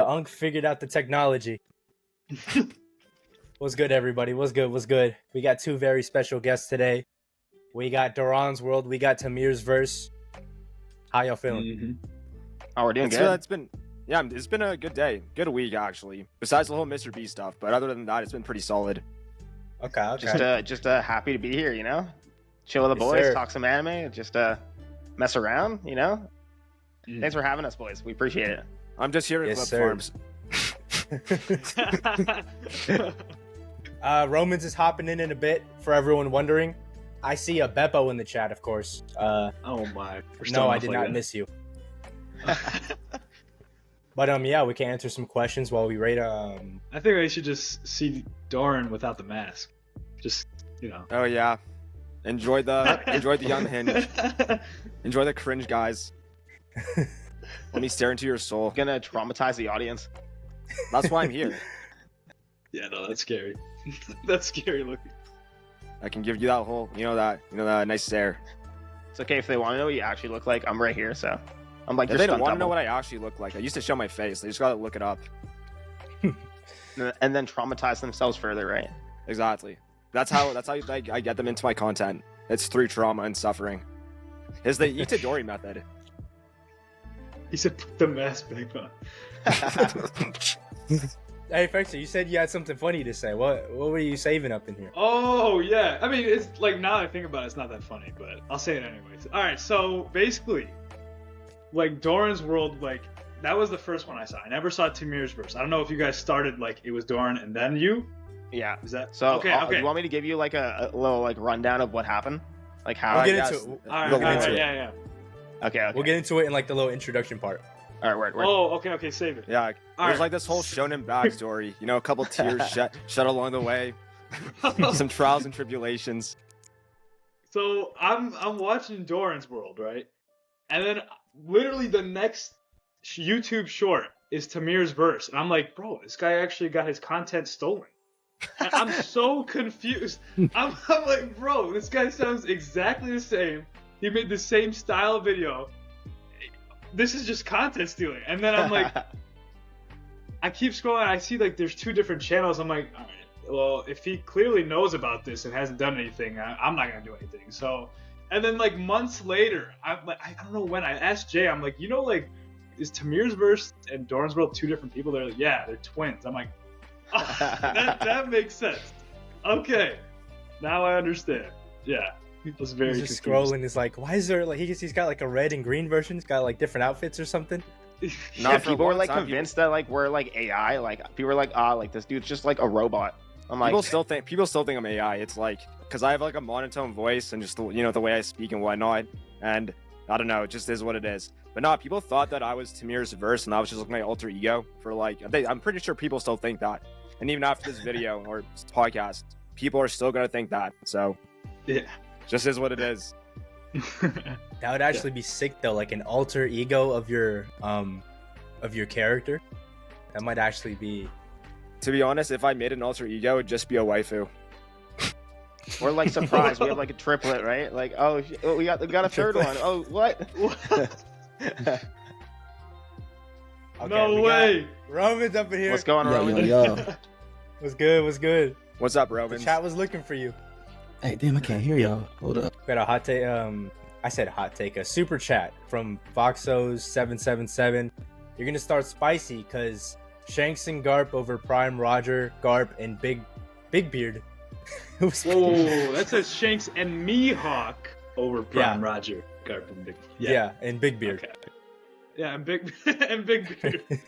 Unk figured out the technology. What's good, everybody? What's good? We got two very special guests today. We got Doron's World. We got Tamir's Verse. How y'all feeling? Mm-hmm. Oh, we're doing good. It's been a good day. Good week, actually. Besides the whole Mr. B stuff. But other than that, it's been pretty solid. Okay. Just happy to be here, you know? Chill with the Yes, boys, sir. talk some anime, just mess around, you know? Thanks for having us, boys. We appreciate it. I'm just here at Yes, Clip sir. Farms. Romans is hopping in a bit, for everyone wondering. I see a Beppo in the chat, of course. Oh my. No, I did not miss you. But yeah, we can answer some questions while we rate. I think I should just see Doron without the mask. Just, you know. Oh yeah. Enjoy the unhinged. Enjoy the cringe, guys. Let me stare into your soul. Gonna traumatize the audience. That's why I'm here. Yeah, no, that's scary. That's scary looking. I can give you that whole, that nice stare. It's okay if they want to know what you actually look like. I'm right here, so I'm like. If they don't want to know what I actually look like, I used to show my face. They just gotta look it up. And then traumatize themselves further, right? Exactly. That's how I get them into my content. It's through trauma and suffering. It's the Itadori method. He said put the mask back on. Hey, Fexer, you said you had something funny to say. What were you saving up in here? Oh, yeah. I mean, it's like, now that I think about it, it's not that funny, but I'll say it anyways. Alright, so basically, like, Doran's World, like, that was the first one I saw. I never saw Tamir's Verse. I don't know if you guys started, like, it was Doran and then you? Yeah. Is that so? Okay. You want me to give you like a little like rundown of what happened, like how? We'll get into it. Alright, yeah. Okay. We'll get into it in like the little introduction part. All right, word. Oh, okay, save it. Yeah, All there's right. like this whole shonen backstory. A couple tears shed along the way, some trials and tribulations. So I'm watching Doran's World, right? And then literally the next YouTube short is Tamir's Verse, and I'm like, bro, this guy actually got his content stolen. And I'm so confused. I'm like, bro, this guy sounds exactly the same. He made the same style video. This is just content stealing. And then I'm like, I keep scrolling. I see like there's two different channels. I'm like, all right, well, if he clearly knows about this and hasn't done anything, I'm not gonna do anything. So, and then like months later, I'm like, I don't know when, I asked Jay, I'm like, like, is Tamir's Verse and Doran's World two different people? They're like, yeah, they're twins. I'm like, that makes sense. Okay, now I understand. Yeah. Was very He's just confused. scrolling. He's like, why is there like he's got like a red and green version? He's got like different outfits or something. Yeah, people were like convinced that like we're like AI. Like people were like, like this dude's just like a robot. I'm like, people still think I'm AI. It's like because I have like a monotone voice and just the way I speak and whatnot. And I don't know, it just is what it is. But no, people thought that I was Tamir's Verse and I was just like my alter ego for like. I'm pretty sure people still think that. And even after this video or podcast, people are still gonna think that. So yeah. Just is what it is. That would actually be sick though, like an alter ego of your character. That might actually be. To be honest, if I made an alter ego, it'd just be a waifu. Or like surprise, we have like a triplet, right? Like, we got a third one. Oh, what? Okay, No way. Roman's up in here. What's going on, Roman? Yo. What's good? What's up, The Roman? chat was looking for you. Hey, damn, I can't hear y'all. Hold up. Got a hot take. I said hot take. A super chat from Foxos777. You're gonna start spicy because Shanks and Garp over Prime, Roger, Garp, and Big Beard. Whoa, that says Shanks and Mihawk over Prime, Roger, Garp, and Big. Yeah, and Big Beard. Okay. Yeah, and Big Beard. Okay.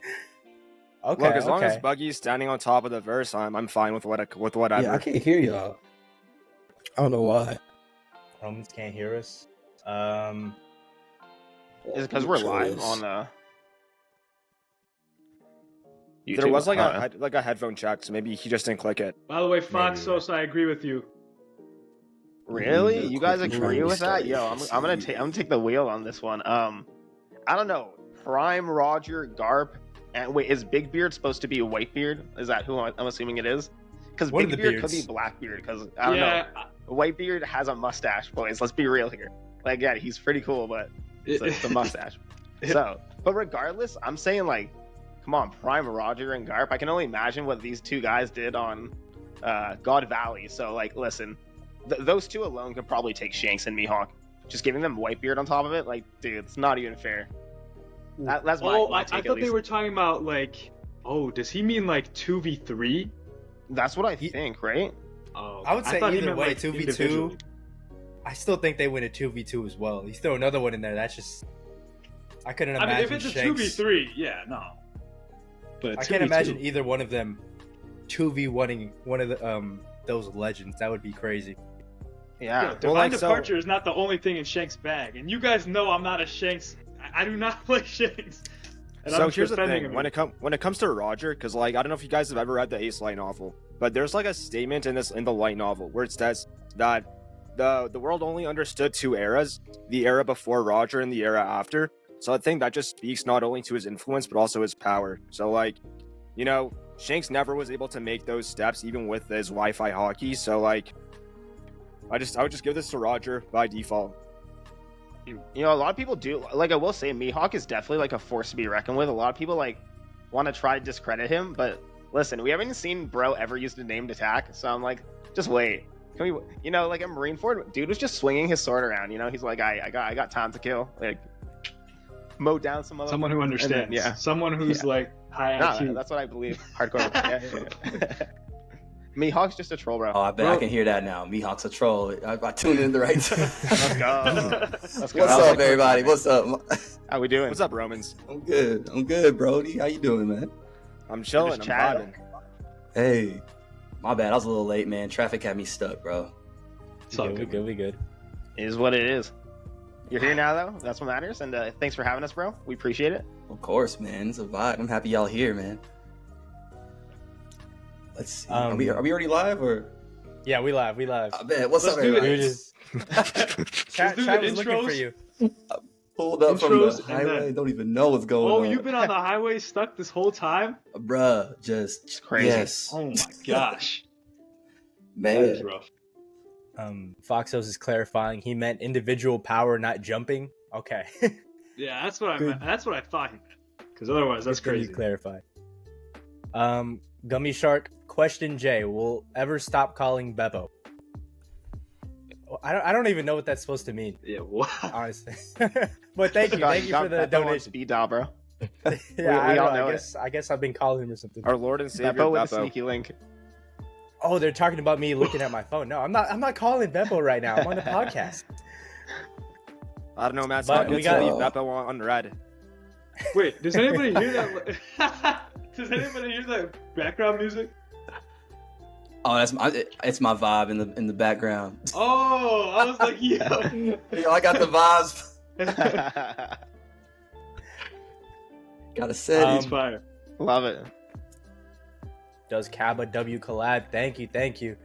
Look, as long as Buggy's standing on top of the verse, I'm fine with whatever. Yeah, I can't hear y'all. I don't know why. Romans can't hear us. Is it because we're live on YouTube? There was like a headphone check, so maybe he just didn't click it. By the way, Foxos, I agree with you. Really? You guys Quick agree with that? restart. Yo, I'm gonna take the wheel on this one. I don't know. Prime, Roger, Garp, and wait, is Big Beard supposed to be Whitebeard? Is that who I'm assuming it is? Because One of Big the Beard could beards. be Blackbeard. Because I don't know. Whitebeard has a mustache, boys. Let's be real here. Like, yeah, he's pretty cool, but it's a mustache. So, but regardless, I'm saying like, come on, Prime Roger and Garp. I can only imagine what these two guys did on God Valley. So like, listen, those two alone could probably take Shanks and Mihawk. Just giving them Whitebeard on top of it, like, dude, it's not even fair. That's my take, I at thought they least. were talking about like, oh, does he mean like 2v3? That's what I think, right? Oh, I would say thought he either meant, way, like, 2v2. individually. I still think they win a 2v2 as well. You throw another one in there, that's just. I couldn't imagine. I mean, if it's a Shanks. 2v3, yeah, no. But I 2v2. can't imagine either one of them 2v1ing one of the those legends. That would be crazy. Yeah. Well, Divine like, so- Departure is not the only thing in Shanks' bag, and you guys know I'm not a Shanks. I do not like Shanks. And So I'm here's the defending thing: him. when it comes to Roger, because like I don't know if you guys have ever read the Ace light novel, but there's like a statement in the light novel where it says that the world only understood two eras: the era before Roger and the era after. So I think that just speaks not only to his influence but also his power. So like, you know, Shanks never was able to make those steps even with his Wi-Fi hockey. So like, I would just give this to Roger by default. You know, a lot of people do, like, I will say Mihawk is definitely like a force to be reckoned with. A lot of people like want to try to discredit him, but listen, we haven't seen bro ever use the named attack, so I'm like, just wait. Can we, you know, like a Marineford dude was just swinging his sword around, you know, he's like, I got time to kill, like, mow down some other Someone who understands. And then, yeah. Someone who's like high IQ. No, that's what I believe. Hardcore. Yeah. Mihawk's just a troll, bro. Oh, I bet I can hear that now. Mihawk's a troll. I tuned in the right time. Let's go. Let's go. What's up, everybody? What's up? How we doing? What's up, Romans? I'm good, Brody. How you doing, man? I'm chilling. I'm Just chatting. vibing. Hey, my bad. I was a little late, man. Traffic had me stuck, bro. It's all we good. good. We good. It is what it is. You're here now, though. That's what matters. And thanks for having us, bro. We appreciate it. Of course, man. It's a vibe. I'm happy y'all here, man. Let's see. Are we already live or? Yeah, we live. I bet. What's Let's up, do it. We everybody? were just chat do was the looking for intros. you. Pulled up from Intros the and highway. then- Don't even know what's going Oh, on. you've been on the highway stuck this whole time? Bruh, just crazy. Yes, Oh my gosh. That is man. rough. Foxos is clarifying. He meant individual power, not jumping. Okay. Yeah, that's what I Good. meant. That's what I thought he meant. Because otherwise, that's Good thing you crazy. clarified. Gummy Shark, question J, will ever stop calling Beppo? I don't even know what that's supposed to mean, Yeah, wow. honestly. But thank you Got for the Beppo on donation. speed dial, bro. Yeah, we I, all don't know. know it. I guess I've been calling him or something. Our Lord and Savior Beppo with a Beppo. sneaky link. Oh, they're talking about me looking at my phone. No, I'm not calling Beppo right now. I'm on the podcast. I don't know, man. It's But not we good got- to leave Beppo on red. Wait, does anybody hear that? Does anybody hear that background music? Oh, it's my vibe in the background. Oh, I was like, yo. Yo, I got the vibes. Gotta say, It's fire. Love it. Does Kaba W collab? Thank you.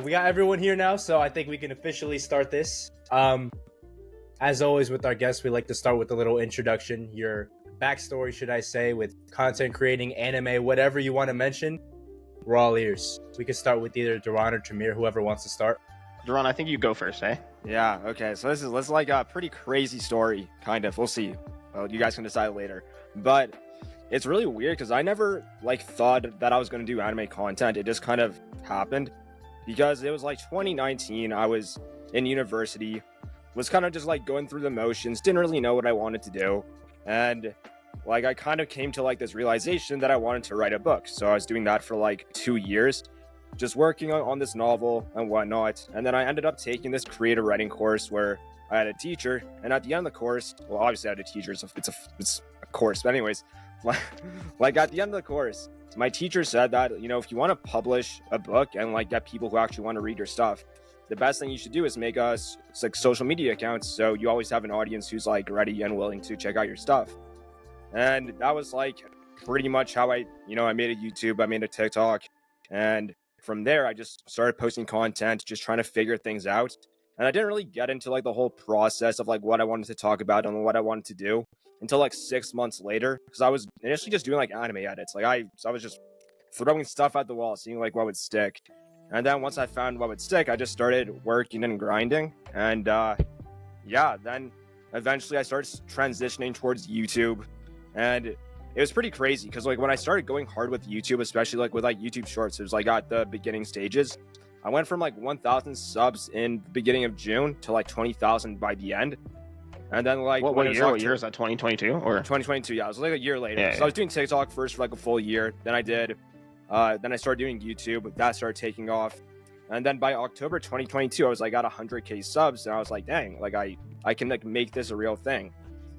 We got everyone here now, so I think we can officially start this. As always with our guests, we like to start with a little introduction, your backstory, should I say, with content creating, anime, whatever you want to mention. We're all ears. We can start with either Doron or Tamir, whoever wants to start. Doron, I think you go first, eh? Yeah. Okay. So this is like a pretty crazy story, kind of. We'll see. Well, you guys can decide later. But it's really weird because I never like thought that I was going to do anime content. It just kind of happened because it was like 2019. I was in university, was kind of just like going through the motions, didn't really know what I wanted to do, and like I kind of came to like this realization that I wanted to write a book. So I was doing that for like 2 years, just working on this novel and whatnot. And then I ended up taking this creative writing course where I had a teacher, and at the end of the course, well, obviously I had a teacher, it's a course, but anyways, like at the end of the course, my teacher said that, you know, if you want to publish a book and like get people who actually want to read your stuff, the best thing you should do is make us like social media accounts, so you always have an audience who's like ready and willing to check out your stuff. And that was like pretty much how I made a YouTube, I made a TikTok, and from there I just started posting content, just trying to figure things out. And I didn't really get into like the whole process of like what I wanted to talk about and what I wanted to do until like 6 months later, because I was initially just doing like anime edits. Like I was just throwing stuff at the wall, seeing like what would stick. And then once I found what would stick, I just started working and grinding. And then eventually I started transitioning towards YouTube. And it was pretty crazy because like when I started going hard with YouTube, especially like with like YouTube Shorts, it was like at the beginning stages. I went from like 1,000 subs in the beginning of June to like 20,000 by the end. And then like What year is that? 2022 or 2022? Yeah, it was like a year later. Yeah, So I was doing TikTok first for like a full year. Then I started doing YouTube. That started taking off. And then by October 2022, I was like at 100K subs, and I was like, dang, like I can like make this a real thing.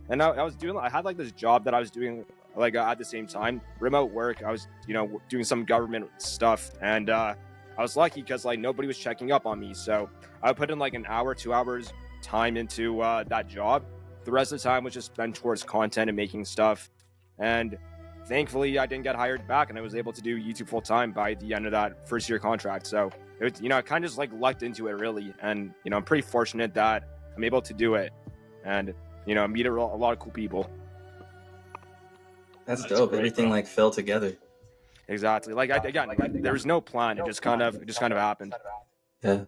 And I had like this job that I was doing like at the same time, remote work. I was doing some government stuff, and I was lucky because like nobody was checking up on me. So I would put in like an hour, 2 hours time into that job. The rest of the time was just spent towards content and making stuff. And thankfully, I didn't get hired back, and I was able to do YouTube full time by the end of that first year contract. So it was, I kind of just like lucked into it really, and I'm pretty fortunate that I'm able to do it, and meet a lot of cool people. That's dope. great, Everything bro. like fell together. Exactly. Like there was no plan. It just kind of happened. Yeah.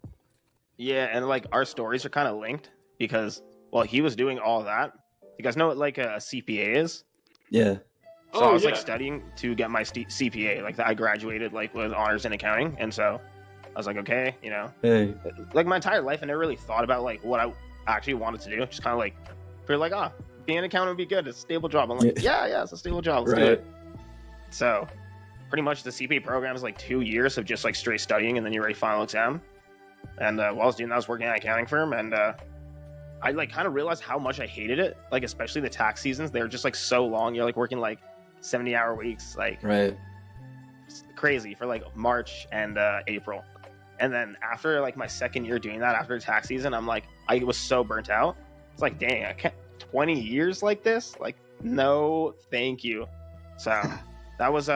Yeah, and like our stories are kind of linked because while he was doing all that, you guys know what like a CPA is? Yeah. So I was like studying to get my CPA. Like I graduated like with honors in accounting, and so I was like, okay, Hey. like my entire life, I never really thought about like what I actually wanted to do. Just kind of like, feel like, being an accountant would be good. It's a stable job. I'm like, yeah, it's a stable job. Let's do it. So pretty much the CPA program is like 2 years of just like straight studying, and then you're ready final exam. And while I was doing that, I was working at an accounting firm, and I like kind of realized how much I hated it. Like especially the tax seasons, they're just like so long. You're like working like 70-hour weeks, like Right. crazy for like March and April. And then after like my second year doing that, after tax season, I'm like, I was so burnt out. It's like, dang, I can't 20 years like this. Like, no, thank you. So that was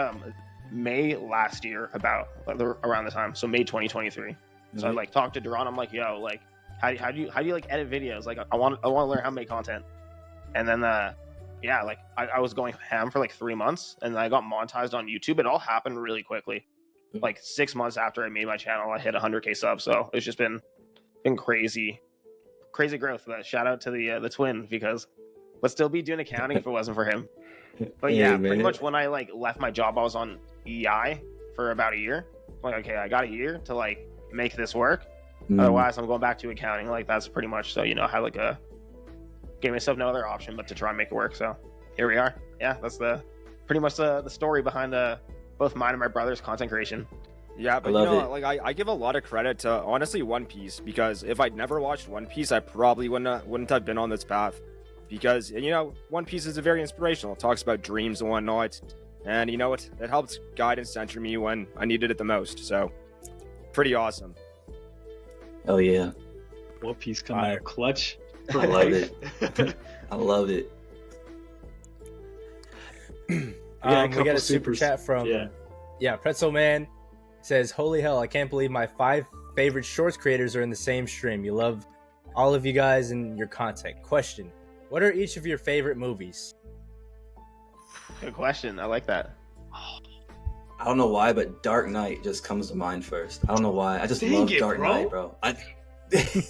May last year, about around the time. So May 2023. So I like talked to Doron. I'm like, yo, like, how do you like edit videos? Like, I want to learn how to make content. And then yeah, like I was going ham for like 3 months, and then I got monetized on YouTube. It all happened really quickly. Like 6 months after I made my channel, I hit 100K subs. So it's just been crazy growth. Shout out to the twin, because would still be doing accounting if it wasn't for him. But yeah, pretty much when I like left my job, I was on EI for about a year. I'm like, okay, I got a year to like make this work. Otherwise, I'm going back to accounting. Like that's pretty much so I had like gave myself no other option but to try and make it work. So here we are. Yeah, that's pretty much the story behind both mine and my brother's content creation. Yeah, but like I give a lot of credit to honestly One Piece, because if I'd never watched One Piece, I probably wouldn't have been on this path. Because One Piece is very inspirational. It talks about dreams and whatnot, and it helped guide and center me when I needed it the most. So pretty awesome. Oh yeah. One Piece coming out clutch. I love it. I love it. We got a super chat from Pretzel Man. Says, holy hell, I can't believe my 5 favorite shorts creators are in the same stream. You love all of you guys and your content. Question, what are each of your favorite movies? Good question. I like that. I don't know why, but Dark Knight just comes to mind first. I don't know why. I just love Dark Knight, bro. Good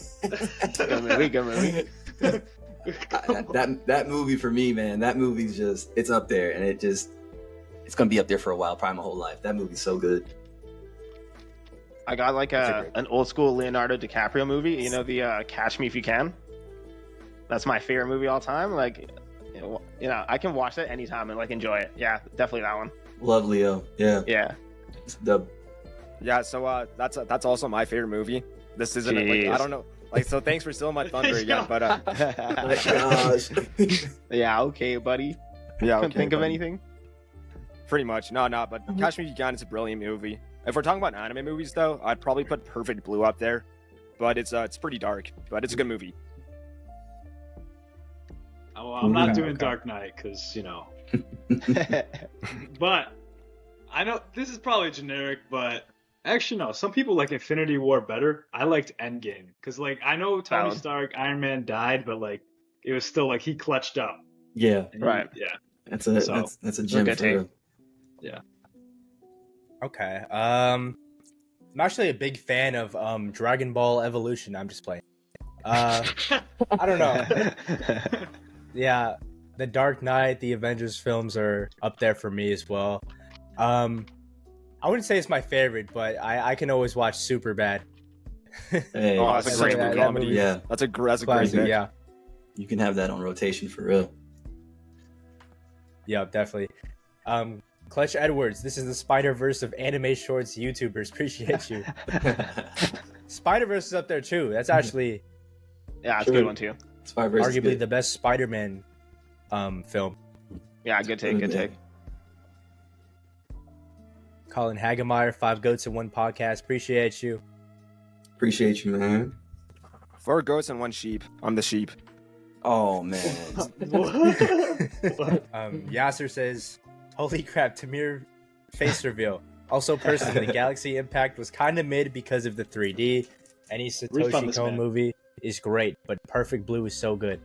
movie. That movie for me, man, that movie's just, it's up there, and it's gonna be up there for a while, probably my whole life. That movie's so good. I got like an old school Leonardo DiCaprio movie, the Catch Me If You Can. That's my favorite movie all time. Like, I can watch that anytime and like enjoy it. Yeah, definitely that one. Love Leo. Yeah. Yeah. Yeah, so that's also my favorite movie. This isn't like, I don't know. Like, so thanks for stealing my thunder again, but Gosh. Yeah, okay, buddy. yeah, Couldn't think of anything. Pretty much. No, but Catch Me If You Can is a brilliant movie. If we're talking about anime movies, though, I'd probably put Perfect Blue up there, but it's pretty dark, but it's a good movie. Well, I'm not doing Dark Knight because but I know this is probably generic, but actually no. Some people like Infinity War better. I liked Endgame because like I know Tony Stark, Iron Man died, but like it was still like he clutched up. Yeah. Right. Yeah. That's a gem for real. Yeah. Okay. I'm actually a big fan of Dragon Ball Evolution. I'm just playing. I don't know. Yeah, The Dark Knight, the Avengers films are up there for me as well. I wouldn't say it's my favorite, but I can always watch Superbad. Hey, Oh, that's a great that comedy. movie. yeah, That's a great Classic, pick. yeah. you can have that on rotation for real. Yeah, definitely. Clutch Edwards, this is the Spider-Verse of anime shorts YouTubers. Appreciate you. Spider-Verse is up there too. That's actually Yeah, that's a good one too. Spider-Verse is arguably good. the best Spider-Man film. Yeah, good take, good take. Colin Hagemeyer, 5 Goats in 1 Podcast. Appreciate you. Appreciate you, man. 4 goats and 1 sheep. I'm the sheep. Oh man. Yasser says, holy crap, Tamir face reveal. Also, personally, Galaxy Impact was kind of mid because of the 3D. Any Refund Satoshi this Kon man. movie is great, but Perfect Blue is so good.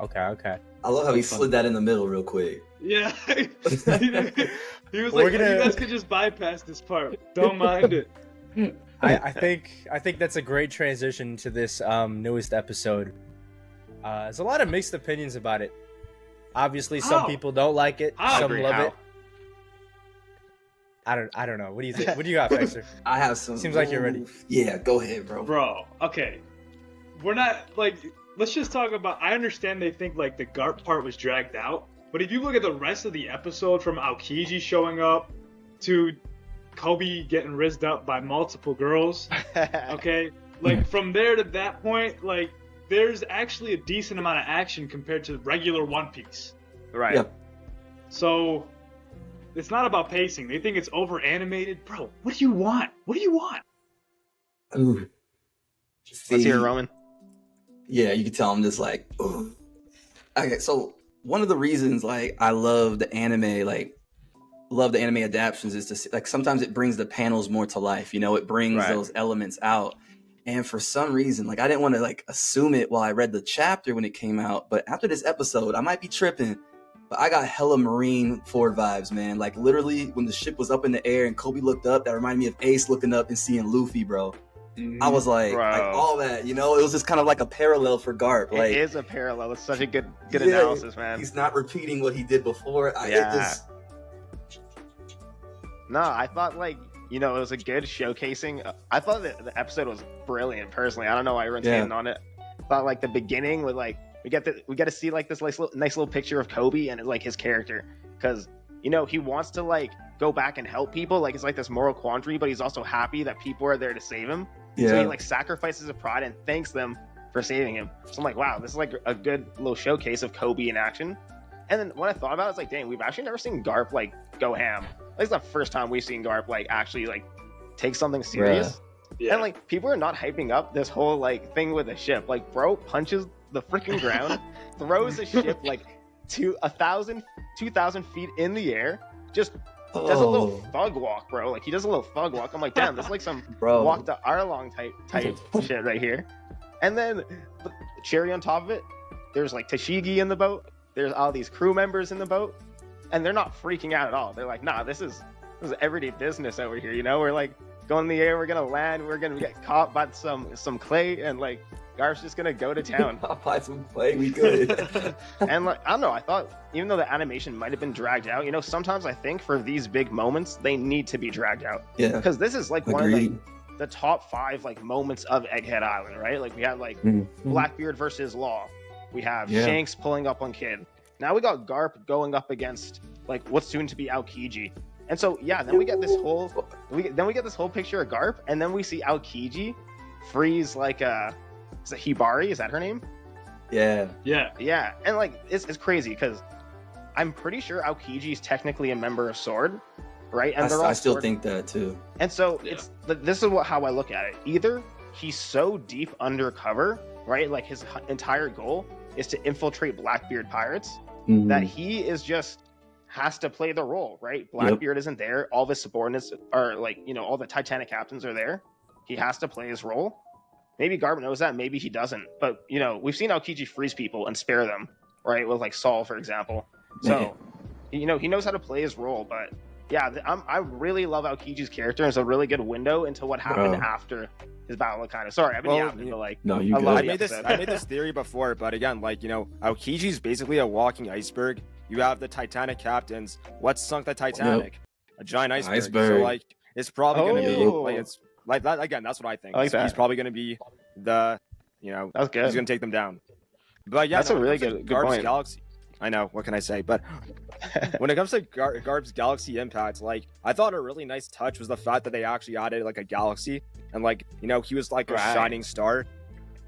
Okay. I love how he slid that in the middle real quick. Yeah. He was We're like, gonna- you guys could just bypass this part. Don't mind it. I think that's a great transition to this newest episode. There's a lot of mixed opinions about it. Obviously, some How? people don't like it. How? Some Agree, love how? it. I don't know. What do you think? What do you got, Fexer? I have some. Seems like you're ready. Yeah, go ahead, bro. Bro, okay. We're not, like, let's just talk about, I understand they think, like, the Garp part was dragged out, but if you look at the rest of the episode, from Aokiji showing up to Kobe getting rizzed up by multiple girls, okay? Like, from there to that point, like, there's actually a decent amount of action compared to regular One Piece. Right. Yeah. So, it's not about pacing. They think it's over animated. Bro, what do you want? What do you want? Ooh. Let's hear it, See, Roman. Yeah, you can tell I'm just like, ooh. Okay, so one of the reasons like I love the anime, like love the anime adaptations is to see, like sometimes it brings the panels more to life. You know, it brings Right. those elements out. And for some reason, like I didn't want to like assume it while I read the chapter when it came out, but after this episode, I might be tripping. But I got hella Marine Ford vibes, man. Like literally when the ship was up in the air and Kobe looked up, that reminded me of Ace looking up and seeing Luffy, bro. I was like Bro. all that, you know, it was just kind of like a parallel for Garp. Like It is a parallel. It's such a good Yeah, analysis, man. he's not repeating what he did before. It Yeah. just, No, I thought like, you know, it was a good showcasing. I thought that the episode was brilliant. Personally, I don't know why everyone's Yeah. hating on it. I thought like the beginning with like we get to see like this nice little picture of Kobe and like his character, because you know he wants to like go back and help people. Like it's like this moral quandary, but he's also happy that people are there to save him. So he yeah, like sacrifices his pride and thanks them for saving him. So I'm like, wow, this is like a good little showcase of Kobe in action. And then when I thought about it, I was like, dang, we've actually never seen Garp like go ham. Like it's the first time we've seen Garp like actually like take something serious. Yeah. And like people are not hyping up this whole like thing with the ship. Like bro punches the freaking ground, throws the ship like to 2,000 feet in the air, just does a little thug walk, bro. Like he does a little thug walk. I'm like, damn, this is like some bro. walk to Arlong type shit right here. And then the cherry on top of it, there's like Tashigi in the boat. There's all these crew members in the boat, and they're not freaking out at all. They're like, nah, this is everyday business over here. You know, we're like going in the air, we're gonna land, we're gonna get caught by some clay, and like Garf's just gonna go to town. I'll buy some play. We good. And like I don't know, I thought even though the animation might have been dragged out, you know, sometimes I think for these big moments they need to be dragged out, Yeah, because this is like one of agreed. the top 5 like moments of Egghead Island, right? Like we had like Mhm. Blackbeard versus Law. We have Yeah. Shanks pulling up on Kid. Now we got Garp going up against like what's soon to be Aokiji. And so yeah, then we get this whole picture of Garp, and then we see Aokiji freeze like is it Hibari? Is that her name? Yeah, Yeah. Yeah, and like it's crazy because I'm pretty sure Aokiji is technically a member of Sword, right? And I still Sword- think that too. And so Yeah. this is how I look at it. Either he's so deep undercover, right? Like his entire goal is to infiltrate Blackbeard pirates Mhm. that he is just has to play the role, right? Blackbeard isn't there. All of his subordinates are like, you know, all the Titanic captains are there. He has to play his role. Maybe Garb knows that, maybe he doesn't. But, you know, we've seen Aokiji freeze people and spare them, right? With like Saul, for example. So, you know, he knows how to play his role, but yeah, I really love Aokiji's character. It's a really good window into what happened Bro. after his battle with Kaido. Sorry, I've been yapping, but like, No, you I good. love I the made this. episode. I made this theory before, but again, like, you know, Aokiji's basically a walking iceberg. You have the Titanic captains. What sunk the Titanic? A giant iceberg. So Iceberg. like, it's probably gonna be Oh. like it's like that again. That's what I think. I like that. He's probably gonna be the, you know, That's good. he's gonna take them down. But yeah, That's no, a when it really comes to good Garb's point. Galaxy. I know. What can I say? But when it comes to Garb's Galaxy Impact, like, I thought a really nice touch was the fact that they actually added like a galaxy, and like, you know, he was like a Right. shining star.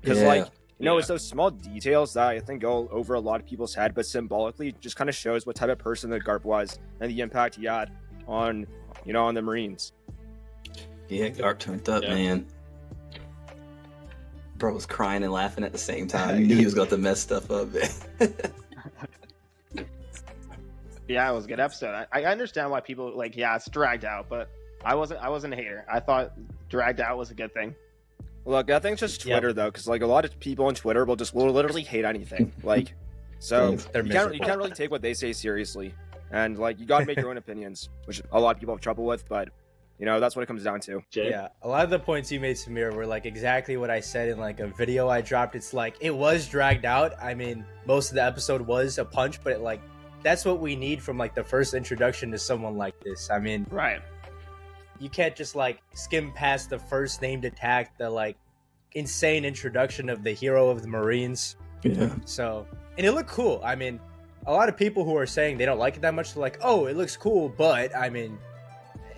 Because Yeah. like, you know, Yeah. it's those small details that I think go over a lot of people's head, but symbolically just kind of shows what type of person that Garp was and the impact he had on, you know, on the Marines. Yeah, Garp turned up, Yeah. man. Bro was crying and laughing at the same time. You knew he was going to mess stuff up, man. Yeah, it was a good episode. I understand why people like. Yeah, it's dragged out, but I wasn't a hater. I thought dragged out was a good thing. Look, I think it's just Yep. Twitter though, because like a lot of people on Twitter will literally hate anything. Like, so Thanks. They're you miserable. can't really take what they say seriously, and like you gotta make your own opinions, which a lot of people have trouble with. But you know, that's what it comes down to. Jay? Yeah, a lot of the points you made, Samir, were like exactly what I said in like a video I dropped. It's like it was dragged out. I mean, most of the episode was a punch, but like that's what we need from like the first introduction to someone like this. I mean, Right. you can't just like skim past the first named attack, the like insane introduction of the hero of the Marines. Yeah. So, and it looked cool. I mean, a lot of people who are saying they don't like it that much, they're like, oh, it looks cool, but I mean,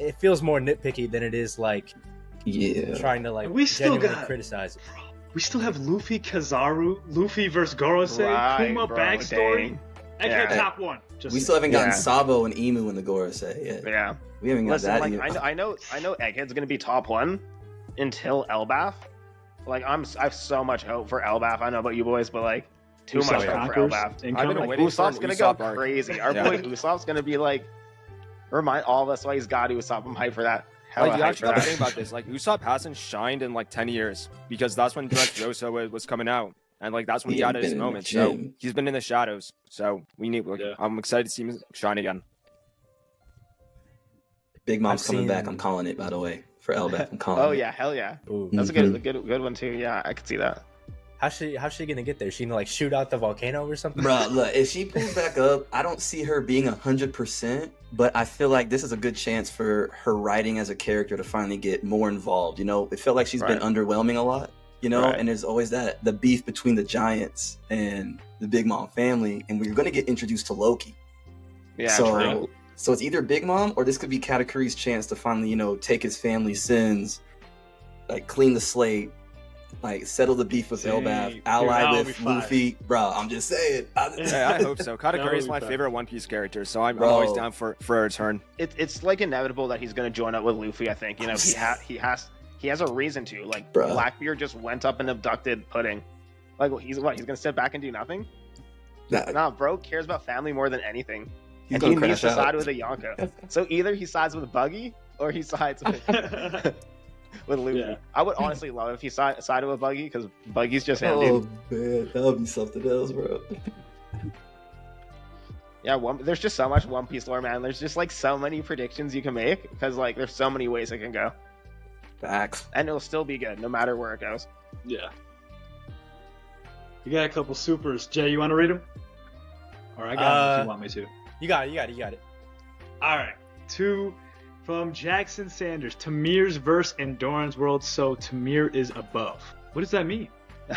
it feels more nitpicky than it is like Yeah. trying to like We still genuinely got- criticize it. We still have Luffy Kazaru, Luffy versus Gorosei, Right, Kuma bro, backstory. dang. I Yeah. can't top one. Just We still haven't gotten Yeah. Sabo and Emu in the Gorosei yet. Yeah. We haven't got Listen, that like either. I know Egghead's gonna be top one until Elbaf. Like I have so much hope for Elbaf. I know about you boys, but like too Usopp much hope for conquers Elbaf. and I've been comes. waiting for Usopp's an gonna Usopp go arc. crazy. Our Yeah. boy Usopp's gonna be like remind all of us why he's got Usopp. I'm hyped for that. Hella Like, you hyped actually for gotta that. think about this. Like, Usopp hasn't shined in like 10 years because that's when Dressrosa was coming out, and like that's when he Yeah, had his been in the moment. So gym. he's been in the shadows. So we need. Like, Yeah. I'm excited to see him shine again. Big Mom's I've coming seen- back. I'm calling it, by the way. For Elbaf, I'm calling Oh it. yeah, hell yeah. Ooh. That's Mhm. a good one too. Yeah, I could see that. How's she gonna get there? She gonna like shoot out the volcano or something? Bro, look, if she pulls back up, I don't see her being 100%, but I feel like this is a good chance for her writing as a character to finally get more involved. You know, it felt like she's been Right. underwhelming a lot, you know, Right. and there's always the beef between the Giants and the Big Mom family, and we're going to get introduced to Loki. Yeah, so, true. so it's either Big Mom or this could be Katakuri's chance to finally, you know, take his family's sins, like clean the slate, like settle the beef with See, Elbaf, dude, ally that would with be fire. Luffy. Bro, I'm just saying. Yeah, I hope so. That Katakuri is would my be fun. favorite One Piece character, so I'm Bro. always down for a return. It's like inevitable that he's gonna join up with Luffy. I think you know he has a reason to. Like Bruh. Blackbeard just went up and abducted Pudding. Like he's gonna sit back and do nothing? Nah, Nah, bro cares about family more than anything. he's And gonna he needs crash to out. side with a Yonko. So either he sides with Buggy or he sides with Luffy. Yeah. I would honestly love if he sided with Buggy because Buggy's just him, dude. Oh man, that would be something else, bro. Yeah, there's just so much One Piece lore, man. There's just like so many predictions you can make because like there's so many ways it can go, Facts. and it'll still be good no matter where it goes. Yeah. You got a couple supers. Jay, you want to read them? Or I got them if you want me to. You got it. All right. 2 from Jackson Sanders. Tamir's verse in Doran's world, so Tamir is above. What does that mean?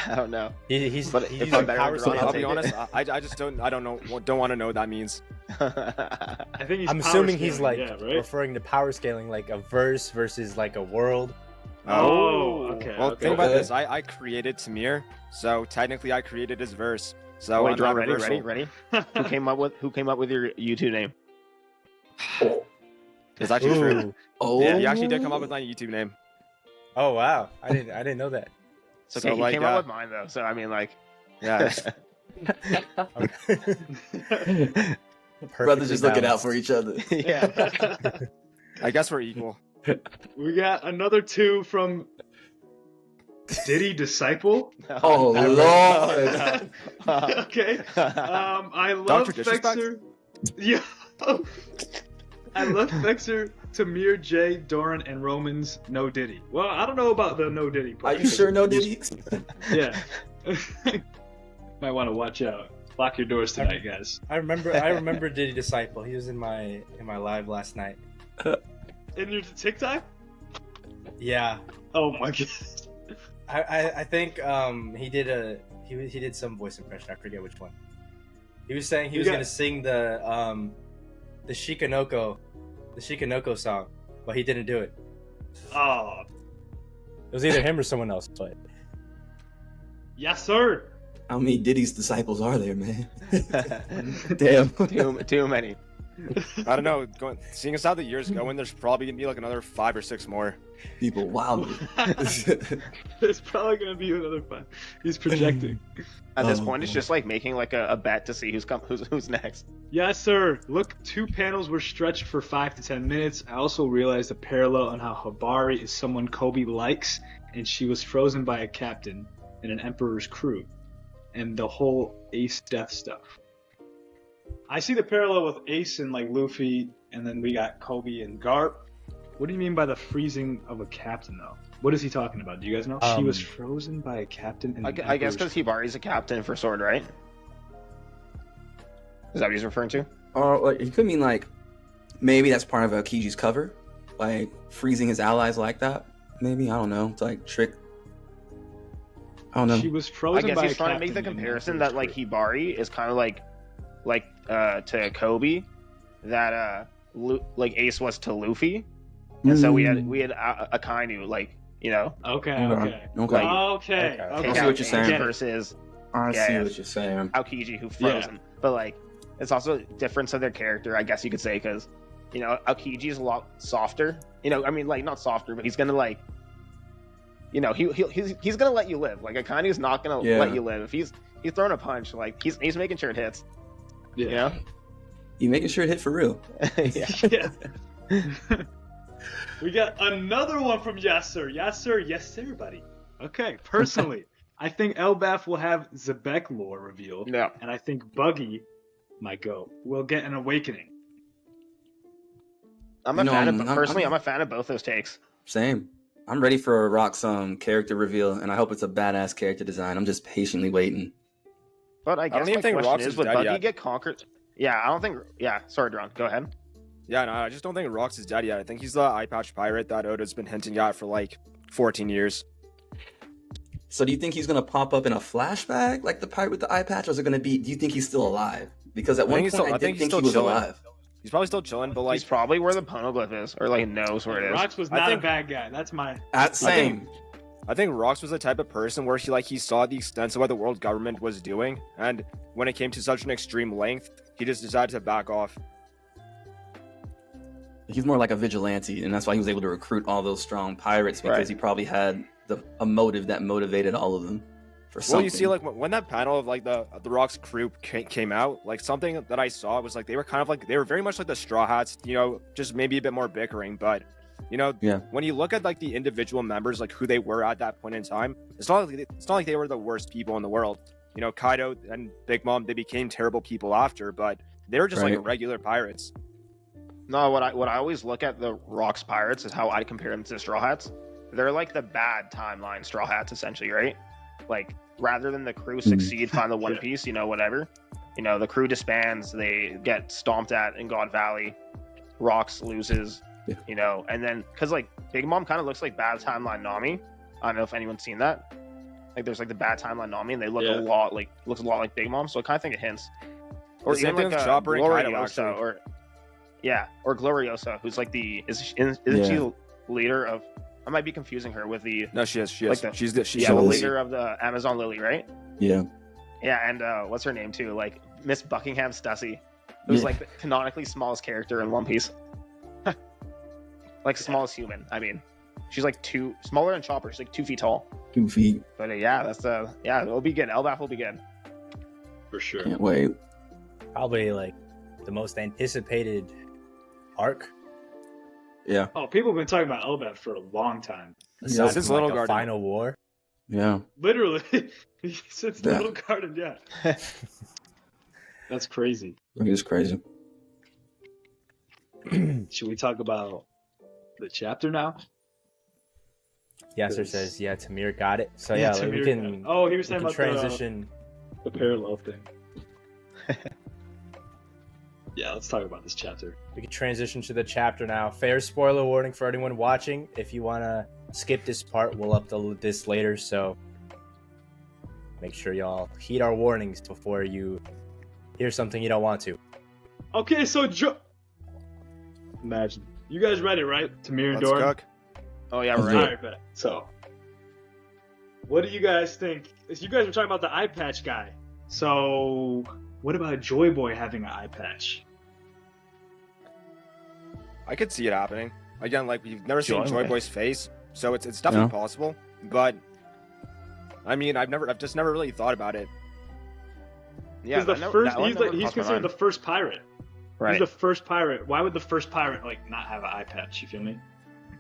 I don't know. He's But if using I'm better power than Doron, scaling. I'll I'll be take honest, it. I just don't want to know what that means. I think he's I'm power assuming he's scaling, like yeah, right? referring to power scaling, like a verse versus like a world. Oh, okay. Well, okay. think about Okay. this. I created Tamir, so technically I created his verse. So Wait, I'm Doron, not ready? reversal. Who came up with your YouTube name? It's actually true. Ooh. Oh, Yeah, he actually did come up with my YouTube name. Oh wow, I didn't know that. It's okay. So, he like, came up with mine though, so I mean, like, Yeah. brothers just looking out balanced. for each other. yeah. I guess we're equal. We got another 2 from Diddy Disciple. Oh Lord. Okay. I love Dr. Disrespect? Fexer. Yeah. I love Fexer, Tamir, Jay, Doran, and Romans. No Diddy. Well, I don't know about the no Diddy Are part. you sure no Diddy? Yeah. Might want to watch out. Lock your doors tonight, guys. I remember Diddy Disciple. He was in my live last night. In your TikTok? Yeah. Oh my god. I think he did some voice impression. I forget which one. He was saying he was gonna sing the Shikanoko song, but he didn't do it. Oh. It was either him or someone else, but Yes, sir. How many Diddy's disciples are there, man? Damn. Too many. I don't know. Seeing as how the years going, there's probably gonna be like another 5 or 6 more. People wildly. There's probably gonna be another 5. He's projecting. At this Oh, point, it's boy. just like making like a bet to see who's next. Yes, sir. Look, 2 panels were stretched for 5 to 10 minutes. I also realized a parallel on how Hibari is someone Kobe likes, and she was frozen by a captain in an Emperor's crew, and the whole Ace death stuff. I see the parallel with Ace and like Luffy, and then we got Kobe and Garp. What do you mean by the freezing of a captain, though? What is he talking about? Do you guys know? She was frozen by a captain in I guess because Hibari's a captain for Sword, right? Is that what he's referring to? Or like, it could mean like maybe that's part of Aokiji's cover, like freezing his allies like that. Maybe, I don't know, to like trick. I don't know. She was I frozen guess by he's a trying to captain make the in comparison Emperor's that like crew. Hibari is kind of like to Kobe, that like Ace was to Luffy, and so we had Akainu, like, you know, Okay. Okay. Okay. Okay. I see what you're saying. versus I Yeah, see yeah. what you're saying. Aokiji, who froze him. But like, it's also a difference of their character, I guess you could say, because, you know, Aokiji's a lot softer. You know, I mean, like, not softer, but he's gonna like, you know, he's gonna let you live. Like, Akainu's not gonna let you live. If he's throwing a punch, like he's making sure it hits. Yeah. You know? You making sure it hit for real. Yeah. Yeah. We got another one from Yes Sir. Yes Sir, buddy. Okay, personally, I think Elbaf will have Zebek lore revealed, No. and I think Buggy, my goat, will get an awakening. I'm a You know, fan of I'm- personally. I'm- I'm a fan of both those takes. Same. I'm ready for a Rock's character reveal, and I hope it's a badass character design. I'm just patiently waiting. But I guess don't even my think question Rox is, is would dead Buggy yet. get conquered? Yeah, I don't think. Yeah, sorry, Doron. Go ahead. Yeah, no, I just don't think Rox is dead yet. I think he's the eye patch pirate that Oda's been hinting at for like 14 years. So do you think he's gonna pop up in a flashback like the pirate with the eye patch, or is it gonna be? Do you think he's still alive? Because at I one think he's point still- I I think didn't he's think he still was chilling. alive. He's probably still chilling, but like He's probably where the poneglyph is, or like knows where it is. Rox was I not think- a bad guy. That's my. Same. I think Rox was the type of person where he saw the extent of what the world government was doing, and when it came to such an extreme length, he just decided to back off. He's more like a vigilante, and that's why he was able to recruit all those strong pirates because Right. he probably had a motive that motivated all of them for something. Well, you see, like when that panel of like the Rox crew came out, like something that I saw was like they were kind of like they were very much like the Straw Hats, you know, just maybe a bit more bickering, but you know, Yeah. when you look at like the individual members, like who they were at that point in time, it's not like they were the worst people in the world. You know, Kaido and Big Mom, they became terrible people after, but they were just Right. like regular pirates. No, what I always look at the Rox pirates is how I compare them to the Straw Hats. They're like the bad timeline Straw Hats, essentially, right? Like, rather than the crew succeed, find the One Yeah. Piece, you know, whatever. You know, the crew disbands, they get stomped at in God Valley. Rox loses, Yeah. you know, and then because like Big Mom kind of looks like bad timeline Nami. I don't know if anyone's seen that. Like, there's like the bad timeline Nami, and they look Yeah. looks a lot like Big Mom. So I kind of think it hints. Or The same even thing like with Chopper and Kaido, Gloriosa, actually. or Gloriosa, who's like the isn't Yeah. she the leader of? I might be confusing her with the No, she is. Like the- She's the is. leader of the Amazon Lily, right? Yeah. Yeah, and what's her name too? Like Miss Buckingham Stussy, who's Yeah. like the canonically smallest character in One Piece. Like smallest human. I mean, she's like smaller than Chopper. She's like 2 feet tall. 2 feet. But yeah, that's yeah, it'll be good. Elbaf will be good. For sure. Can't wait. Probably like the most anticipated arc. Yeah. Oh, people have been talking about Elbaf for a long time. Aside since from, Little like, a Garden. final war. Yeah. Literally, since Yeah. Little Garden, yeah. That's crazy. It's crazy. Should we talk about the chapter now? Yasser says, yeah, Tamir got it. So Yeah, yeah, like, we Tamir can. got it. Oh, he was we talking can about transition. the parallel thing. Yeah, let's talk about this chapter. We can transition to the chapter now. Fair spoiler warning for anyone watching. If you want to skip this part, we'll upload this later. So make sure y'all heed our warnings before you hear something you don't want to. Okay, so imagine you guys read it, right? Tamir and Let's Doron. cook. Oh yeah, Let's we're do right. Alright, bet. So, what do you guys think? You guys were talking about the eye patch guy. So, what about Joy Boy having an eye patch? I could see it happening. Again, like we've never seen Joy Joy Boy. Boy's face, so it's definitely possible. But I mean, I've just never really thought about it. Yeah, He's the that first. one He's never he's crossed my considered mind. the first pirate. Right. He's the first pirate. Why would the first pirate like not have an eye patch? You feel me?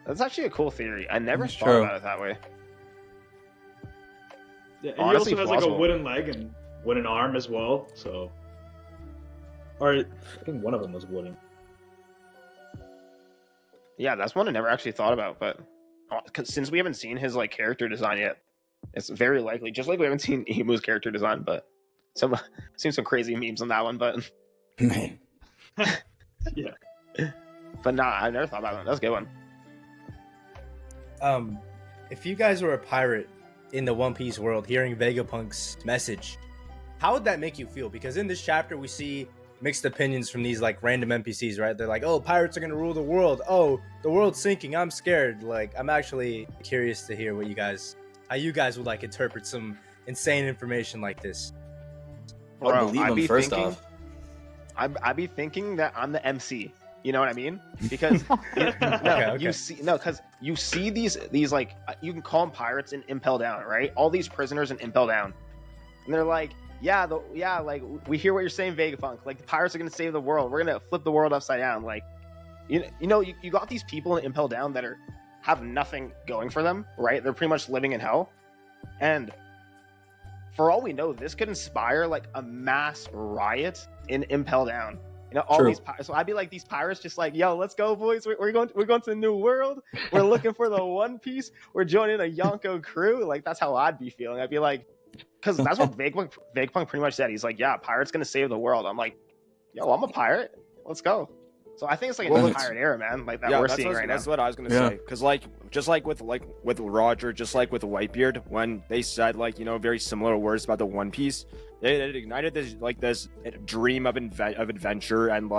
That's actually a cool theory. I never That's thought true. about it that way. Yeah, and Honestly, he also has like a plausible. wooden leg and wooden arm as well. So, or I think one of them was wooden. Yeah, that's one I never actually thought about. But 'cause since we haven't seen his like character design yet, it's very likely. Just like we haven't seen Emu's character design, but seen some crazy memes on that one. But Man. Yeah. but nah, I never thought about it. That's a good one. If you guys were a pirate in the One Piece world, hearing Vegapunk's message, how would that make you feel? Because in this chapter, we see mixed opinions from these like random NPCs, right? They're like, "Oh, pirates are gonna rule the world. Oh, the world's sinking. I'm scared." Like, I'm actually curious to hear how you guys would like interpret some insane information like this. I would Bro, believe I'd him be first thinking- off. I'd be thinking that I'm the MC. You know what I mean? Because Okay. because you see these like you can call them pirates in Impel Down, right? All these prisoners in Impel Down, and they're like, like we hear what you're saying, Vegapunk. Like the pirates are gonna save the world. We're gonna flip the world upside down. Like, you got these people in Impel Down that have nothing going for them, right? They're pretty much living in hell, and for all we know, this could inspire like a mass riot in Impel Down. All True. these pirates. So I'd be like, these pirates just like, yo, let's go, boys. We're going to the new world. We're looking for the One Piece. We're joining a Yonko crew. Like, that's how I'd be feeling. I'd be like, because that's what Vegapunk pretty much said. He's like, yeah, pirate's going to save the world. I'm like, yo, I'm a pirate. Let's go. So I think it's like a new pirate era, man, like that we're that's seeing what, right now. that's what I was gonna Yeah. say. Because just like with Roger, just like with Whitebeard, when they said very similar words about the One Piece, it ignited this dream of adventure and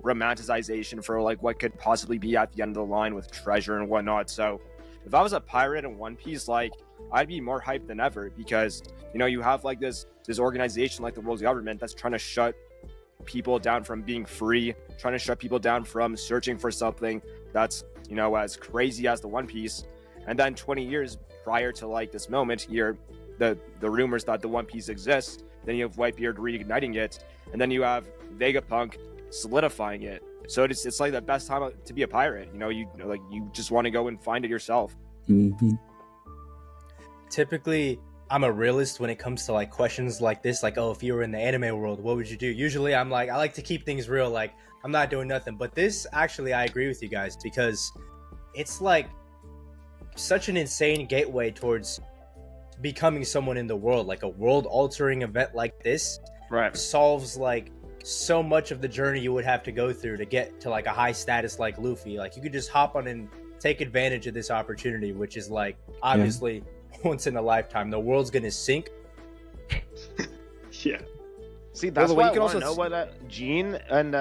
romanticization for like what could possibly be at the end of the line with treasure and whatnot. So if I was a pirate in One Piece, like I'd be more hyped than ever because you have like this organization like the world's government that's trying to shut people down from being free, trying to shut people down from searching for something that's as crazy as the One Piece. And then 20 years prior to like this moment, you're the rumors that the One Piece exists, then you have Whitebeard reigniting it, and then you have Vegapunk solidifying it. So it's like the best time to be a pirate. You just want to go and find it yourself. Mm-hmm. Typically, I'm a realist when it comes to like questions like this, like, oh, if you were in the anime world, what would you do? Usually I'm like, I like to keep things real, like I'm not doing nothing. But this, actually, I agree with you guys because it's like such an insane gateway towards becoming someone in the world. Like a world altering event like this Right. solves like so much of the journey you would have to go through to get to like a high status like Luffy. Like you could just hop on and take advantage of this opportunity, which is like obviously once in a lifetime. The world's gonna sink. Yeah. See, that's Well, why you I can want to also know what Gene and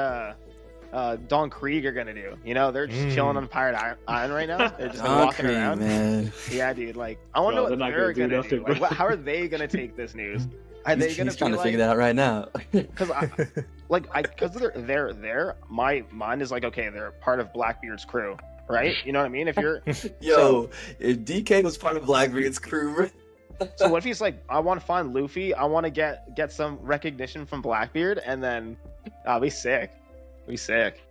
Don Krieg are gonna do. They're just chilling on Pirate Island right now. They're just walking around. Man. Yeah, dude. Like, I want to Bro, know they're what not they're gonna do gonna do. nothing, Like, bro. how are they gonna take this news? Are they gonna He's trying be to figure that out right now. Because because they're there. My mind is like, okay, they're part of Blackbeard's crew, right? You know what I mean? If you're Yo, if DK was part of Blackbeard's crew, so what if he's like, I want to find Luffy. I want to get some recognition from Blackbeard, and then I'll be sick. Be sick.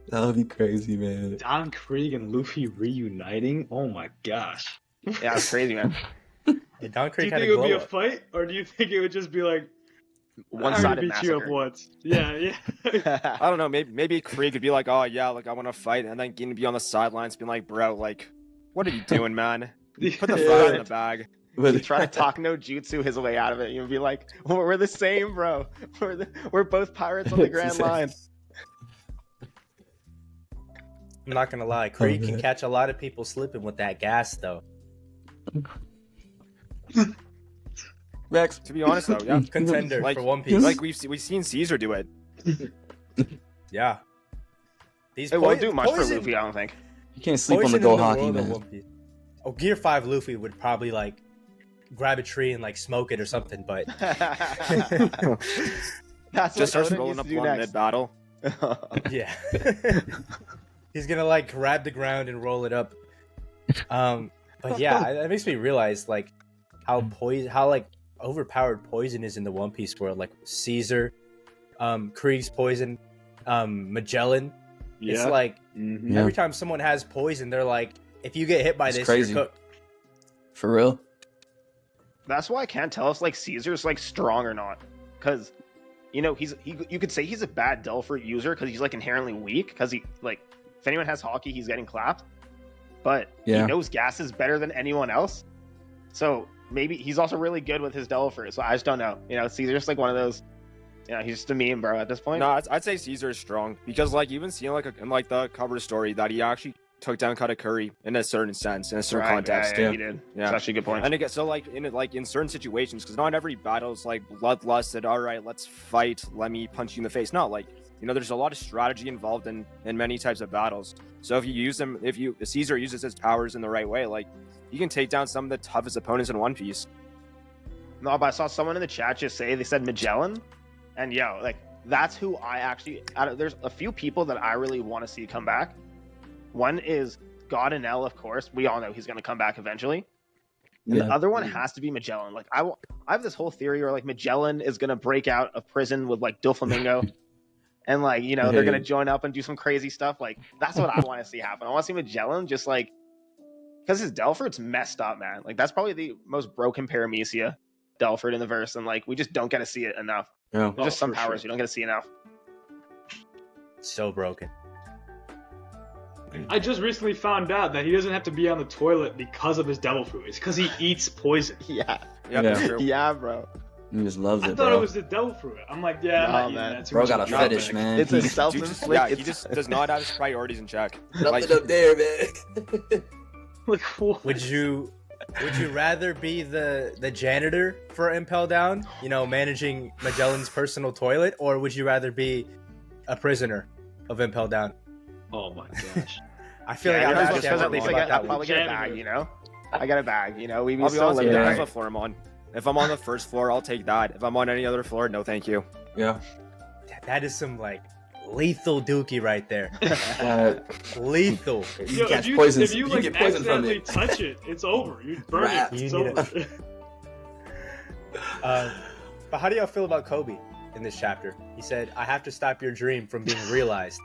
that would be crazy, man. Don Krieg and Luffy reuniting? Oh my gosh. Yeah, it's crazy, man. Yeah, Don Do Krieg you had think a it would be glow a up. fight, or do you think it would just be like I already one-sided beat you up massacre. once. Yeah. I don't know. Maybe Krieg could be like, oh yeah, like I want to fight, and then Gin be on the sidelines being like, bro, like, what are you doing, man? Put the Yeah. fire in the bag. You try to talk no jutsu his way out of it. You'll be like, we're the same, bro. We're both pirates on the Grand Line. I'm not gonna lie, Creed can catch a lot of people slipping with that gas though. Rex. To be honest though, yeah, Contender Like- for One Piece. like we've seen Caesar do it. Yeah. These It won't do much for poison- Luffy, I don't think. You can't sleep on the poison in Go Hockey, world of man. One Piece. Oh, Gear 5 Luffy would probably like grab a tree and like smoke it or something, but That's Just what starts Oden rolling used up to do one next. mid battle. yeah. He's gonna like grab the ground and roll it up. But yeah, that makes me realize like how like overpowered poison is in the One Piece world. Like Caesar, Krieg's poison, Magellan. It's like Yeah. every time someone has poison, they're like, if you get hit by It's this, crazy. you're cooked. For real. That's why I can't tell if like Caesar's like strong or not, because you know you could say he's a bad Delpher user because he's like inherently weak because he like if anyone has hockey he's getting clapped, but Yeah. he knows gases better than anyone else, so maybe he's also really good with his Delpher. So I just don't know. You know, Caesar's like one of those. You know, he's just a meme, bro. At this point, No, I'd say Caesar is strong because like even seeing like in like the cover story that he actually took down Katakuri in a certain sense, in a certain Right, context. Yeah, he did. Yeah. It's actually a good point. And again, so like in certain situations, because not every battle is like bloodlusted. All right, let's fight. Let me punch you in the face. Not like there's a lot of strategy involved in many types of battles. So if you use them, if Caesar uses his powers in the right way, like you can take down some of the toughest opponents in One Piece. No, but I saw someone in the chat just say they said Magellan, and yo, like that's who I actually. There's a few people that I really want to see come back. One is God and L, of course. We all know he's going to come back eventually. And the other one has to be Magellan. Like I have this whole theory where like Magellan is going to break out of prison with like Doflamingo, and like they're going to join up and do some crazy stuff. Like that's what I want to see happen. I want to see Magellan just like because his Delphord's messed up, man. Like that's probably the most broken paramecia Delphord in the verse, and like we just don't get to see it enough. Yeah. There's just some for powers sure. you don't get to see enough. So broken. I just recently found out that he doesn't have to be on the toilet because of his devil fruit. It's because he eats poison. Yeah, Yeah, that's true. yeah, bro. He just loves I it, thought bro. it was the devil fruit. I'm like, yeah, I'm Nah, not eating man. that. Too Bro much got a of a fetish, drawback. man. It's a He- self-inflicted. He just does not have his priorities in check. Left it up there, man. Like, what? Would you rather be the janitor for Impel Down, managing Magellan's personal toilet, or would you rather be a prisoner of Impel Down? Oh my gosh. I feel Yeah, like just I because at least I about I'll that probably one. get a bag, I got a bag, we I'll be still honest, live it there. depends what floor I'm on. If I'm on the first floor, I'll take that. If I'm on any other floor, no thank you. Yeah. That is some like lethal dookie right there. Uh, Lethal. you Yo, catch if poison. if you like get poison from accidentally it. touch it, it's over. You burn Wrapped. it. It's You need over. But how do y'all feel about Kobe in this chapter? He said, "I have to stop your dream from being realized."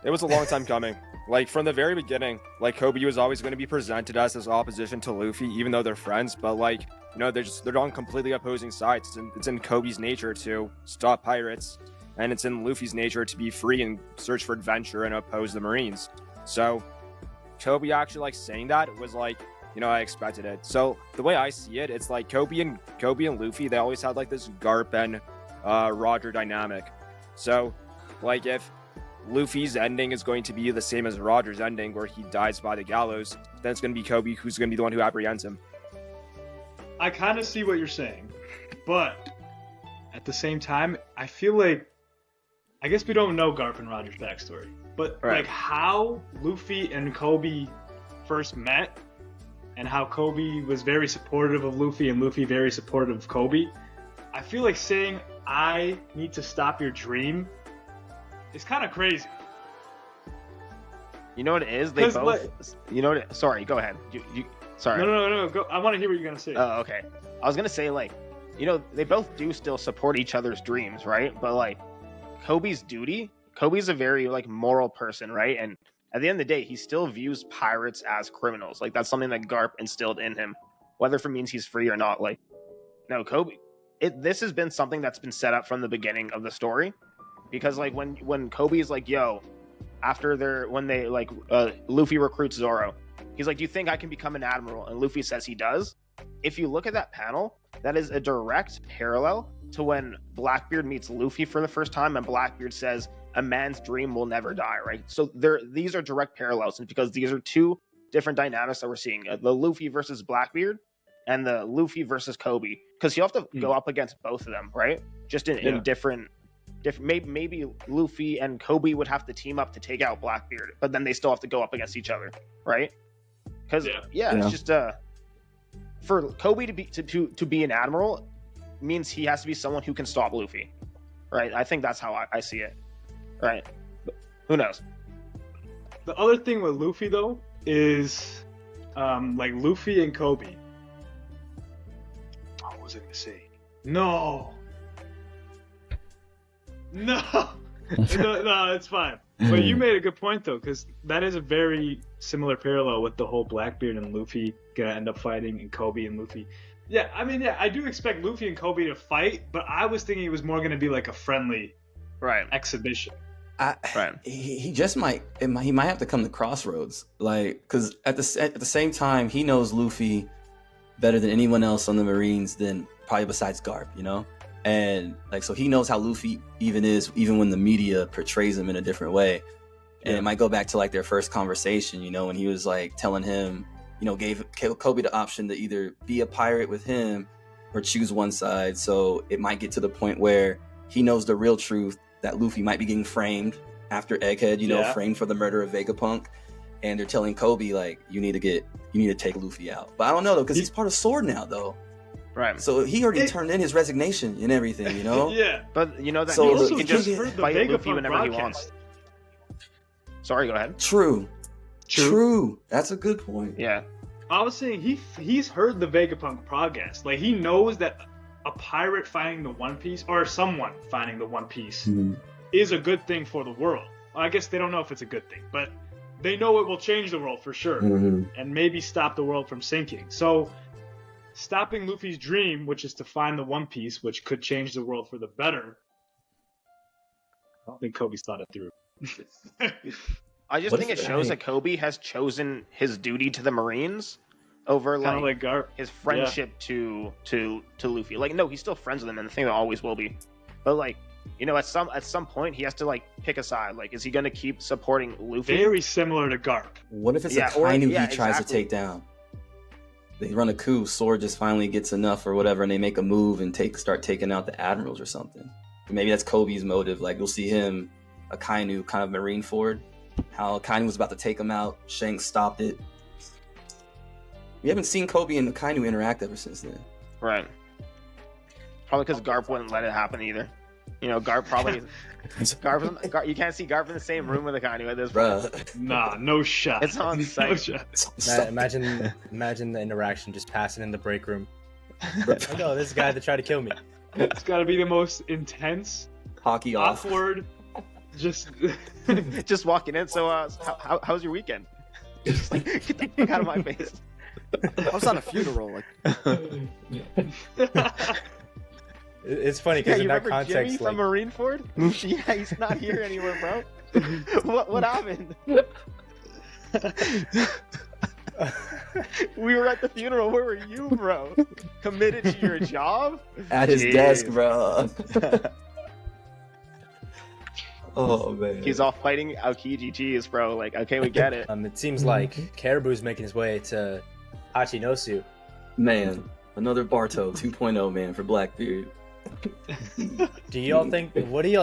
It was a long time coming. Like from the very beginning, like Kobe was always going to be presented as this opposition to Luffy, even though they're friends. But like they're on completely opposing sides. It's in Kobe's nature to stop pirates, and it's in Luffy's nature to be free and search for adventure and oppose the Marines. So Kobe actually like saying that was like I expected it. So the way I see it, it's like Kobe and Luffy, they always had like this Garp and Roger dynamic. So like if Luffy's ending is going to be the same as Roger's ending, where he dies by the gallows, then it's going to be Kobe who's going to be the one who apprehends him. I kind of see what you're saying, but at the same time, I feel like I guess we don't know Garp and Roger's backstory, but Right. like how Luffy and Kobe first met, and how Kobe was very supportive of Luffy and Luffy very supportive of Kobe. I feel like saying I need to stop your dream is kind of crazy. You know what it is? They 'Cause, both. You know what? Sorry, go ahead. You sorry. No. Go. I want to hear what you're gonna say. Oh, okay. I was gonna say like, they both do still support each other's dreams, right? But like, Kobe's a very like moral person, right? And at the end of the day, he still views pirates as criminals. Like that's something that Garp instilled in him, whether if it means he's free or not. Like, no, Kobe. this has been something that's been set up from the beginning of the story, because like when Kobe's like, yo, after Luffy recruits Zoro, he's like, do you think I can become an admiral? And Luffy says he does. If you look at that panel, that is a direct parallel to when Blackbeard meets Luffy for the first time, and Blackbeard says, a man's dream will never die, right? So these are direct parallels, and because these are two different dynamics that we're seeing, the Luffy versus Blackbeard and the Luffy versus Kobe, because you have to go up against both of them, right? Just in different maybe Luffy and Kobe would have to team up to take out Blackbeard, but then they still have to go up against each other, right? Because it's just for Kobe to be an admiral means he has to be someone who can stop Luffy, right? I think that's how I see it, right? But who knows? The other thing with Luffy though is like Luffy and Kobe. Oh, what was I gonna say? No, it's fine. But you made a good point though, because that is a very similar parallel with the whole Blackbeard and Luffy gonna end up fighting, and Kobe and Luffy. Yeah, I mean, I do expect Luffy and Kobe to fight, but I was thinking it was more gonna be like a friendly exhibition. He just might have to come to crossroads, like, because at the same time he knows Luffy better than anyone else on the Marines, than probably besides Garp, you know. And like, so he knows how Luffy even when the media portrays him in a different way. And it might go back to like their first conversation, you know, when he was like telling him, you know, gave Kobe the option to either be a pirate with him or choose one side. So it might get to the point where he knows the real truth, that Luffy might be getting framed after Egghead, you know, framed for the murder of Vegapunk. And they're telling Kobe like, you need to take Luffy out. But I don't know though, because he's part of Sword now though. Right. So he already turned in his resignation and everything, you know? But you know that he can just fight Luffy whenever he wants. Sorry, go ahead. True. That's a good point. Yeah. I was saying he's heard the Vegapunk podcast. Like, he knows that a pirate finding the One Piece, or someone finding the One Piece, is a good thing for the world. Well, I guess they don't know if it's a good thing, but they know it will change the world for sure, and maybe stop the world from sinking. So stopping Luffy's dream, which is to find the One Piece, which could change the world for the better, I don't think Kobe's thought it through. I just think it shows that Kobe has chosen his duty to the Marines over like his friendship to Luffy. Like, no, he's still friends with him, and the thing that always will be. But like, you know, at some point he has to like pick a side. Like, is he going to keep supporting Luffy? Very similar to Garp. What if it's a Kainu he tries to take down? They run a coup, Sword just finally gets enough or whatever, and they make a move and start taking out the admirals or something. But maybe that's Kobe's motive. Like, you'll see him, a Kainu kind of marine forward. How Kainu was about to take him out, Shanks stopped it. We haven't seen Kobe and Kainu interact ever since then. Right. Probably because Garp wouldn't let it happen either. You know, Garp probably... you can't see Garp in the same room with a Kainu at this point. Nah, no shot. It's on site. No imagine the interaction just passing in the break room. Like, oh, this guy that tried to kill me. It's got to be the most intense, hockey off, awkward, just walking in. So, how's your weekend? Just like, get the fuck out of my face. I was on a funeral. Like, it's funny because in that context, Jimmy from Marineford? Yeah, he's not here anymore, bro. What happened? We were at the funeral. Where were you, bro? Committed to your job? At his desk, bro. Oh man. He's off fighting Aokiji Cheese, bro. Like, okay, we get it. It seems like Caribou's making his way to Hachinosu. Man, another Barto 2.0 man for Blackbeard. What do y'all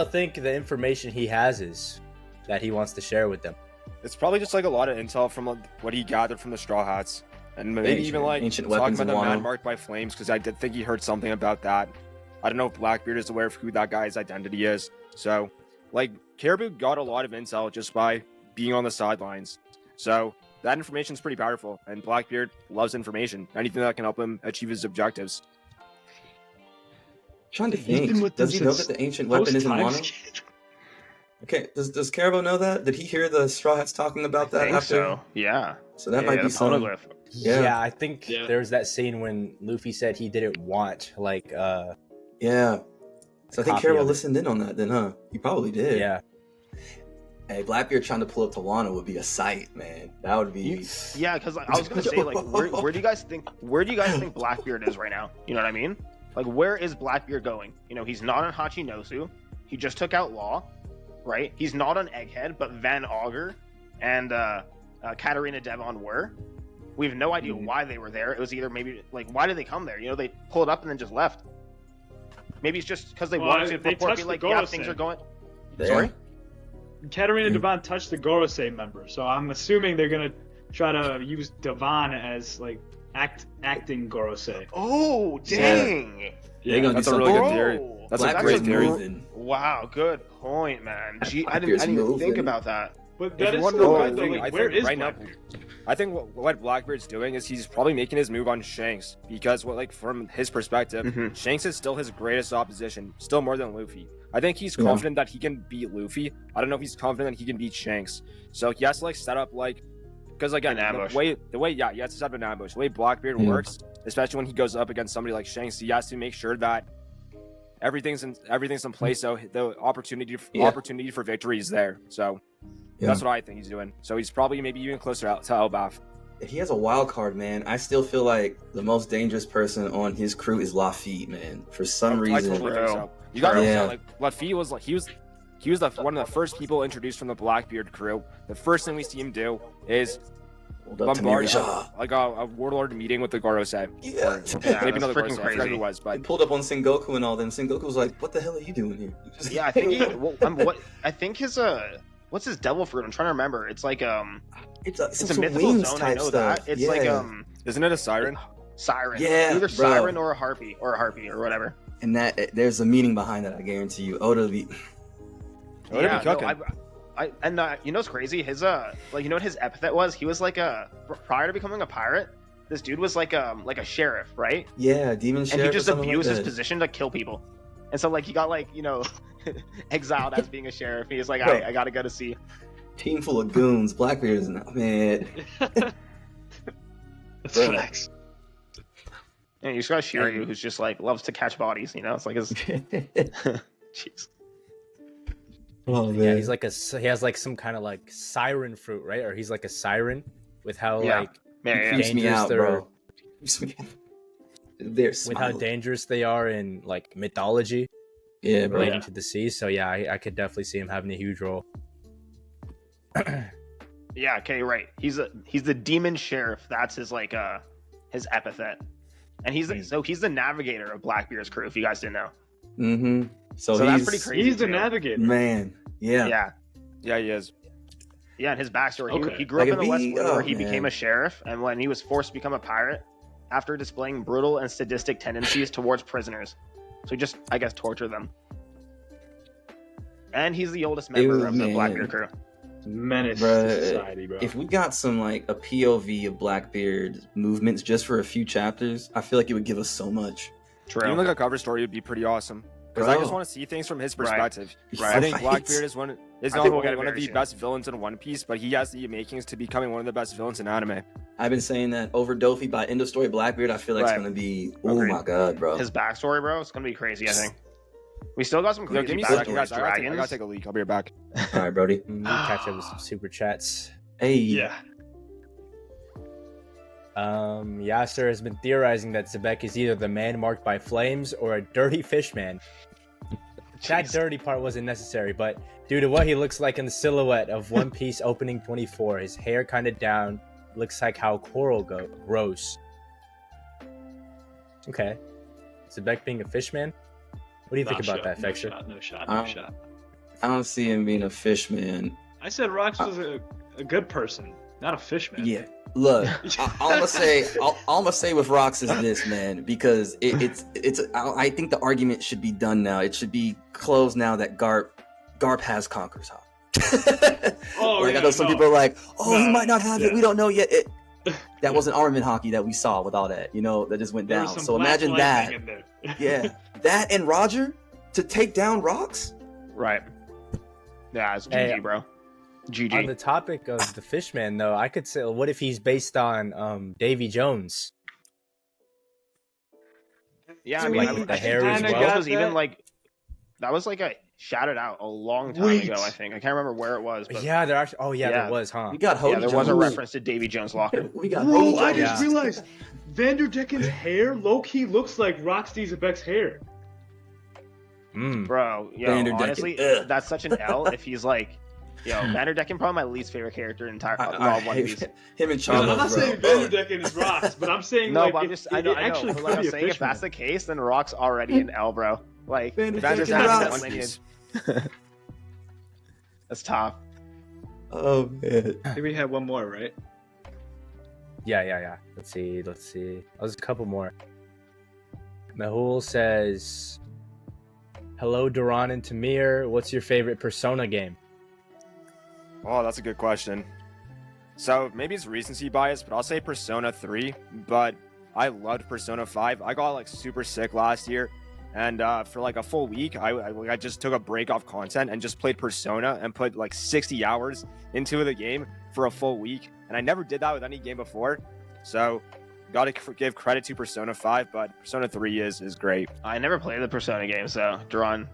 think the information he has is that he wants to share with them? It's probably just like a lot of intel from what he gathered from the Straw Hats, and maybe even like ancient talking weapons about the and man Wano. marked by flames, because I did think he heard something about that. I don't know if Blackbeard is aware of who that guy's identity is. So, like, Caribou got a lot of intel just by being on the sidelines. So that information is pretty powerful, and Blackbeard loves information. Anything that can help him achieve his objectives. Trying to think. Does he know that the ancient weapon is in Wano? Okay, does Caribou know that? Did he hear the Straw Hats talking about that? I think so. Yeah. So that might be some. Yeah, I think there's that scene when Luffy said he didn't want Yeah. So I think copy Carol of it. listened in on that then, huh? He probably did. Yeah. Hey, Blackbeard trying to pull up Tawana would be a sight, man. That would be. Yeah, because I was gonna say, like, where do you guys think Blackbeard is right now? You know what I mean? Like, where is Blackbeard going? You know, he's not on Hachinosu. He just took out Law, right? He's not on Egghead, but Van Augur and Katarina Devon were. We have no idea why they were there. It was either maybe like, why did they come there? You know, they pulled up and then just left. Maybe it's just because they wanted to report, be like, yeah, things are going. There. Sorry. Katarina Devon touched the Gorosei member, so I'm assuming they're gonna try to use Devon as like acting Gorosei. Oh, dang! They're gonna That's do a really something. good theory. Bro. That's a Blackbeard's great theory. moving. Wow, good point, man. Gee, I Blackbeard's didn't even think moving. about that. But If that you is want so to know good, one though. thing, Like, I where think is right now, Blackbeard? I think what Blackbeard's doing is he's probably making his move on Shanks because, from his perspective, Mhm. Shanks is still his greatest opposition, still more than Luffy. I think he's Yeah. confident that he can beat Luffy. I don't know if he's confident that he can beat Shanks. So he has to set up because again, An ambush. the way he has to set up an ambush. The way Blackbeard Yeah. works, especially when he goes up against somebody like Shanks, he has to make sure that everything's in place. So the opportunity for victory is there. So. Yeah. That's what I think he's doing. So he's probably maybe even closer out to Elbaf. He has a wild card, man. I still feel like the most dangerous person on his crew is Lafitte, man. For some I reason. totally think Bro. so. You gotta Yeah. understand, Lafitte was he was one of the first people introduced from the Blackbeard crew. The first thing we see him do is Hold up, bombard Tamir. a warlord meeting with the Gorosei. Yeah. Or Yeah, maybe that's another freaking Gorosei. I forgot who crazy. it was, He but pulled up on Sengoku and all them. Sengoku was like, "What the hell are you doing here?" Yeah, I think I think his what's his devil fruit? I'm trying to remember. It's like it's it's a some mythical wings zone. I type know stuff. that. It's yeah. like isn't it a siren? siren. Yeah, Either bro. siren or a harpy or whatever. And that there's a meaning behind that. I guarantee you. Oda be. Oh, it'd be cooking. You know what's crazy? His you know what his epithet was? He was prior to becoming a pirate, this dude was like a sheriff, right? Yeah, demon sheriff. And he or just something abused like his that. position to kill people. And so he got exiled as being a sheriff. He was like, Bro. I gotta go to sea. Team full of goons. Blackbeard is not, man. That's Bro. facts. And you just got Shiryu, who's just loves to catch bodies. You know, it's like his. Jeez. Oh man. Yeah, he has some kind of siren fruit, right? Or he's like a siren with how Yeah. He Yeah, creeps me dangerous out, they're- bro. They're with how smiling. dangerous they are in mythology Yeah, bro. relating Yeah. to the sea. So yeah, I could definitely see him having a huge role. Yeah, okay, right. He's the demon sheriff. That's his his epithet. And he's the navigator of Blackbeard's crew, if you guys didn't know. Mm-hmm. So So that's he's pretty crazy. He's the too. navigator. man. Yeah. Yeah. Yeah, he is. Yeah, and his backstory. Okay. He grew up Like, in the if West we- Blue, where oh, he became man. a sheriff, and when he was forced to become a pirate, after displaying brutal and sadistic tendencies towards prisoners. So he just, I guess, tortured them. And he's the oldest member Ew, of the man. Blackbeard crew. Menace Bruh, to society, bro. If we got some a POV of Blackbeard movements just for a few chapters, I feel like it would give us so much. True. Even a cover story would be pretty awesome. Because I Bro. just want to see things from his Right. perspective. Right. I think Right. Blackbeard is I not think only we'll get it one of very the soon. best villains in One Piece, but he has the makings to becoming one of the best villains in anime. I've been saying that over Dofi by end of story Blackbeard. I feel like Right. it's gonna be. Oh Agreed. my god, bro. His backstory, bro, it's gonna be crazy, I think. We still got some Yo, crazy give me a second, backstories. guys. I gotta Dragons. take a leak. I'll be right back. All right, Brody. We catch up with some super chats. Hey. yeah. Yasser has been theorizing that Zebek is either the man marked by flames or a dirty fish man. That Jeez. dirty part wasn't necessary, but due to what he looks like in the silhouette of One Piece opening 24, his hair kind of down, looks like how coral grows. Okay. Zebek being a fish man? What do you think Not about shot, that, no Fexer? shot, no shot, Um, no shot. I don't see him being a fish man. I said Rox was a good person, not a fish man. Yeah. Look, all I'm gonna say with Rocks is this, man, because it's. I think the argument should be done now. It should be closed now that Garp has Conqueror's Hawk. Oh, I yeah, know some no. people are like, "Oh, he No, might not have it. yeah. We don't know yet." That wasn't armament hockey that we saw with all that, that just went There was down. some So black imagine that. lightning in there. Yeah, that and Roger to take down Rocks. Right. Yeah, it's GG, Hey, bro. GG. On the topic of the fishman, though, I could say, what if he's based on Davy Jones? Yeah, I mean, Like, I the hair think as Davy well? Jones was Got even that? like that was like a shouted out a long time Wait. ago. I think I can't remember where it was, but Yeah, there actually. Oh yeah, Yeah. there was, huh? We got Hody yeah, there Jones. was a reference to Davy Jones' locker. We got Bro, Hody I Jones. just realized Vanderdecken's hair low-key looks like Roxy Zebek's hair. Mm. Bro, yo, Vanderdecken, honestly, ugh. that's such an L if he's like, yo, Vanderdecken probably my least favorite character in entire I all One hate Piece. him and No, I'm Charles, not bro. saying Vanderdecken is Rox, but I'm saying No, like but I'm it, just, it, I know, it actually but could like I'm be a saying, if that's fishman. the case, then Rock's already an L, bro. Like, Vanderdecken that's just Rox. that One lineage. Piece. That's tough. Oh man. I think we had one more, right? Yeah. Let's see. There's a couple more. Mehul says, "Hello, Doron and Tamir. What's your favorite Persona game?" Oh, that's a good question. So maybe it's recency bias, but I'll say Persona 3. But I loved Persona 5. I got like super sick last year, and for like a full week, I just took a break off content and just played Persona and put like 60 hours into the game for a full week. And I never did that with any game before. So gotta give credit to Persona 5, but Persona 3 is great. I never played the Persona game, so Duran,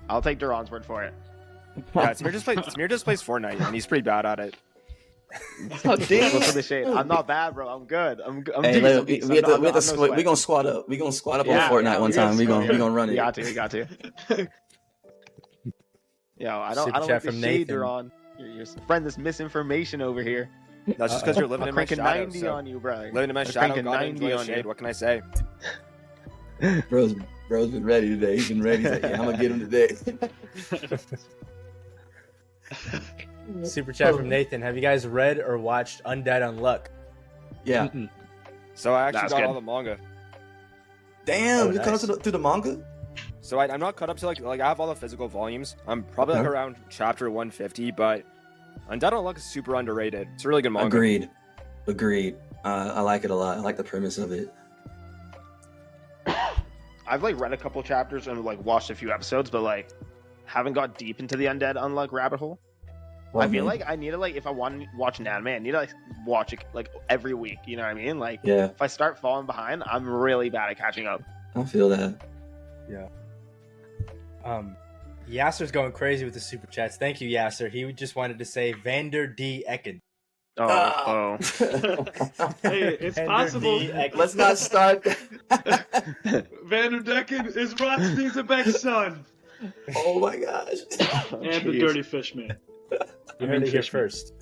I'll take Duran's word for it. Yeah, Tamir just plays Fortnite, and he's pretty bad at it. Oh, damn. Look for the shade. I'm not bad, bro. I'm good. I'm Hey, decent, look, decent. we have I'm to no squat. sweat. We gonna squat up. We gonna squat up Yeah, on Fortnite yeah, one we gotta time. We squat, gonna run it. We got to. Yo, I Super don't chat like the from shade, Nathan. Duran. You're spreading this misinformation over here. That's just because you're living I'm in my cranking shadow. 90 So on you, bro. living in my I'm shadow, cranking gotta 90 enjoy the on shade. you. What can I say? Bro's been ready today. He's been ready. He's like, yeah, I'm gonna get him today. Super chat from Nathan. Have you guys read or watched Undead Unluck? Yeah. So I actually That's got good. all the manga. Damn, Oh, you nice. caught through the manga? So I'm not caught up to like I have all the physical volumes. I'm probably like Okay. around chapter 150, but Undead Unluck is super underrated. It's a really good manga. Agreed. I like it a lot. I like the premise of it. I've like read a couple chapters and like watched a few episodes, but like haven't got deep into the Undead Unluck rabbit hole. I feel like I need to like if I want to watch an anime, I need to like watch it like every week. You know what I mean? Like Yeah, if I start falling behind, I'm really bad at catching up. I feel that. Yasser's going crazy with the super chats. Thank you, Yasser. He just wanted to say Vander D. Ecken. Oh. Hey, it's Vander possible. D. Ecken. Let's not start. Vanderdecken is Roxy Zebek's son Oh my gosh. and the Dirty Fishman. You heard it here first.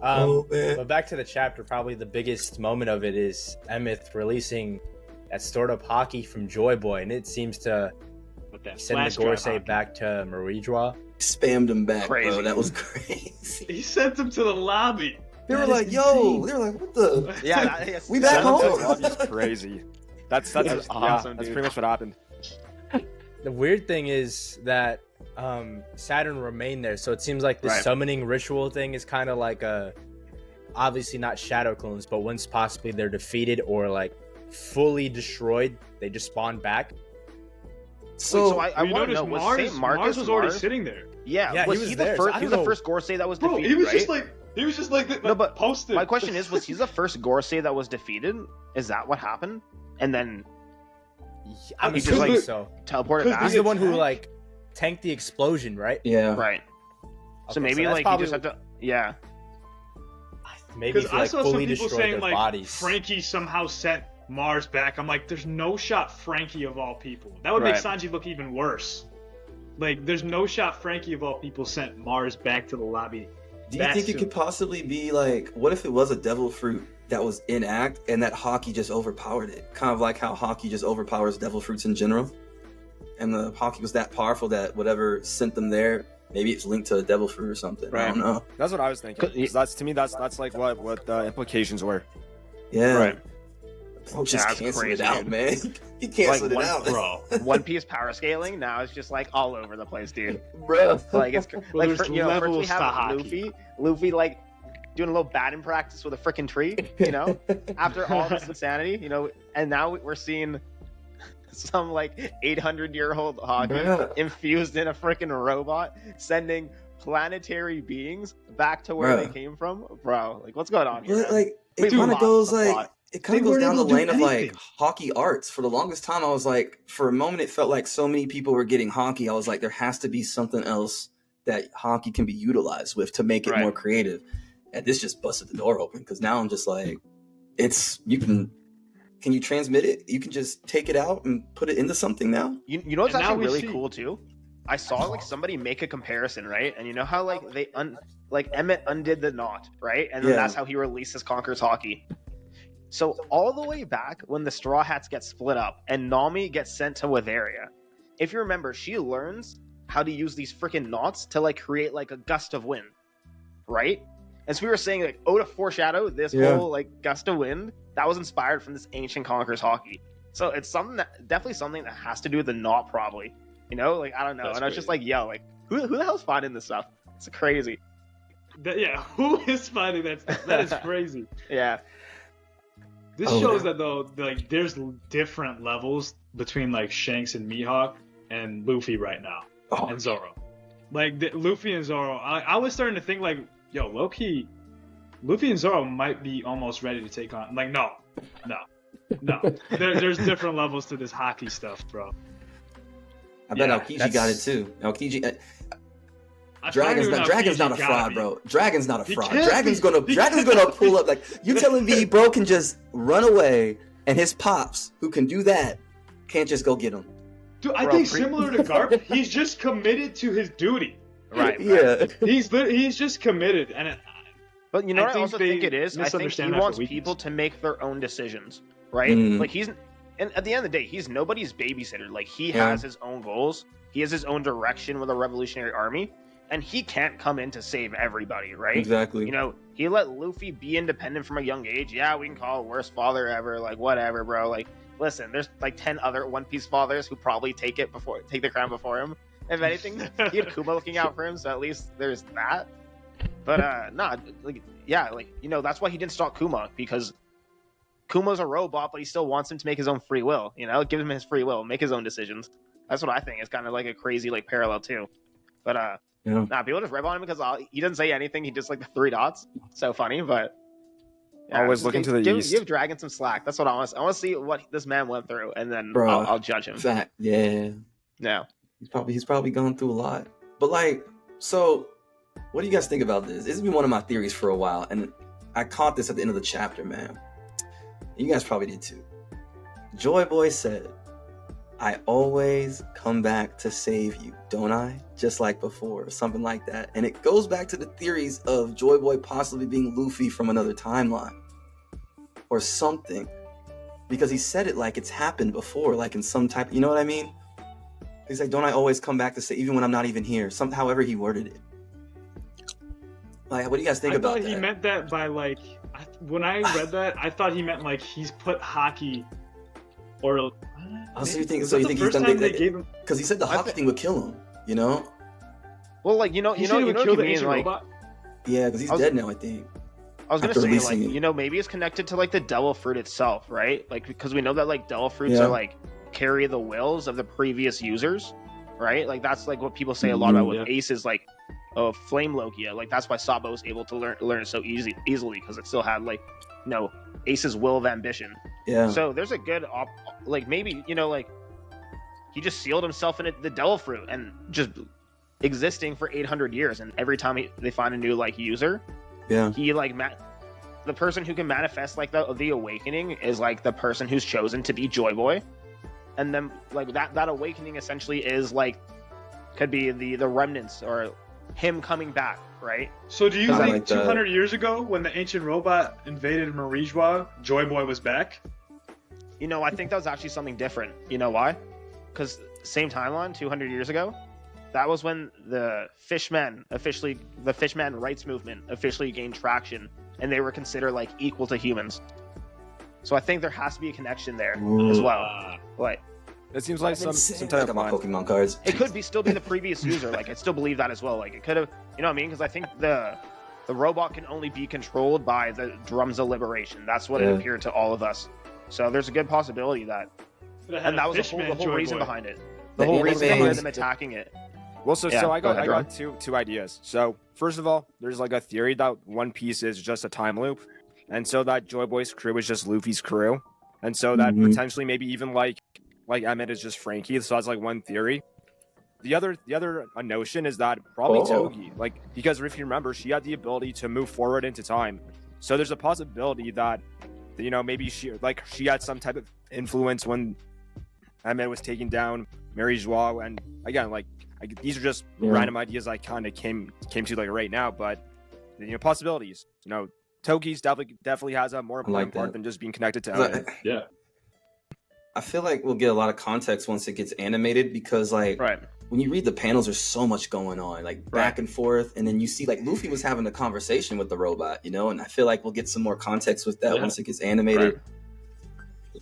Oh man. But back to the chapter, probably the biggest moment of it is Emeth releasing that stored up hockey from Joy Boy, and it seems to With that send the flash drive Gorsei hockey. back to Maridra. Spammed him back, bro. Crazy. That was crazy. He sent him to the lobby. They were That like, is yo. insane. They were like, what the? Yeah, We back home. That's crazy. That's That's awesome, that's dude. pretty much what happened. The weird thing is that Saturn remained there, so it seems like this Right. summoning ritual thing is kind of like a, obviously not shadow clones, but once possibly they're defeated or like fully destroyed, they just spawn back. So, I You want to notice know, was Mars, Saint Marcus Mars was already Mars? sitting there. Yeah, he was was he there, the so first? I He was don't the know. first Gorsei that was Bro, defeated, he was right? just like No, but posted. My question is, was he the first Gorsei that was defeated? Is that what happened? And then I'm He just, assuming like- so. teleported Because back? He's the one who attack? like tanked the explosion, right? yeah. Right. So Okay, maybe that's like he probably- just had to. Yeah. maybe Because if he I like saw some fully people destroyed saying their like bodies. Frankie somehow sent Mars back. I'm like, there's no shot Frankie of all people. That would make Right. Sanji look even worse. Like, there's no shot Frankie of all people sent Mars back to the lobby. Do you That think it soon. could possibly be like, what if it was a devil fruit that was in act and that hockey just overpowered it? Kind of like how hockey just overpowers devil fruits in general. And the hockey was that powerful that whatever sent them there, maybe it's linked to a devil fruit or something. I Right. don't know. That's what I was thinking. 'Cause that's to me. That's like what the implications were. Yeah. Right. Oh, just That's cancel crazy, it out, dude. man. You canceled Like, it out. Bro. One Piece power scaling now it's just like all over the place, dude. Bro. Like it's Well, like there's first we levels to have hockey. Luffy like doing a little batting practice with a freaking tree, you know, after all this insanity, you know, and now we're seeing some like 800-year-old hockey Bruh. infused in a freaking robot sending planetary beings back to where Bruh. they came from, bro. Like what's going on here? But man? like We it kind of lost goes the like plot. it kind They of goes weren't down the able to do lane of like anything. hockey arts. For the longest time, I was like, for a moment, it felt like so many people were getting hockey. I was like, there has to be something else that hockey can be utilized with to make it more creative. And this just busted the door open because now I'm just like, can you transmit it? You can just take it out and put it into something now. You know what's And now actually we really see- cool too? I saw like somebody make a comparison, right? And you know how like like Emmett undid the knot, right? And then Yeah. that's how he releases Conquer's Hockey. So all the way back when the Straw Hats get split up and Nami gets sent to Witheria, if you remember, she learns how to use these freaking knots to like create like a gust of wind, right? And so we were saying like, to foreshadow this whole like gust of wind that was inspired from this ancient Conqueror's Hockey. So it's something definitely something that has to do with the knot, probably. You know, like I don't know. That's and I was just like, yo, like who the hell's finding this stuff? It's crazy. Yeah, who is finding that stuff? That is crazy. Yeah. This shows that though, like there's different levels between like Shanks and Mihawk and Luffy right now, and Zoro. Like Luffy and Zoro, I was starting to think like, yo, low-key, Luffy and Zoro might be almost ready to take on. Like, no. There's different levels to this hockey stuff, bro. I bet Yeah, Aokiji got it too. Aokiji, I Dragon's find not Aokiji a gotta fraud, be- bro. Dragon's not a He fraud. can't Dragon's be. gonna pull up like you telling me, bro can just run away and his pops who can do that can't just go get him. Dude, I Bro, think similar to Garp, he's just committed to his duty. Right. Yeah. He's just committed, and But you know I what I think also they think it is? I think he misunderstand that for wants weakness. people to make their own decisions, right? Mm. Like and at the end of the day, he's nobody's babysitter. Like he Yeah. has his own goals. He has his own direction with a revolutionary army, and he can't come in to save everybody, right? Exactly. You know, he let Luffy be independent from a young age. Yeah, we can call it worst father ever, like whatever, bro. Like, listen, there's like 10 other One Piece fathers who probably take the crown before him. If anything, he had Kuma looking out for him, so at least there's that. But like you know, that's why he didn't stop Kuma, because Kuma's a robot, but he still wants him to make his own free will. You know, give him his free will, make his own decisions. That's what I think is kind of like a crazy like parallel too. But people just rip on him because he doesn't say anything. He just like the three dots. So funny, but Always just looking to the east. Give Dragon some slack. That's what I want. I want to see what this man went through, and then Bro, I'll judge him. Fact, yeah. No. He's probably gone through a lot. But like, so what do you guys think about this? This has been one of my theories for a while, and I caught this at the end of the chapter, man. You guys probably did too. Joy Boy said, I always come back to save you, don't I? Just like before, or something like that. And it goes back to the theories of Joy Boy possibly being Luffy from another timeline. Or something. Because he said it like it's happened before, like in some type, you know what I mean? He's like, don't I always come back to say, even when I'm not even here? However he worded it. Like, what do you guys think about I that? thought he meant that by like, when I read that, I thought he meant like he's put hockey, or. Oh, so you think Was that the he's first done time they gave him? because he said the hockey thing would kill him, you know? Well, like you know He said he would what kill you the mean, ancient like. robot. Yeah, because he's I was- dead now, I think. I was gonna after say, like, releasing it. you know, maybe it's connected to like the devil fruit itself, right? Like, because we know that like devil fruits Yeah. are like carry the wills of the previous users, right? Like that's like what people say a lot about with Yeah. Ace is like, flame Logia. Like that's why Sabo was able to learn it so easily because it still had like, you know, Ace's will of ambition. Yeah. So there's a good like maybe you know like he just sealed himself in the devil fruit and just existing for 800 years, and every time they find a new like user. Yeah. He like the person who can manifest like the awakening is like the person who's chosen to be Joy Boy, and then like that awakening essentially is like could be the remnants or him coming back, right? So do you Something think like that. 200 years ago, when the ancient robot invaded Marijwa, Joy Boy was back? You know, I think that was actually something different. You know why? Because same timeline, 200 years ago, that was when the Fishman rights movement officially gained traction, and they were considered like equal to humans. So I think there has to be a connection there as well. Like It seems like some I type got of my mind. Pokemon cards. it could still be the previous user. Like I still believe that as well. Like it could have, you know what I mean? Because I think the robot can only be controlled by the drums of liberation. That's what Yeah. it appeared to all of us. So there's a good possibility that, and that was the whole reason behind it. The whole reason behind them attacking it. Well, so Yeah, I go ahead, got two ideas. So first of all, there's like a theory that One Piece is just a time loop, and so that Joy Boy's crew is just Luffy's crew, and so that Mhm. potentially maybe even like Emmett is just Frankie. So that's like one theory. The other notion is that probably Oh. Togi, like, because if you remember, she had the ability to move forward into time, so there's a possibility that, you know, maybe she had some type of influence when Emmett was taking down Mary Joao. And again, like, these are just Yeah. random ideas I kind of came to like right now, but you know, possibilities. You know, Togi's definitely has a more important part that. than just being connected to 'Cause Emmett. Yeah. I feel like we'll get a lot of context once it gets animated, because like Right. when you read the panels, there's so much going on, like back and forth, and then you see like Luffy was having a conversation with the robot, you know, and I feel like we'll get some more context with that Yeah. once it gets animated.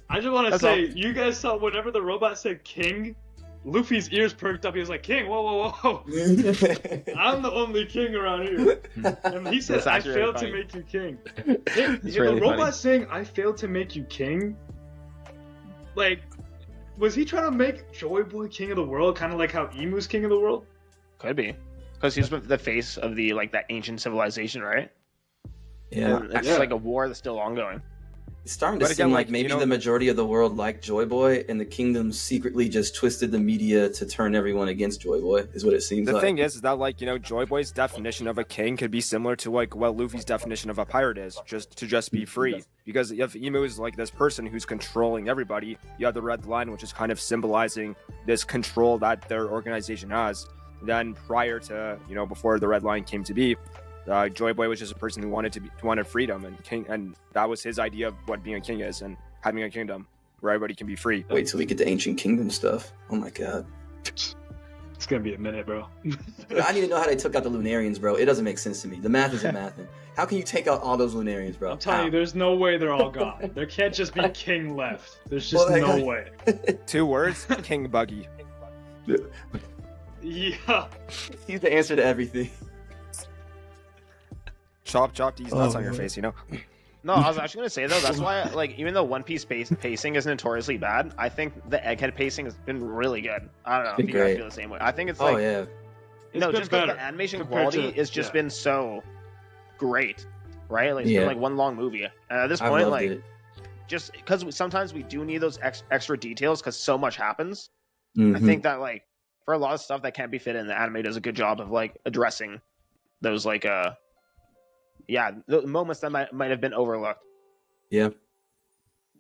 I just want to That's say, all. you guys saw whenever the robot said king, Luffy's ears perked up. He was like, "King, whoa, whoa, whoa! I'm the only king around here." And he said, That's "I actually failed really to make you king." It's The really robot funny. saying, "I failed to make you king." Like, was he trying to make Joy Boy king of the world, kind of like how Emu's king of the world? Could be, because he's the face of the like that ancient civilization, right? Yeah, And it's Yeah. like a war that's still ongoing. it's starting to But again, seem like, like maybe you know- the majority of the world liked Joy Boy, and the kingdom secretly just twisted the media to turn everyone against Joy Boy. Is what it seems The like. thing is that, like, you know, Joy Boy's definition of a king could be similar to like what Luffy's definition of a pirate is, just be free. Because if Emu is like this person who's controlling everybody, you have the red line, which is kind of symbolizing this control that their organization has. Then prior to, you know, before the red line came to be, Joy Boy was just a person who wanted freedom and king, and that was his idea of what being a king is, and having a kingdom where everybody can be free. Wait till we get to Ancient Kingdom stuff. Oh my god. It's gonna be a minute, bro. I need to know how they took out the Lunarians, bro. It doesn't make sense to me. The math isn't mathing. How can you take out all those Lunarians, bro? I'm telling How? you, there's no way they're all gone. There can't just be king left. There's just Well, no way. 2 words: King Buggy. Yeah. He's the answer to everything. Chop these nuts on your man. face, you know. No, I was actually gonna say though, that's why like even though One Piece pacing is notoriously bad, I think the Egghead pacing has been really good. I don't know Been if you guys great. feel the same way. I think it's Oh like yeah. It's no, been just because better the animation compared quality to- has just yeah. been so great, right? Like it's Yeah. been like one long movie. And at this I point, loved like it. just because sometimes we do need those extra details because so much happens. I Mhm. think that like for a lot of stuff that can't be fit in, the anime does a good job of like addressing those like the moments that might have been overlooked. Yeah.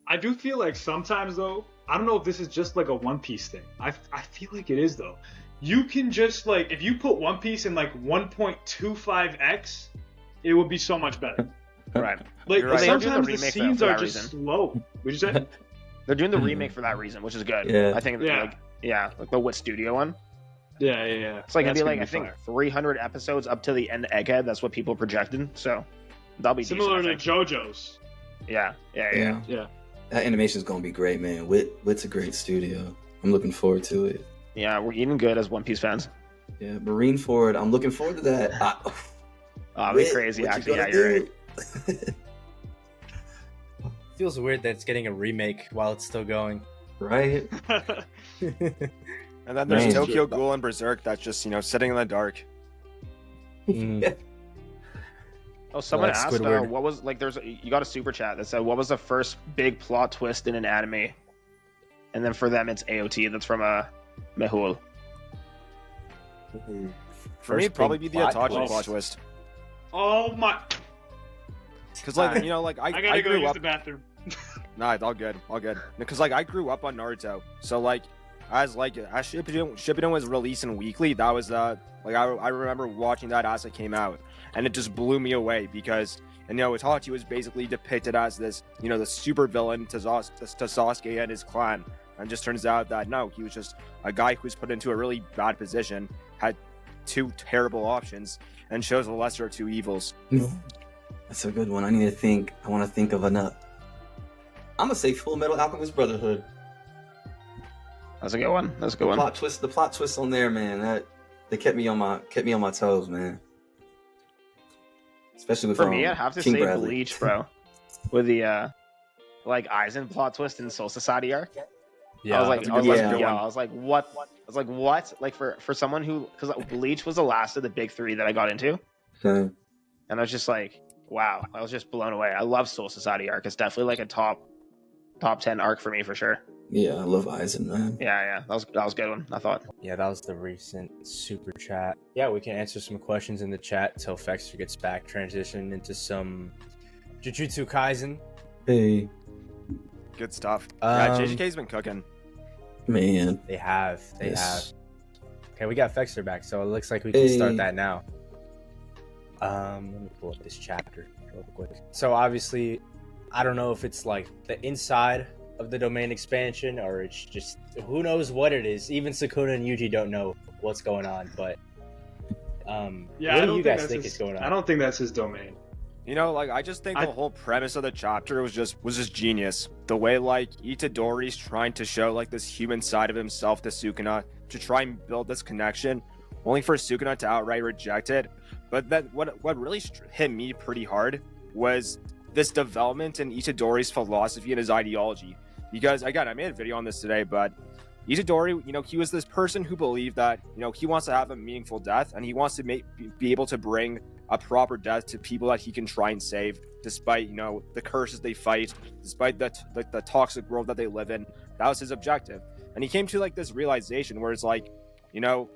I do feel like sometimes though, I don't know if this is just like a One Piece thing. I feel like it is though. You can just like if you put One Piece in like 1.25x, it would be so much better. Right. Like You're right. They are doing sometimes the the remake scenes for are that just reason. slow. Would you say? They're doing the Mhm. remake for that reason, which is good. Yeah. I think Yeah. like the Wit Studio one. Yeah. It's like That's it'd be like gonna I think fire. 300 episodes up to the end of Egghead. That's what people projected. So that'll be Similar to decent, I think. JoJo's. Yeah. Yeah. That animation's gonna be great, man. Wit's a great studio. I'm looking forward to it. Yeah, we're even good as One Piece fans. Yeah, Marineford. I'm looking forward to that. Oh, it'd be Wit, crazy. what you Actually, yeah, gonna you're right. do? Feels weird that it's getting a remake while it's still going. Right? And then there's Man. Tokyo Ghoul and Berserk that's just, you know, sitting in the dark. Mm. Oh, someone Like asked Squidward. what was like. You got a super chat that said what was the first big plot twist in an anime, and then for them it's AOT. That's from Mehul. For me, First it'd probably be big the Itachi twist. plot twist. Oh my! Because, like, you know, like, I gotta I go grew use up. the bathroom. Nah, it's all good, all good. Because, like, I grew up on Naruto, so like, as Shippuden was releasing weekly, that was like I remember watching that as it came out, and it just blew me away because, you know, Itachi was basically depicted as this, you know, the super villain to Sasuke and his clan, and it just turns out that no, he was just a guy who was put into a really bad position, had 2 terrible options, and chose the lesser of 2 evils. That's a good one. I need to think. I want to think of enough. I'm gonna say Full Metal Alchemist Brotherhood. That's a good one. That's a good one. The plot twist on there, man. That they kept me on my toes, man. Especially with For me, I'd have to King say Bradley. Bleach, bro. With the like Aizen plot twist in Soul Society arc. Yeah, I was like, that's a good one. I was like, what? I was like, what? Like for someone who, because Bleach was the last of the big 3 that I got into, Okay. and I was just like, wow, I was just blown away. I love Soul Society arc. It's definitely like a top 10 arc for me for sure. Yeah, I love Aizen, man. Yeah, that was a good one, I thought. Yeah, that was the recent super chat. Yeah, we can answer some questions in the chat until Fexter gets back, transition into some Jujutsu Kaisen. Hey, Good stuff. Yeah, Um, JJK's been cooking. man. They have. Yes. Okay, we got Fexter back, so it looks like we can start Hey. that now. Let me pull up this chapter real quick. So obviously, I don't know if it's like the inside of the domain expansion or it's just who knows what it is. Even Sukuna and Yuji don't know what's going on, but Yeah, what I do don't you think guys that's think his, is going on? I don't think that's his domain. You know, like I just think I- the whole premise of the chapter was just genius. The way like Itadori's trying to show like this human side of himself to Sukuna to try and build this connection, only for Sukuna to outright reject it. But that what really hit me pretty hard was this development in Itadori's philosophy and his ideology. Because again, I made a video on this today, but Itadori, you know, he was this person who believed that, you know, he wants to have a meaningful death and he wants to be able to bring a proper death to people that he can try and save, despite, you know, the curses they fight, despite the toxic world that they live in. That was his objective. And he came to like this realization where it's like, you know,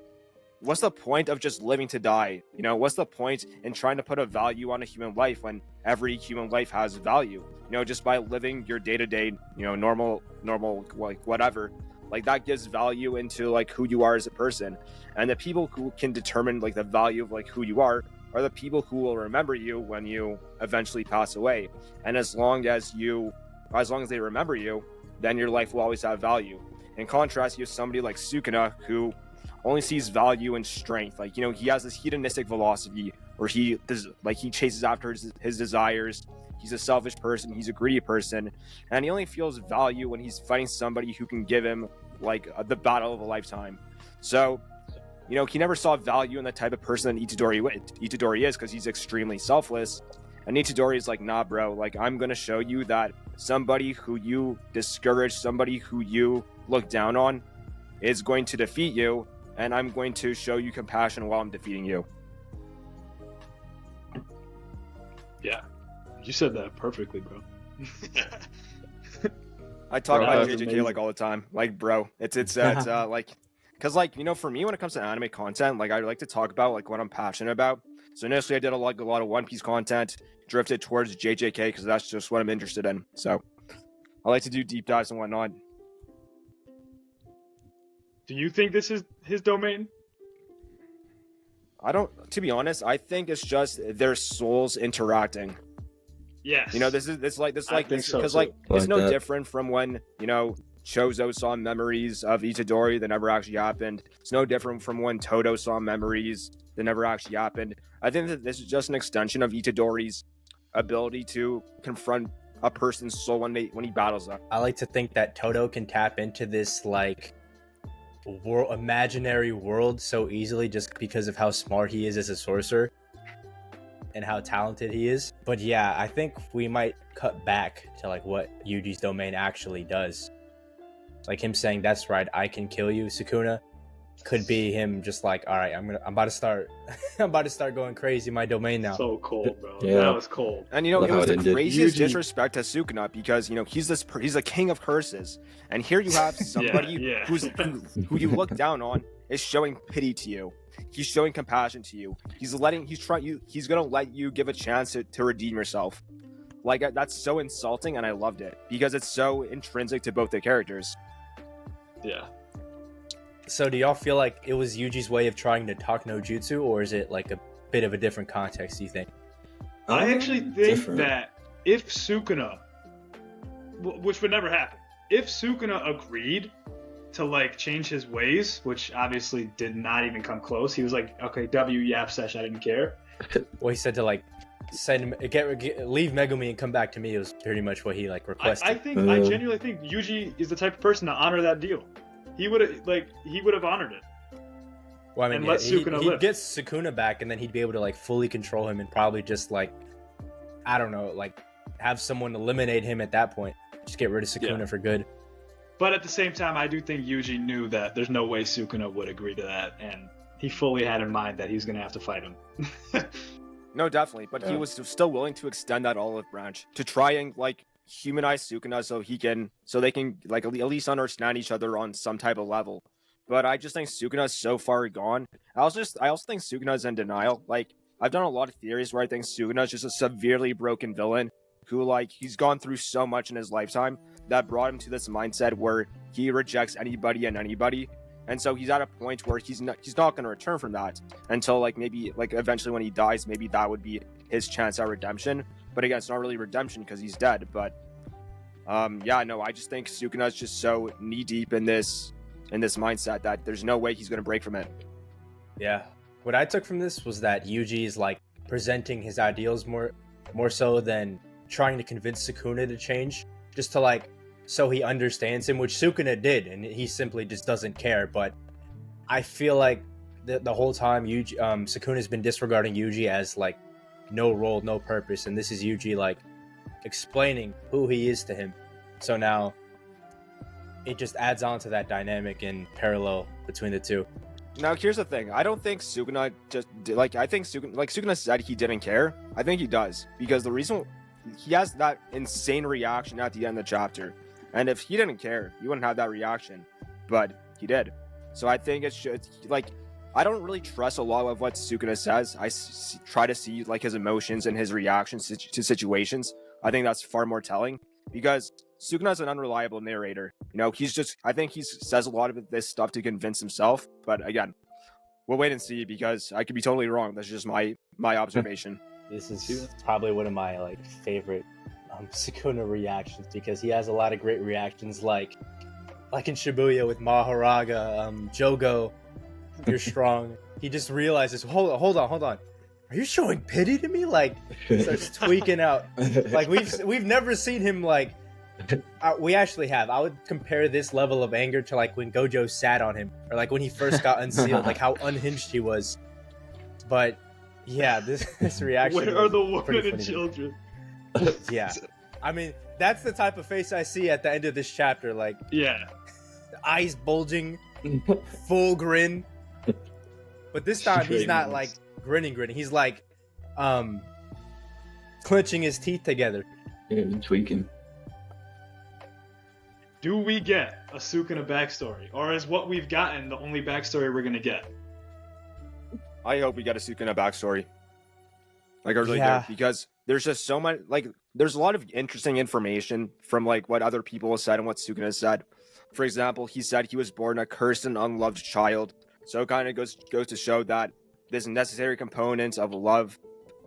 what's the point of just living to die? You know, what's the point in trying to put a value on a human life when every human life has value? You know, just by living your day-to-day, you know, normal, like whatever, like that gives value into like who you are as a person. And the people who can determine like the value of like who you are the people who will remember you when you eventually pass away. And as long as they remember you, then your life will always have value. In contrast, you have somebody like Sukuna who only sees value in strength. Like, you know, he has this hedonistic philosophy where he chases after his desires. He's a selfish person. He's a greedy person. And he only feels value when he's fighting somebody who can give him like the battle of a lifetime. So, you know, he never saw value in the type of person that Itadori is because he's extremely selfless. And Itadori is like, nah, bro, like, I'm going to show you that somebody who you discourage, somebody who you look down on is going to defeat you. And I'm going to show you compassion while I'm defeating you. Yeah, you said that perfectly, bro. I talk Bro, about that's JJK amazing. like all the time. Like, bro, it's like, because like, you know, for me when it comes to anime content, like I like to talk about like what I'm passionate about. So initially I did a lot of One Piece content, drifted towards JJK because that's just what I'm interested in. So I like to do deep dives and whatnot. Do you think this is his domain? I don't, to be honest, I think it's just their souls interacting. Yes. You know, this like I think so, because too. like it's Like no that. different from when, you know, Chozo saw memories of Itadori that never actually happened. It's no different from when Todo saw memories that never actually happened. I think that this is just an extension of Itadori's ability to confront a person's soul when he battles them. I like to think that Toto can tap into this like imaginary world so easily just because of how smart he is as a sorcerer and how talented he is. But yeah, I think we might cut back to like what Yuji's domain actually does. Like him saying, "That's right, I can kill you, Sukuna," could be him just like, "All right, I'm about to start, I'm about to start going crazy in my domain now." So cold, bro. Yeah. That was cold. And you know, Love it how was it the ended. craziest Yuji- disrespect to Sukuna because, you know, he's the king of curses, and here you have somebody yeah. who you look down on is showing pity to you. He's showing compassion to you. He's gonna let you give a chance to redeem yourself. Like, that's so insulting, and I loved it because it's so intrinsic to both the characters. Yeah. So do y'all feel like it was Yuji's way of trying to talk no jutsu, or is it like a bit of a different context, do you think? I actually think Different. that if Sukuna, which would never happen, if Sukuna agreed to like change his ways, which obviously did not even come close, he was like, "Okay, yap sesh, I didn't care." Well, he said to like send him, leave Megumi and come back to me. It was pretty much what he like requested. I genuinely think Yuji is the type of person to honor that deal. He would have honored it. Well, I mean, and let Sukuna he'd live. get Sukuna back, and then he'd be able to like fully control him, and probably just like, I don't know, like have someone eliminate him at that point. Just get rid of Sukuna Yeah. for good. But at the same time, I do think Yuji knew that there's no way Sukuna would agree to that, and he fully had in mind that he was going to have to fight him. No, definitely, but he was still willing to extend that olive branch to try and like humanize Sukuna so they can like at least understand each other on some type of level. But I just think Sukuna's so far gone. I also think Sukuna's in denial. Like, I've done a lot of theories where I think Sukuna's just a severely broken villain who, like, he's gone through so much in his lifetime that brought him to this mindset where he rejects anybody and anybody. And so he's at a point where he's not going to return from that until, like, maybe, like, eventually when he dies, maybe that would be his chance at redemption. But again, it's not really redemption because he's dead. But, yeah, no, I just think Sukuna's just so knee-deep in this mindset that there's no way he's going to break from it. Yeah. What I took from this was that Yuji is like presenting his ideals more so than trying to convince Sukuna to change, just to like so he understands him, which Sukuna did, and he simply just doesn't care. But I feel like the whole time Sukuna's been disregarding Yuji as like no role, no purpose, and this is Yuji like explaining who he is to him. So now it just adds on to that dynamic and parallel between the two. Now, here's the thing. I don't think Sukuna Sukuna said he didn't care. I think he does, because the reason he has that insane reaction at the end of the chapter, and if he didn't care, he wouldn't have that reaction, but he did. So I think it should, like, I don't really trust a lot of what Sukuna says. I try to see like his emotions and his reactions to situations. I think that's far more telling, because Sukuna's an unreliable narrator. You know, I think he says a lot of this stuff to convince himself. But again, we'll wait and see, because I could be totally wrong. That's just my observation. This is probably one of my like favorite Sukuna reactions, because he has a lot of great reactions, like in Shibuya with Maharaga, Jogo, you're strong. He just realizes, hold on. Are you showing pity to me? Like, starts tweaking out. Like we've never seen him like. We actually have. I would compare this level of anger to like when Gojo sat on him, or like when he first got unsealed, like how unhinged he was. But yeah, this reaction. Where are the women and children? Yeah, I mean that's the type of face I see at the end of this chapter. Like, yeah, eyes bulging, full grin. But this time he's not like grinning. He's like, clenching his teeth together. Yeah, tweaking. Do we get a Sukuna backstory, or is what we've gotten the only backstory we're gonna get? I hope we get a Sukuna backstory. Like, I really do, because there's just so much, like, there's a lot of interesting information from like what other people have said and what Sukuna said. For example, he said he was born a cursed and unloved child. So it kind of goes to show that this necessary component of love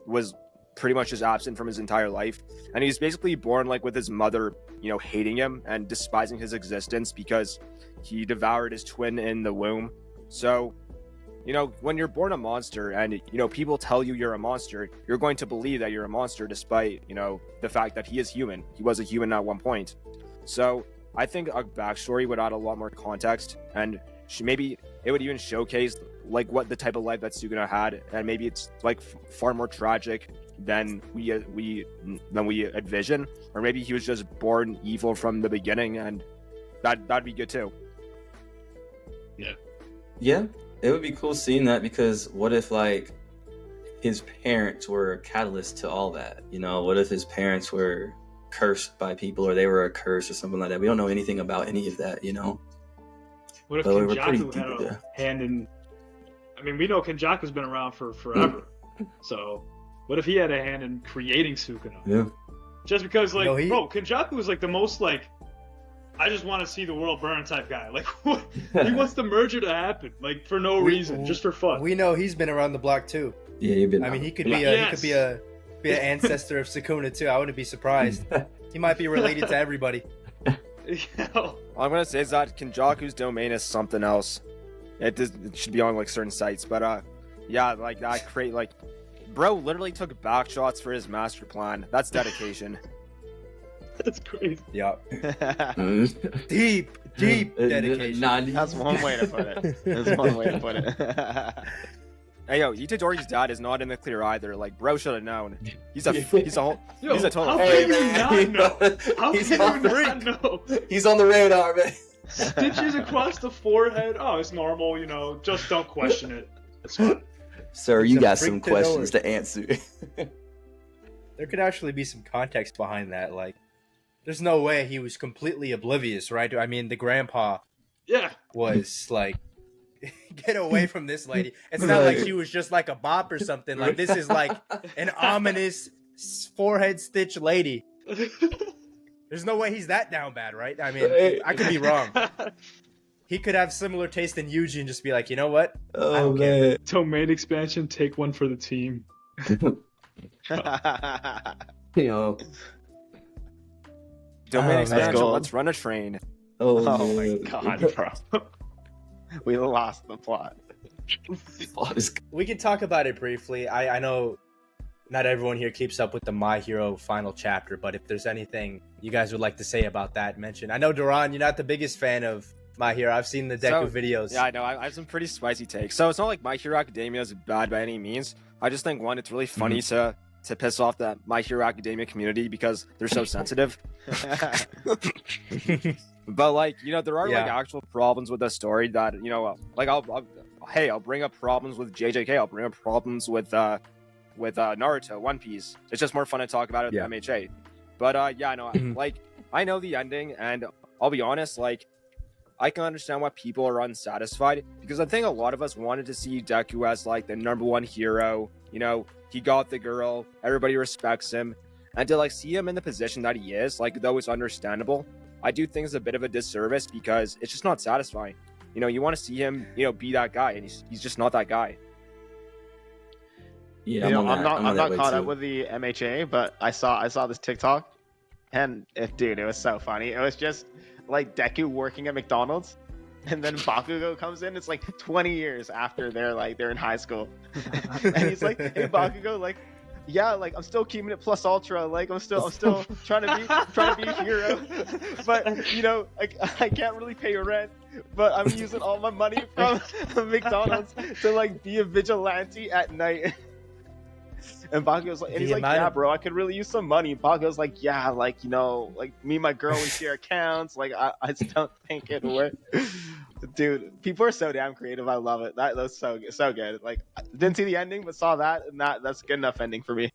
was pretty much just absent from his entire life. And he's basically born like with his mother, you know, hating him and despising his existence because he devoured his twin in the womb. So, you know, when you're born a monster and, you know, people tell you you're a monster, you're going to believe that you're a monster despite, you know, the fact that he is human. He was a human at one point. So I think a backstory would add a lot more context, and maybe it would even showcase like what the type of life that Sukuna had, and maybe it's like far more tragic than we envision, or maybe he was just born evil from the beginning, and that'd be good too. Yeah, it would be cool seeing that, because what if like his parents were a catalyst to all that? You know, what if his parents were cursed by people, or they were a curse or something like that? We don't know anything about any of that, you know. What if Kenjaku had a hand in? I mean, we know Kenjaku's been around for forever. So, what if he had a hand in creating Sukuna? Yeah. Just because, like, bro, Kenjaku was like the most like, I just want to see the world burn type guy. Like, what? He wants the merger to happen, like for no reason, just for fun. We know he's been around the block too. Yeah, he's been. I mean, he could be an ancestor of Sukuna too. I wouldn't be surprised. He might be related to everybody. All I'm gonna say is that Kenjaku's domain is something else. It should be on like certain sites, but yeah, like that bro literally took back shots for his master plan. That's dedication. That's crazy. Yep. Deep dedication. That's one way to put it. That's one way to put it. Hey yo, Itadori's dad is not in the clear either. Like, bro should have known. He's a total. How can you not know? How can you not know? He's on the radar, man. Stitches across the forehead. Oh, it's normal, you know. Just don't question it. It's fine. Sir, you Some got some freak to know questions it. to answer. There could actually be some context behind that. Like, there's no way he was completely oblivious, right? I mean, the grandpa Yeah. was like, get away from this lady. It's not like Right. she was just like a bop or something. Like, this is like an ominous forehead stitch lady. There's no way he's that down bad, right? I mean, Right. I could be wrong. He could have similar taste in Yuji and just be like, you know what? Oh don't care. man. Domain expansion, take one for the team. Yo. Domain Oh, expansion. man. Let's run a train. Oh, Oh my man. god, bro. We lost the plot. Oh, this- We can talk about it briefly. I know not everyone here keeps up with the My Hero final chapter, but if there's anything you guys would like to say about that, mention. I know, Doron, you're not the biggest fan of My Hero. I've seen the Deku videos. Yeah, I know. I have some pretty spicy takes. So it's not like My Hero Academia is bad by any means. I just think one, it's really funny to piss off the My Hero Academia community because they're so sensitive. But like, you know, there are like Yeah. actual problems with the story that, you know, like I'll bring up problems with JJK. I'll bring up problems with Naruto, One Piece. It's just more fun to talk about it with Yeah. MHA. But yeah, no, Mhm. like I know the ending, and I'll be honest, like I can understand why people are unsatisfied because I think a lot of us wanted to see Deku as like the number one hero. You know, he got the girl, everybody respects him, and to like see him in the position that he is, like though it's understandable, I do think it's a bit of a disservice because it's just not satisfying. You know, you want to see him, you know, be that guy, and he's just not that guy. Yeah, You know, on I'm that- on not that way caught too. up with the MHA, but I saw this TikTok, and dude, it was so funny. It was just like Deku working at McDonald's, and then Bakugo comes in. It's like 20 years after they're in high school, and he's like, "Hey Bakugo, like, yeah, like I'm still keeping it plus ultra. Like I'm still trying to be a hero, but you know, I can't really pay rent, but I'm using all my money from McDonald's to like be a vigilante at night." And Bakugo's like, and he's The like, amount "Yeah, of- bro, I could really use some money." Bakugo's like, "Yeah, like, you know, like me and my girl, we share accounts. Like, I just don't think it work." Dude, people are so damn creative. I love it. That's so good. Like, I didn't see the ending, but saw that, and that's good enough ending for me.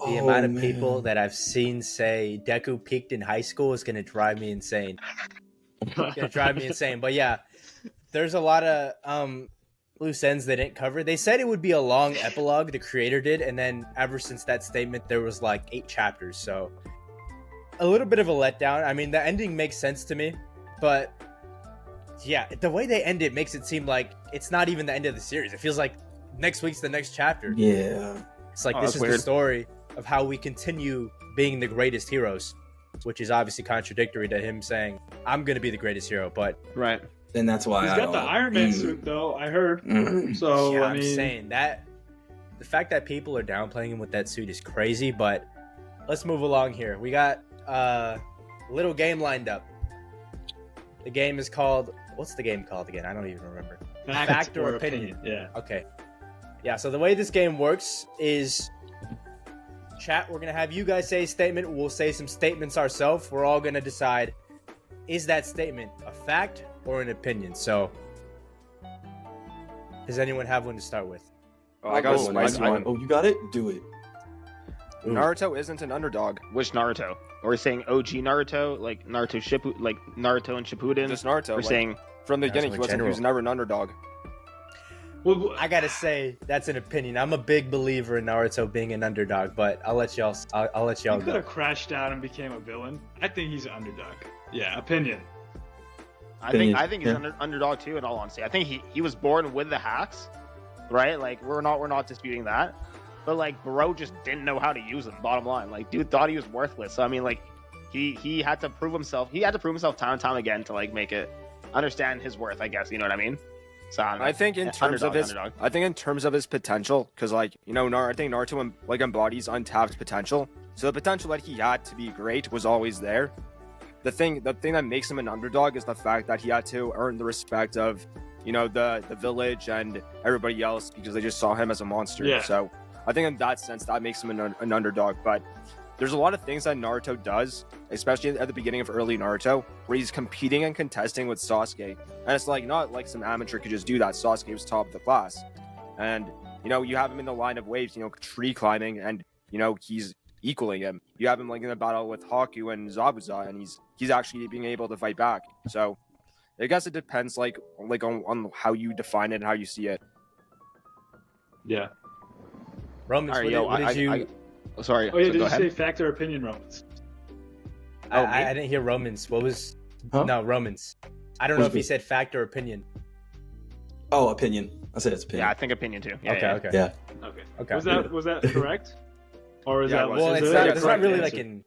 The amount of people that I've seen say Deku peaked in high school is gonna drive me insane. But yeah, there's a lot of loose ends they didn't cover. They said it would be a long epilogue, the creator did, and then ever since that statement, there was like 8 chapters. So a little bit of a letdown. I mean, the ending makes sense to me, but yeah, the way they end it makes it seem like it's not even the end of the series. It feels like next week's the next chapter. Yeah. It's like Oh, this that's is the weird. story of how we continue being the greatest heroes, which is obviously contradictory to him saying, I'm going to be the greatest hero. But Right. And that's why He's I got the don't- Iron Man Mm. suit though, I heard. Mm. So yeah, I I'm mean, saying that the fact that people are downplaying him with that suit is crazy. But let's move along here. We got a little game lined up. The game is called, what's the game called again? I don't even remember. Fact or opinion? Yeah. Okay. Yeah, so the way this game works is chat, we're going to have you guys say a statement. We'll say some statements ourselves. We're all going to decide, is that statement a fact or an opinion? So, does anyone have one to start with? Oh, I got a Oh, spicy I- one. Oh, you got it? Do it. Ooh. Naruto isn't an underdog. Which Naruto? Or we're saying OG Naruto, like Naruto Shippuden, like Naruto and Shippuden. Just Naruto. We're Like, saying from the Yeah, beginning, so he in wasn't. He general. was never an underdog. Well, I got to say, that's an opinion. I'm a big believer in Naruto being an underdog, but I'll let y'all he could go. have crashed out and became a villain. I think he's an underdog. Yeah, opinion. I Opinion, think he's yeah. an underdog too. In all honesty, I think he was born with the hacks, right? Like we're not disputing that, but like bro just didn't know how to use them. Bottom line, like dude thought he was worthless. So I mean, like he had to prove himself. He had to prove himself time and time again to like make it understand his worth. I guess you know what I mean. So I, don't know. I think in terms of his, underdog. I think in terms of his potential, because like you know, I think Naruto like embodies untapped potential. So the potential that he had to be great was always there. The thing that makes him an underdog is the fact that he had to earn the respect of, you know, the village and everybody else because they just saw him as a monster. Yeah. So I think in that sense that makes him an underdog. But there's a lot of things that Naruto does, especially at the beginning of early Naruto, where he's competing and contesting with Sasuke. And it's like not like some amateur could just do that. Sasuke was top of the class. And you have him in the line of waves, tree climbing, and he's equaling him. You have him like in a battle with Haku and Zabuza, and he's actually being able to fight back. So I guess it depends like on how you define it and how you see it. Yeah. Romans, All right, what did you? Sorry. Oh yeah, so did go you ahead. say fact or opinion, Romans? I didn't hear Romans. What was? Huh? No, Romans. I don't know if he said fact or opinion. Oh, opinion. I said it's opinion. Yeah, I think opinion too. Yeah, Okay, yeah. okay. Yeah. Okay. Okay. Was that correct? Or is Yeah, that Well, is it's there not. a It's not correct really answer?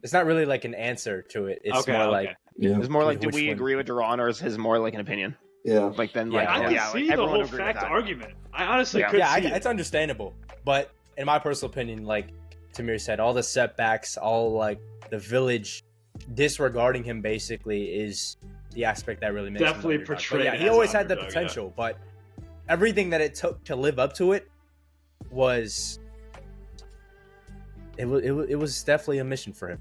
it's not really like an answer to it. It's Okay, more okay. like Yeah. It's more like, do Which we one? agree with Doron, or is his more like an opinion? Yeah. Like then, Yeah, like, I I oh, can yeah, see like, the everyone whole agree with fact that. argument. I honestly Yeah. could yeah, see it. it's understandable. But in my personal opinion, like Tamir said, all the setbacks, all like the village disregarding him basically is the aspect that really makes Definitely him underdog. But portrayed yeah, he as always had the underdog, potential, but everything that it took to live up to it was it was definitely a mission for him.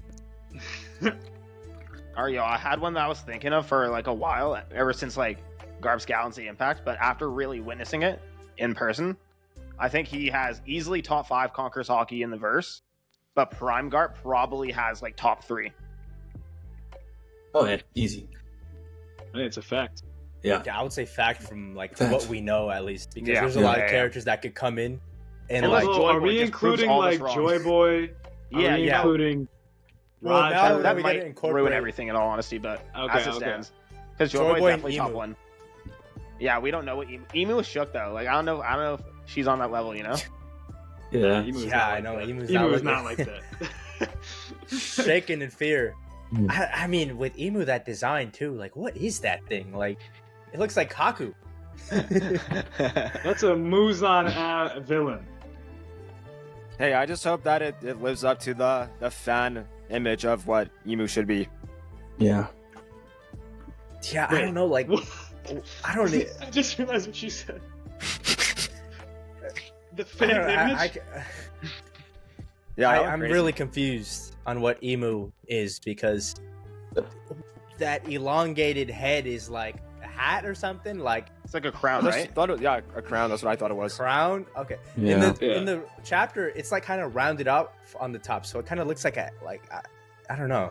All right, yo, I had one that I was thinking of for like a while, ever since like Garp's Galaxy Impact, but after really witnessing it in person, I think he has easily top 5 Conquers Hockey in the verse, but Prime Garp probably has like top 3. Oh yeah, easy. I think it's a fact. Yeah. Yeah, I would say fact from like Fact. what we know at least, because Yeah. there's a lot Yeah, of yeah. characters that could come in and And like like, Also, Joy are Boy we just proves including all this like wrong. Joy Boy? Are Yeah, we yeah. including Well, Rod? now That, we that gotta might incorporate- ruin everything in all honesty, but Okay, as it okay. stands, because Joy Joy Boy's Boy and definitely top Emu. 1. Yeah, we don't know what Emu was shook though. Like I don't know if she's on that level, you know? Yeah. Emu's Yeah, not I like know, that. Emu's Emu not is like not like that. shaking in fear. Mm. I mean, with Emu, that design too, like what is that thing? Like it looks like Kaku. That's a Muzan villain. Hey, I just hope that it lives up to the fan image of what Emu should be. Yeah. Yeah, I Wait, don't know, like what? I don't know. I just realized what you said. The I fake don't know, image. Yeah, I'm crazy. really confused on what Emu is, because that elongated head is like a hat or something, like It's like a crown, I just right? thought yeah, a crown. That's what I thought it was. crown. Okay. Yeah. In the chapter, it's like kind of rounded up on the top, so it kind of looks like I don't know.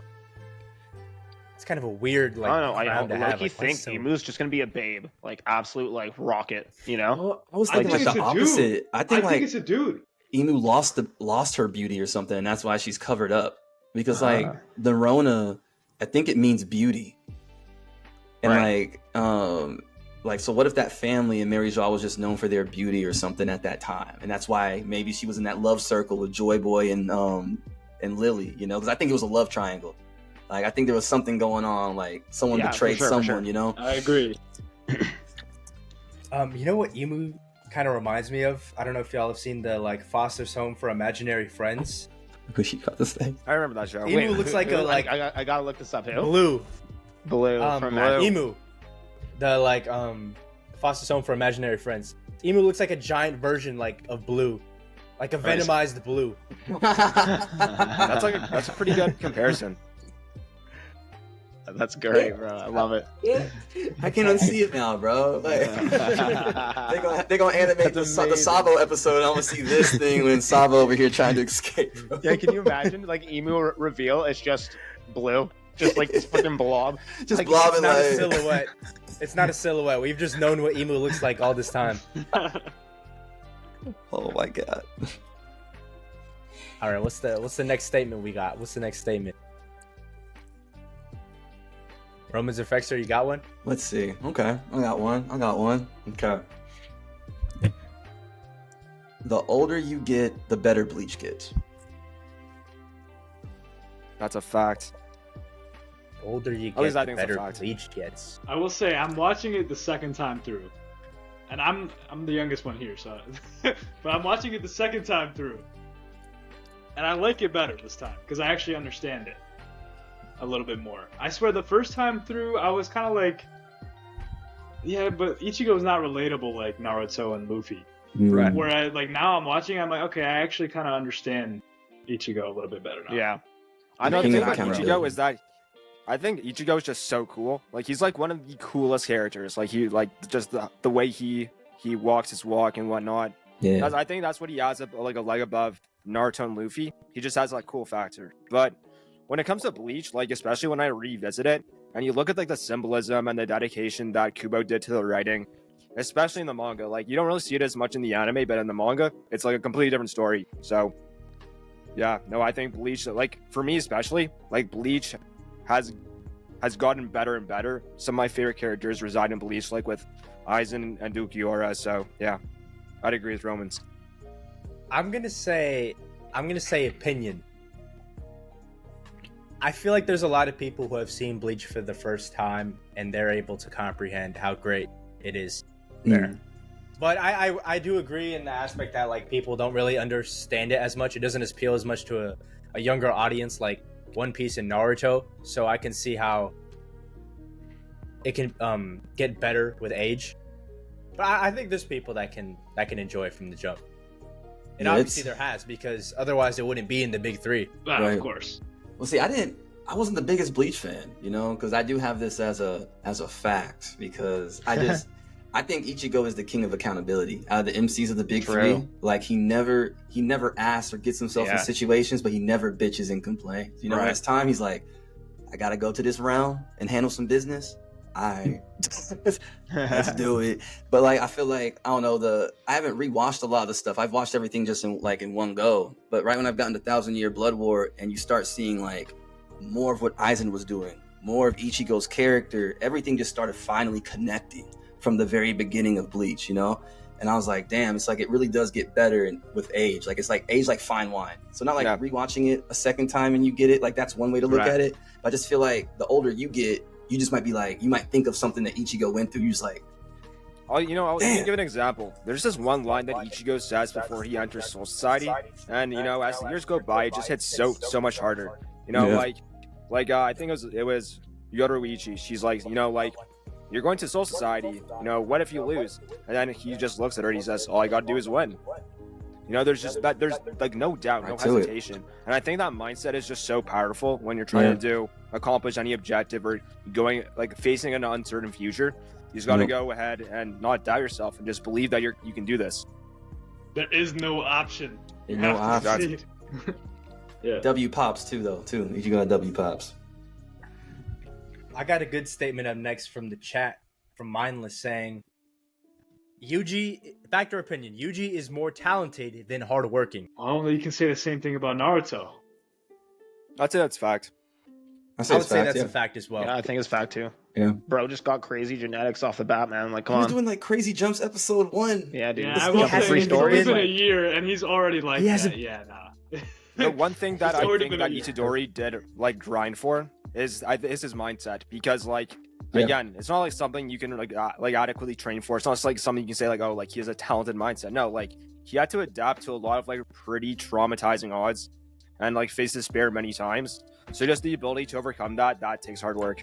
It's kind of a weird like I don't know. I crown to have. Loki Like, think so- Emu's just gonna be a babe, like absolute like rocket, you know? Well, I was I thinking think like the it's a dude. opposite. I think like it's a dude. Emu lost her beauty or something, and that's why she's covered up. Because like Ah. the Rona, I think it means beauty. And like so what if that family in Mary Jo was just known for their beauty or something at that time? And that's why maybe she was in that love circle with Joy Boy and Lily, you know, because I think it was a love triangle. Like I think there was something going on, like someone Yeah, for betrayed sure, for someone, sure. you know? I agree. You know what Emu kind of reminds me of? I don't know if y'all have seen the like Foster's Home for Imaginary Friends. Who she got this thing? I remember that show. Emu looks like a like I gotta look this up. Who? blue. Blue from Magic. Emu. The like Foster's Home for Imaginary Friends. Emu looks like a giant version like of blue. Like a Right. venomized blue. That's a pretty good comparison. That's great, bro. I love it. I can't unsee it now, bro. Like, they gonna animate That's the amazing. Sabo episode. And I'm gonna see this thing when Sabo over here trying to escape. Bro. Yeah, can you imagine like Emu reveal? It's just blue, just like this fucking blob. Just Like, It's blobbing not a like. silhouette. It's not a silhouette. We've just known what Emu looks like all this time. Oh my god. All right, what's the next statement we got? What's the next statement? Romans Effector, you got one? Let's see. Okay, I got one. Okay. The older you get, the better Bleach gets. That's a fact. The older you At least get, I the think it's a better fact. Bleach gets. I will say I'm watching it the second time through, and I'm the youngest one here, so but I'm watching it the second time through, and I like it better this time because I actually understand it a little bit more. I swear the first time through I was kind of like, yeah, but Ichigo's not relatable like Naruto and Luffy. Right. Whereas like now I'm watching, I'm like, okay, I actually kind of understand Ichigo a little bit better now. Yeah, I know the King thing of about accountability. Ichigo is that I think Ichigo is just so cool. Like he's like one of the coolest characters. Like he like just the way he he walks his walk and whatnot. Yeah. I think that's what he has like a leg above Naruto and Luffy. He just has like cool factor. But when it comes to Bleach, like especially when I revisit it and you look at like the symbolism and the dedication that Kubo did to the writing, especially in the manga, like you don't really see it as much in the anime, but in the manga, it's like a completely different story. So yeah, no, I think Bleach, like for me especially, like Bleach has gotten better and better. Some of my favorite characters reside in Bleach, like with Aizen and Dukiura. So yeah, I'd agree with Romans. I'm gonna say opinion. I feel like there's a lot of people who have seen Bleach for the first time and they're able to comprehend how great it is there. But I do agree in the aspect that like people don't really understand it as much. It doesn't appeal as much to a younger audience like One Piece and Naruto. So I can see how it can get better with age. But I think there's people that can enjoy it from the jump. And Yeah, obviously there has, because otherwise it wouldn't be in the big three. Right. Of course. Well, see, I wasn't the biggest Bleach fan, you know, because I do have this as a fact, because I think Ichigo is the king of accountability out of the MCs of the big three. Like he never asks or gets himself in situations, but he never bitches and complains. You know, when it's time, he's like, I gotta go to this realm and handle some business. Let's do it. But like I feel like I haven't rewatched a lot of the stuff. I've watched everything just in one go. But right when I've gotten to 1,000-Year Blood War and you start seeing like more of what Aizen was doing, more of Ichigo's character, everything just started finally connecting from the very beginning of Bleach, you know? And I was like, damn, it's like it really does get better with age. Like it's like age like fine wine. So not like rewatching it a second time and you get it. Like that's one way to look at it. But I just feel like the older you get, you just might be like, you might think of something that Ichigo went through. You're just like, I'll give an example. There's this one line that Ichigo says before he enters Soul Society, and you know, as the years go by, it just hits so much harder. You know, like I think it was Yoruichi. She's like, you know, like you're going to Soul Society. You know, what if you lose? And then he just looks at her and he says, all I gotta do is win. You know, there's like no doubt, no hesitation. And I think that mindset is just so powerful when you're trying to accomplish any objective or going like facing an uncertain future. You just got to go ahead and not doubt yourself and just believe that you can do this. There is no option. No option. Yeah. W pops too. You got W pops. I got a good statement up next from the chat from Mindless saying, Yuji, back to our opinion, Yuji is more talented than hardworking. Well, you can say the same thing about Naruto. I'd say that's fact. I would say that's a fact as well. Yeah, I think it's fact too. Yeah. Bro just got crazy genetics off the bat, man. Like, come He was on. doing like crazy jumps episode 1. Yeah, dude. Yeah, This I is will jumping say, free it's stories. been a year and he's already like, nah. The one thing that It's I already think been that a year. Itadori did like grind for is his mindset, because like again, it's not like something you can like adequately train for. It's not like something you can say like, oh, like he has a talented mindset. No, like he had to adapt to a lot of like pretty traumatizing odds and like face despair many times. So just the ability to overcome that takes hard work.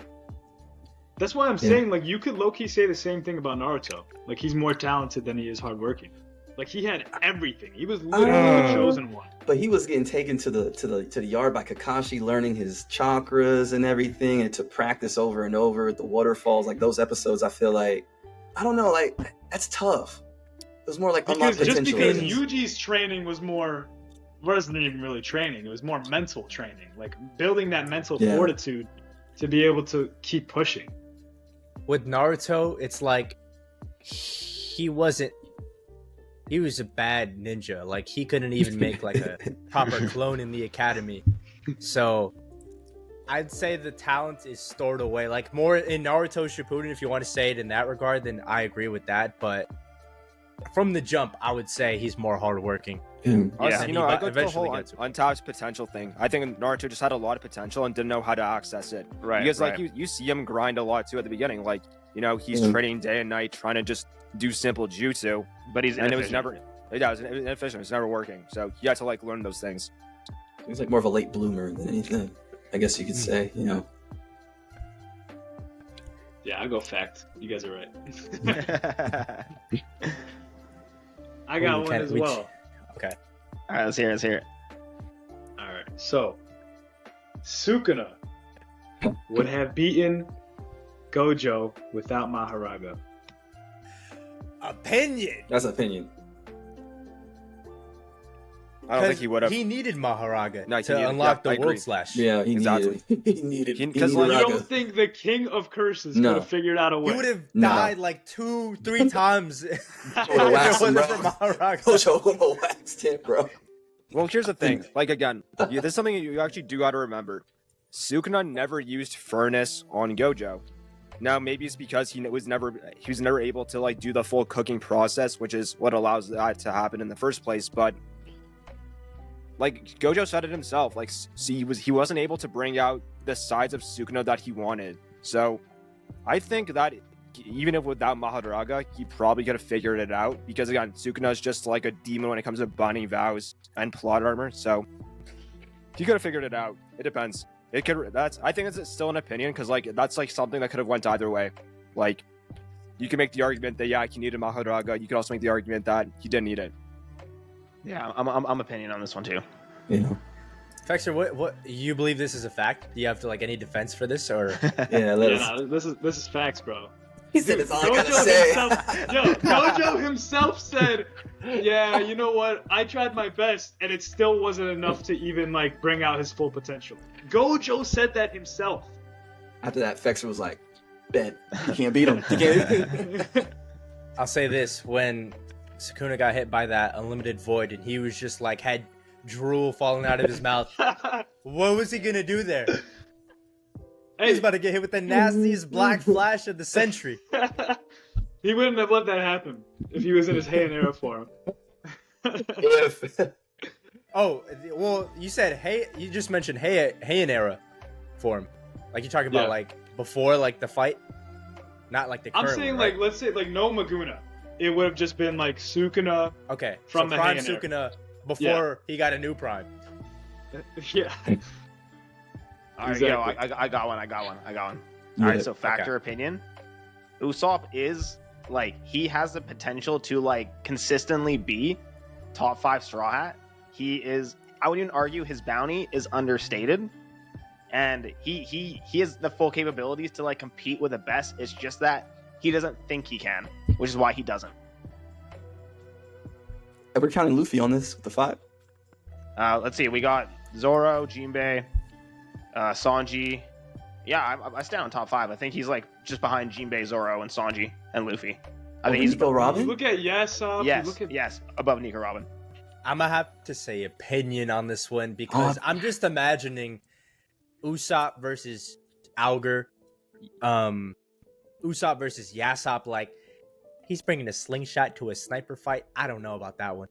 That's why I'm saying, like, you could low-key say the same thing about Naruto. Like, he's more talented than he is hardworking. Like, he had everything. He was literally the chosen one. But he was getting taken to the yard by Kakashi, learning his chakras and everything, and to practice over and over at the waterfalls. Like those episodes, I feel like, I don't know, like that's tough. It was more like unlocked Because potential. Yuji's training wasn't even really training. It was more mental training, like building that mental fortitude to be able to keep pushing. With Naruto, it's like he was a bad ninja. Like he couldn't even make like a proper clone in the academy. So I'd say the talent is stored away. Like more in Naruto Shippuden, if you want to say it in that regard, then I agree with that. But from the jump, I would say he's more hardworking. Honestly, you know, I got the whole untapped potential thing. I think Naruto just had a lot of potential and didn't know how to access it. Right. Because like you see him grind a lot too at the beginning. Like, you know, he's training day and night trying to just do simple jutsu. But he's and it was never it was inefficient. It was never working. So you had to like learn those things. He was like more of a late bloomer than anything, I guess you could say, you know. Yeah, I'll go fact. You guys are right. I got one as well. Okay. All right, let's hear it. All right, so Sukuna would have beaten Gojo without Maharaga. opinion. That's an opinion. I don't think he would have. He needed Maharaga No, he to needed- unlock yeah, I the World agree. Slash. Yeah, he Exactly. needed. He needed. He- He 'cause, needed like, You Raga. don't think the King of Curses No. could have figured out a way? He would have No. died like 2-3 times if it Would've waxed him, wasn't bro. for Maharaga. Gojo would have waxed him, bro. Well, here's the thing. Like, again, this is something you actually do got to remember. Sukuna never used furnace on Gojo. Now, maybe it's because he was never able to like do the full cooking process, which is what allows that to happen in the first place. But like Gojo said it himself, like he wasn't able to bring out the sides of Sukuna that he wanted. So I think that even if without Maharaga, he probably could have figured it out, because again, Sukuna is just like a demon when it comes to binding vows and plot armor. So he could have figured it out. It depends. It could. I think it's still an opinion, because like that's like something that could have went either way. Like you can make the argument that he needed Maharaga. You could also make the argument that he didn't need it. Yeah, I'm opinion on this one too. You know. Fexer, what you believe this is a fact? Do you have to like any defense for this, or Yeah, let us. Yeah, no, this is facts, bro. He said it's all I gotta say. Gojo himself said, "Yeah, you know what? I tried my best, and it still wasn't enough to even like bring out his full potential." Gojo said that himself. After that, Fexer was like, "Bet you can't beat him. You can't." I'll say this: when Sukuna got hit by that unlimited void, and he was just like had drool falling out of his mouth, what was he gonna do there? He's about to get hit with the nastiest black flash of the century. He wouldn't have let that happen if he was in his Heian era form. If Oh, well, you said you just mentioned Heian era form. Like you're talking about Yeah. like before like the fight, not like the current I'm saying one, right? like, let's say like no Maguna, it would have just been like Sukuna. Okay, from so the Prime Heian era. Sukuna before he got a new Prime. Yeah. All right, Exactly. yo, I got one. All right, so factor Okay. opinion. Usopp is like he has the potential to like consistently be top 5 Straw Hat. He is. I would even argue his bounty is understated, and he has the full capabilities to like compete with the best. It's just that he doesn't think he can, which is why he doesn't. we're counting Luffy on this with the 5. Let's see. We got Zoro, Jinbei, Sanji. Yeah, I stand on top 5. I think he's like just behind Jinbei, Zoro, and Sanji and Luffy. I think he's Nico Robin. You look at Yasop. yes, You look at yes, above Nico Robin. I'm gonna have to say opinion on this one because I'm just imagining Usopp versus Auger, Usopp versus Yasop. Like he's bringing a slingshot to a sniper fight. I don't know about that one.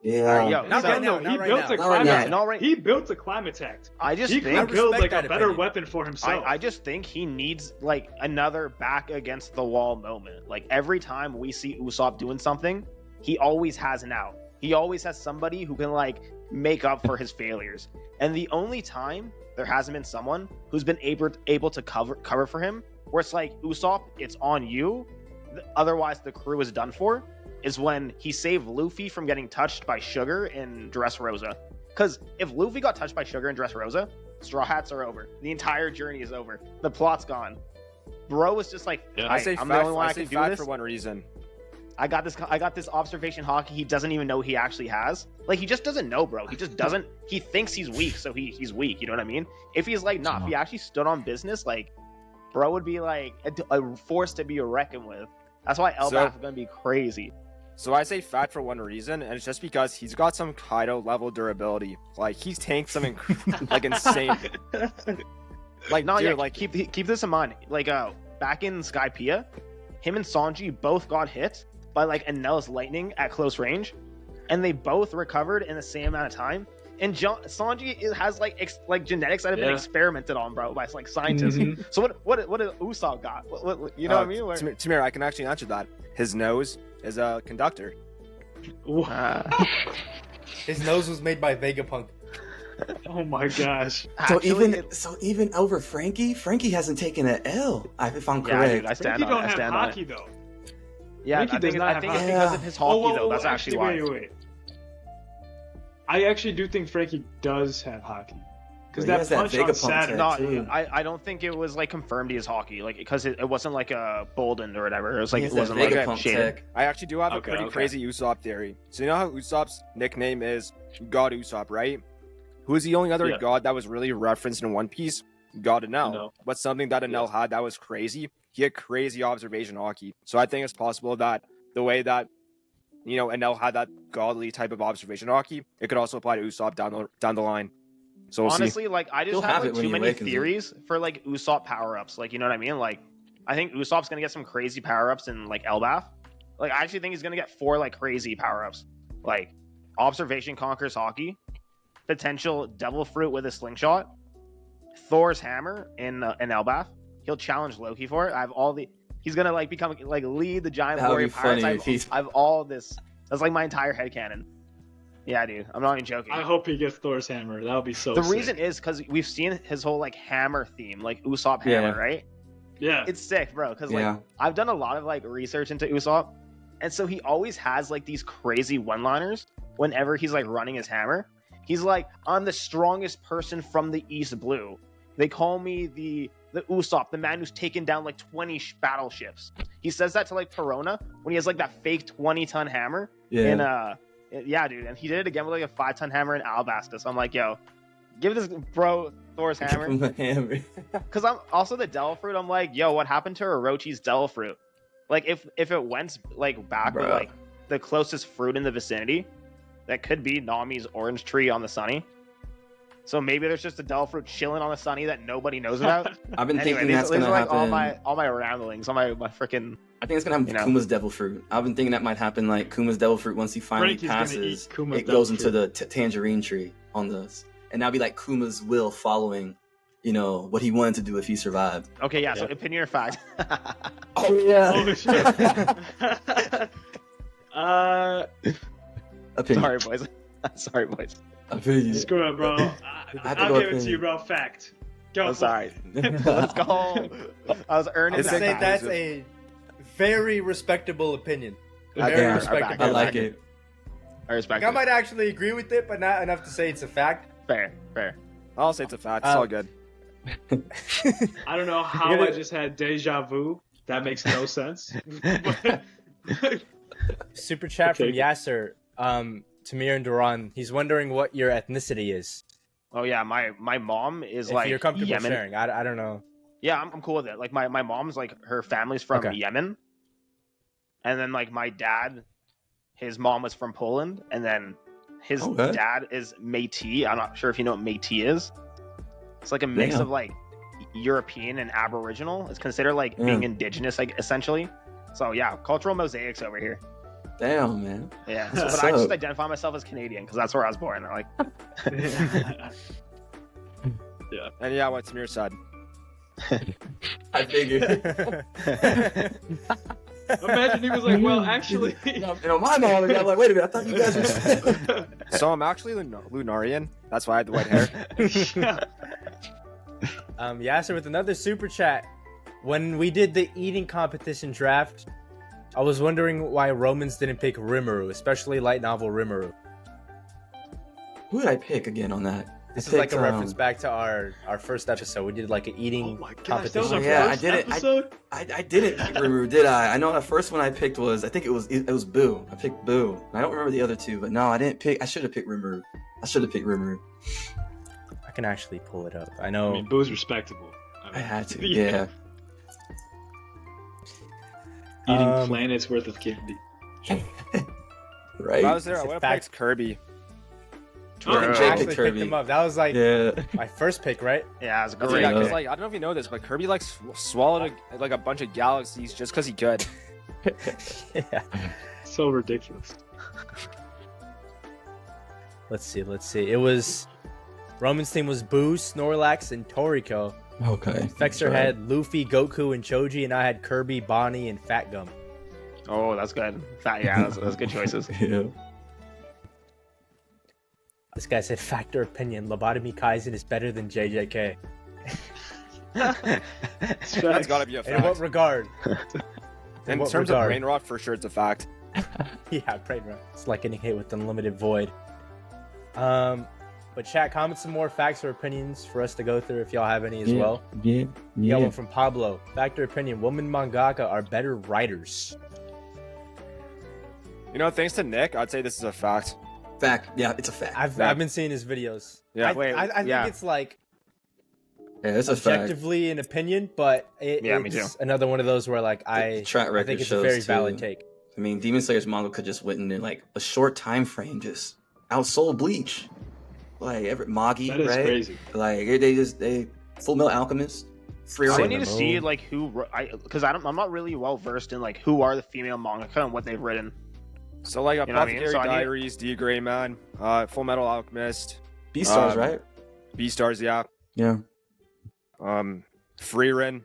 Yeah. Yo, Not so- right now. He Not right built now. a Not right climb now. attack. Not right- He built a climb attack. I just He think could build like respect a that better opinion. weapon for himself. I just think he needs like another back against the wall moment. Like every time we see Usopp doing something, he always has an out. He always has somebody who can like make up for his failures. And the only time there hasn't been someone who's been able to cover for him, where it's like Usopp, it's on you. Otherwise, the crew is done for. Is when he saved Luffy from getting touched by Sugar in Dressrosa. Because if Luffy got touched by Sugar in Dressrosa, Straw Hats are over. The entire journey is over. The plot's gone. Bro was just like, Yeah. I say I'm fact, the only one I I say can do fact this. for one reason. I got this observation hockey he doesn't even know he actually has. Like he just doesn't know, bro. He just doesn't. He thinks he's weak, so he's weak. You know what I mean? If he's like, nah, if he actually stood on business, like, bro would be like a force to be reckoned with. That's why Elbaf is gonna be crazy. So I say fact for one reason, and it's just because he's got some Kaido level durability. Like he's tanked some like insane. Like No, dude, yeah, like keep this in mind. Like back in Skypiea, him and Sanji both got hit by like Enel's lightning at close range, and they both recovered in the same amount of time. And Sanji has like genetics that have been Yeah. experimented on, bro, by like scientists. Mhm. So what did Usopp got? What you know what I mean? Where- Tamir, I can actually answer that. His nose is a conductor. His nose was made by Vegapunk. Oh my gosh. Actually, So even over Frankie hasn't taken an L. If I'm yeah, correct. dude, I stand Frankie on don't it. I have stand on hockey it. though. Yeah, Frankie I think, does not I have think it's hockey. because of his hockey though. That's actually why. Wait. I actually do think Frankie does have hockey. Because He that has that punch on Vegapunk Saturn. tag. No, too. I don't think it was like confirmed he is hockey, like because it wasn't like a boldened or whatever. It was like He it has that wasn't like Vegapunk shaded. tech. I actually do have a Okay, pretty okay. crazy Usopp theory. So you know how Usopp's nickname is God Usopp, right? Who is the only other Yeah. god that was really referenced in One Piece? God Enel. Enel. But something that Enel had that was crazy. He had crazy observation hockey. So I think it's possible that the way that Enel had that godly type of observation hockey, it could also apply to Usopp down the line. So we'll see. Honestly, like I just He'll have have like it when too he many awakens it. theories for like Usopp power ups. Like you know what I mean? Like I think Usopp's gonna get some crazy power ups in like Elbaf. Like I actually think he's gonna get 4 like crazy power ups. Like observation conquers hockey, potential devil fruit with a slingshot, Thor's hammer in Elbaf. He'll challenge Loki for it. I have all the. He's gonna like become like lead the giant That would warrior be pirates. funny if he's- I have all this. That's like my entire headcanon. Yeah, dude. I'm not even joking. I hope he gets Thor's hammer. That would be so The sick. reason is because we've seen his whole like hammer theme, like Usopp Yeah. hammer, right? Yeah. It's sick, bro. Because like Yeah. I've done a lot of like research into Usopp, and so he always has like these crazy one-liners whenever he's like running his hammer. He's like, "I'm the strongest person from the East Blue. They call me the Usopp, the man who's taken down like 20 battleships." He says that to like Perona when he has like that fake 20-ton hammer. Yeah. Yeah, dude, and he did it again with like a 5-ton hammer in Alabasta. So I'm like, yo, give this bro Thor's hammer. From the hammer. Because I'm also the devil fruit. I'm like, yo, what happened to Orochi's devil fruit? Like, if it went like back with Bruh. like the closest fruit in the vicinity, that could be Nami's orange tree on the Sunny. So maybe there's just a devil fruit chilling on the Sunny that nobody knows about. I've been Anyway, thinking these, that's these gonna are like happen. all my ramblings, all my freaking. I think it's gonna happen with you know. Kuma's devil fruit. I've been thinking that might happen like Kuma's devil fruit once he finally Frankie's gonna passes. eat Kuma's It goes devil into the tangerine tree on this, and that'll be like Kuma's will following, what he wanted to do if he survived. Okay, yeah. So Yeah. opinion or fact? Oh yeah. Oh shit. Opinion. Sorry, boys. Sorry, boys. Opinion. Screw it, bro. have to I'll go give it to opinion. you, bro. Fact. Go. I'm sorry. Let's go. I was earning I'd It's that. say like- that's a very respectable opinion. I Very back- respectable. I like it. I respect I it. might actually agree with it, but not enough to say it's a fact. Fair. I'll say it's a fact. It's all good. I don't know how You're gonna- I just had deja vu. That makes no sense. Super chat Okay. from Yasser, Tamir and Doron. He's wondering what your ethnicity is. Oh yeah, my mom is If like you're comfortable Yemen. sharing, I don't know. Yeah, I'm cool with it. Like my mom's like her family's from Okay. Yemen, and then like my dad, his mom was from Poland, and then his Okay. dad is Métis. I'm not sure if you know what Métis is. It's like a mix Damn. of like European and Aboriginal. It's considered like being Yeah. indigenous, like essentially. So yeah, cultural mosaics over here. Damn, man. Yeah, What's but I just up? identify myself as Canadian because that's where I was born. Like, And yeah, what Tamir said. I figured. Imagine he was like, well, actually. My mom would be like, wait a minute, I thought you guys were. So I'm actually Lunarian. That's why I had the white hair. Yasser with another super chat. When we did the eating competition draft, I was wondering why Romans didn't pick Rimuru, especially light novel Rimuru. Who did I pick again on that? This I is like a picked, reference back to our first episode. We did like an Oh eating my gosh, that was competition. our Yeah, I first did it. episode? I didn't pick Rimuru, did I? I know the first one I picked was, I think it was Boo. I picked Boo. I don't remember the other two, but no, I didn't pick. I should have picked Rimuru. I can actually pull it up. I I know. mean, Boo's respectable. I had to. Yeah. Eating planets worth of candy. Right. If I was there, I It's a would have fact. picked Kirby. I Jake actually picked picked Kirby. him up. That was like Yeah. my first pick, right? yeah, it's That's great. yeah, Yeah. because like I don't know if you know this, but Kirby like swallowed like a bunch of galaxies just because he could. Yeah. So ridiculous. Let's see. It was Roman's team was Boo, Snorlax, and Toriko. Okay. Fexer had Luffy, Goku, and Choji, and I had Kirby, Bonnie, and Fat Gum. Oh, that's good. Yeah, that's good choices. Yeah. This guy said, fact or opinion, Lobotomy Kaisen is better than JJK. That's gotta be a In what fact. regard? In what terms regard? of brain rot, for sure, it's a fact. Yeah, brain rot. It's like getting hit with unlimited void. But chat, comment some more facts or opinions for us to go through if y'all have any as Yeah, well. Yeah. We got one from Pablo. Fact or opinion: women mangaka are better writers. You know, thanks to Nick, I'd say this is a fact. Fact. Yeah, it's a fact. I've been seeing his videos. Yeah. I think it's like Yeah, it's a fact. objectively an opinion, but Yeah, me it's another one of those where like The track I record think it's a shows, very too. valid take. I mean, Demon Slayer's manga could just went in like a short time frame, just outsold Bleach. Like Magi, That is right? crazy. Like they Full Metal Alchemist, Free I Run. need to see like who because I'm not really well versed in like who are the female mangaka and what they've written. So like You know what I mean? Apothecary So I need- Diaries, D Gray Man, Full Metal Alchemist, Beastars, right? Beastars, yeah. Yeah. Freerin,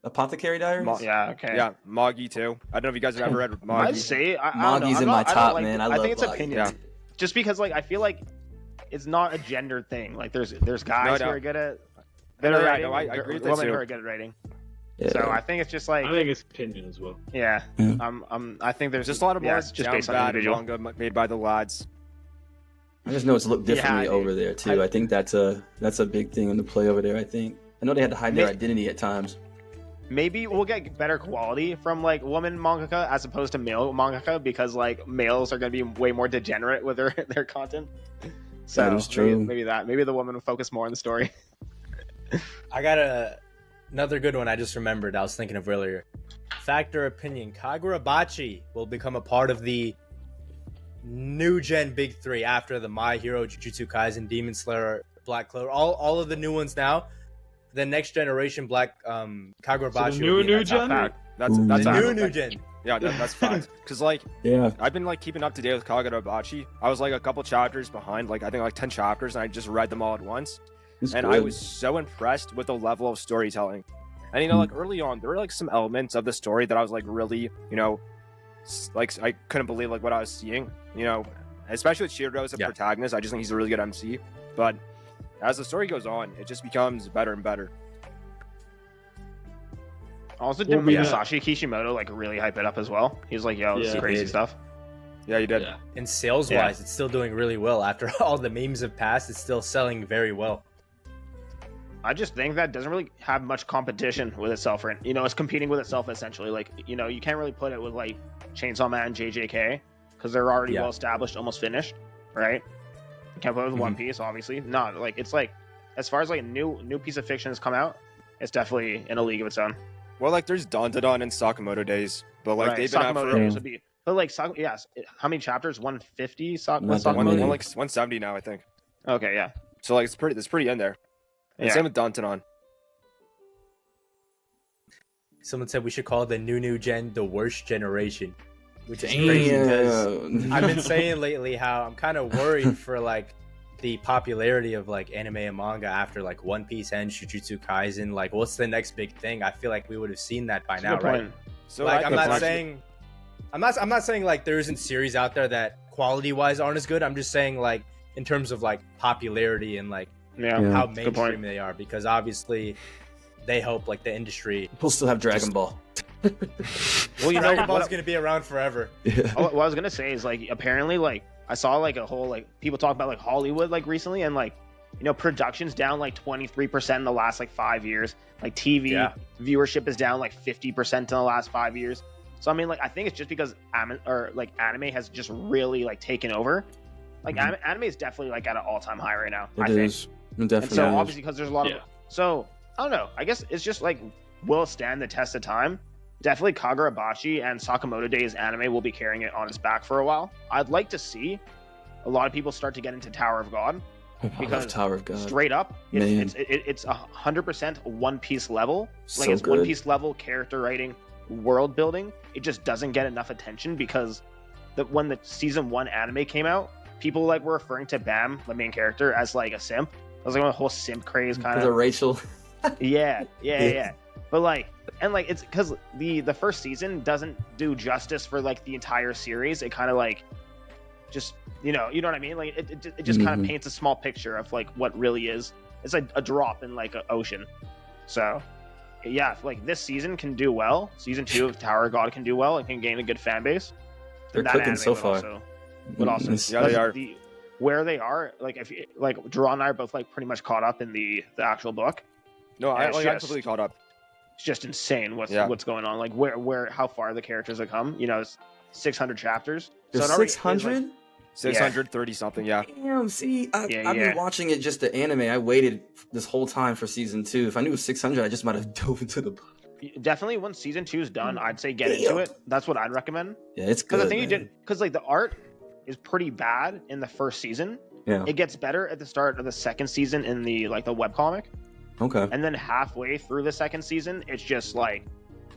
Apothecary Diaries. Yeah, okay. yeah, Magi too. I don't know if you guys have ever read Magi. I'd say I don't know. Magi's I'm in not- my I don't top, like- man. I I love think it's Magi. opinion. Yeah. Just because like I feel like it's not a gender thing. Like there's guys No. who are good at No, better yeah, writing. no, I and agree with that women too. who are good at writing. Yeah. So I think it's just like I think it's opinion as well. yeah. Yeah. I think there's There's just a lot of more it's just down based on bad individual. manga made by the lads. I just know it's looked differently Yeah, over there too. I think that's a big thing in the play over there. I think I know they had to hide their May- identity at times. Maybe we'll get better quality from like woman mangaka as opposed to male mangaka because like males are gonna be way more degenerate with their content. So That is true. Maybe the woman will focus more on the story. I got another good one I just remembered I was thinking of earlier. Fact or opinion: Kagurabachi will become a part of the new gen big three after the My Hero, Jujutsu Kaisen, Demon Slayer, Black Clover, all of the new ones now. The next generation Kagurabachi. So the will be in new that top gen? five. That's Ooh. that's The a- new gen. Yeah, that's fact. Because like Yeah. I've been like keeping up to date with Kagurabachi. I was like a couple chapters behind, like I think like 10 chapters, and I just read them all at once. And I was so impressed with the level of storytelling. And you know, like early on, there were like some elements of the story that I was like really, you know, like I couldn't believe like what I was seeing. You know, especially with Shiro as a protagonist, I just think he's a really good MC. But as the story goes on, it just becomes better and better. Also, Well, didn't yeah. Masashi Kishimoto like really hype it up as well? He was like, "Yo, this is Yeah. crazy He did. stuff." Yeah, you did. Yeah. And sales wise, it's still doing really well. After all the memes have passed, it's still selling very well. I just think that doesn't really have much competition with itself, right? You know, it's competing with itself essentially. Like, you know, you can't really put it with like Chainsaw Man and JJK because they're already well established, almost finished, right? You can't put it with One Piece, obviously. No, like it's like as far as like a new piece of fiction has come out, it's definitely in a league of its own. Well, like there's Dandadan and Sakamoto Days, but like right. they've been out Sakamoto for Days would be, but like, yes. How many chapters? 150. Not that Sakamoto? many. like 170 now, I think. Okay, yeah. So like it's pretty in there. And Yeah. same with Dandadan. Someone said we should call the new gen the worst generation, which is crazy because Damn. I've been saying lately how I'm kind of worried for like the popularity of like anime and manga after like One Piece and Jujutsu Kaisen. Like, what's the next big thing? I feel like we would have seen that by That's a now, good right? point. So Like, I I'm think not actually- saying, I'm not saying like there isn't series out there that quality wise aren't as good. I'm just saying like in terms of like popularity and like Yeah. Yeah. how That's a good point. mainstream they are, because obviously they help like the industry. We'll still have Dragon Ball. Well, you know, Dragon Ball's what, gonna be around forever. Yeah. what I was gonna say is like apparently like I saw like a whole like people talk about like Hollywood like recently and like you know production's down like 23% in the last like 5 years. Like TV viewership is down like 50% in the last 5 years. So I mean like I think it's just because anime has just really like taken over. Like anime is definitely like at an all-time high right now. I It think. is. It definitely And so is. obviously because there's a lot of so I don't know. I guess it's just like will stand the test of time. Definitely Kagurabachi and Sakamoto Days anime will be carrying it on its back for a while. I'd like to see a lot of people start to get into Tower of God I love because Tower of God. straight up Man. it's 100% One Piece level. Like So it's One good. Piece level character writing, world building. It just doesn't get enough attention because when the season 1 anime came out, people like were referring to Bam, the main character, as like a simp. It was like a whole simp craze kind Because of of. Rachel. Yeah. But like, and like, it's because the first season doesn't do justice for like the entire series. It kind of like, just you know what I mean. Like it just kind of paints a small picture of like what really is. It's like a drop in like an ocean. So, yeah, if, like this season can do well. Season 2 of Tower of God can do well. It can gain a good fan base. They're then that cooking anime so would far. would also It's- Yeah, they are. where they are, like if you, like Doron and I are both like pretty much caught up in the actual book. No, Yeah, it's I'm just- completely caught up. It's just insane Yeah. what's going on. Like where how far the characters have come. You know, it's 600 chapters. There's it already is, 600. 630 something, yeah. Damn, see, I've Yeah. been watching it just the anime. I waited this whole time for season 2. If I knew it was 600, I just might have dove into the book. Definitely once season 2 is done, I'd say get into it. That's what I'd recommend. Yeah, it's Because good. the thing you man. did, because like the art is pretty bad in the first season. Yeah. It gets better at the start of the second season in the like the webcomic, Okay. and then halfway through the second season, it's just like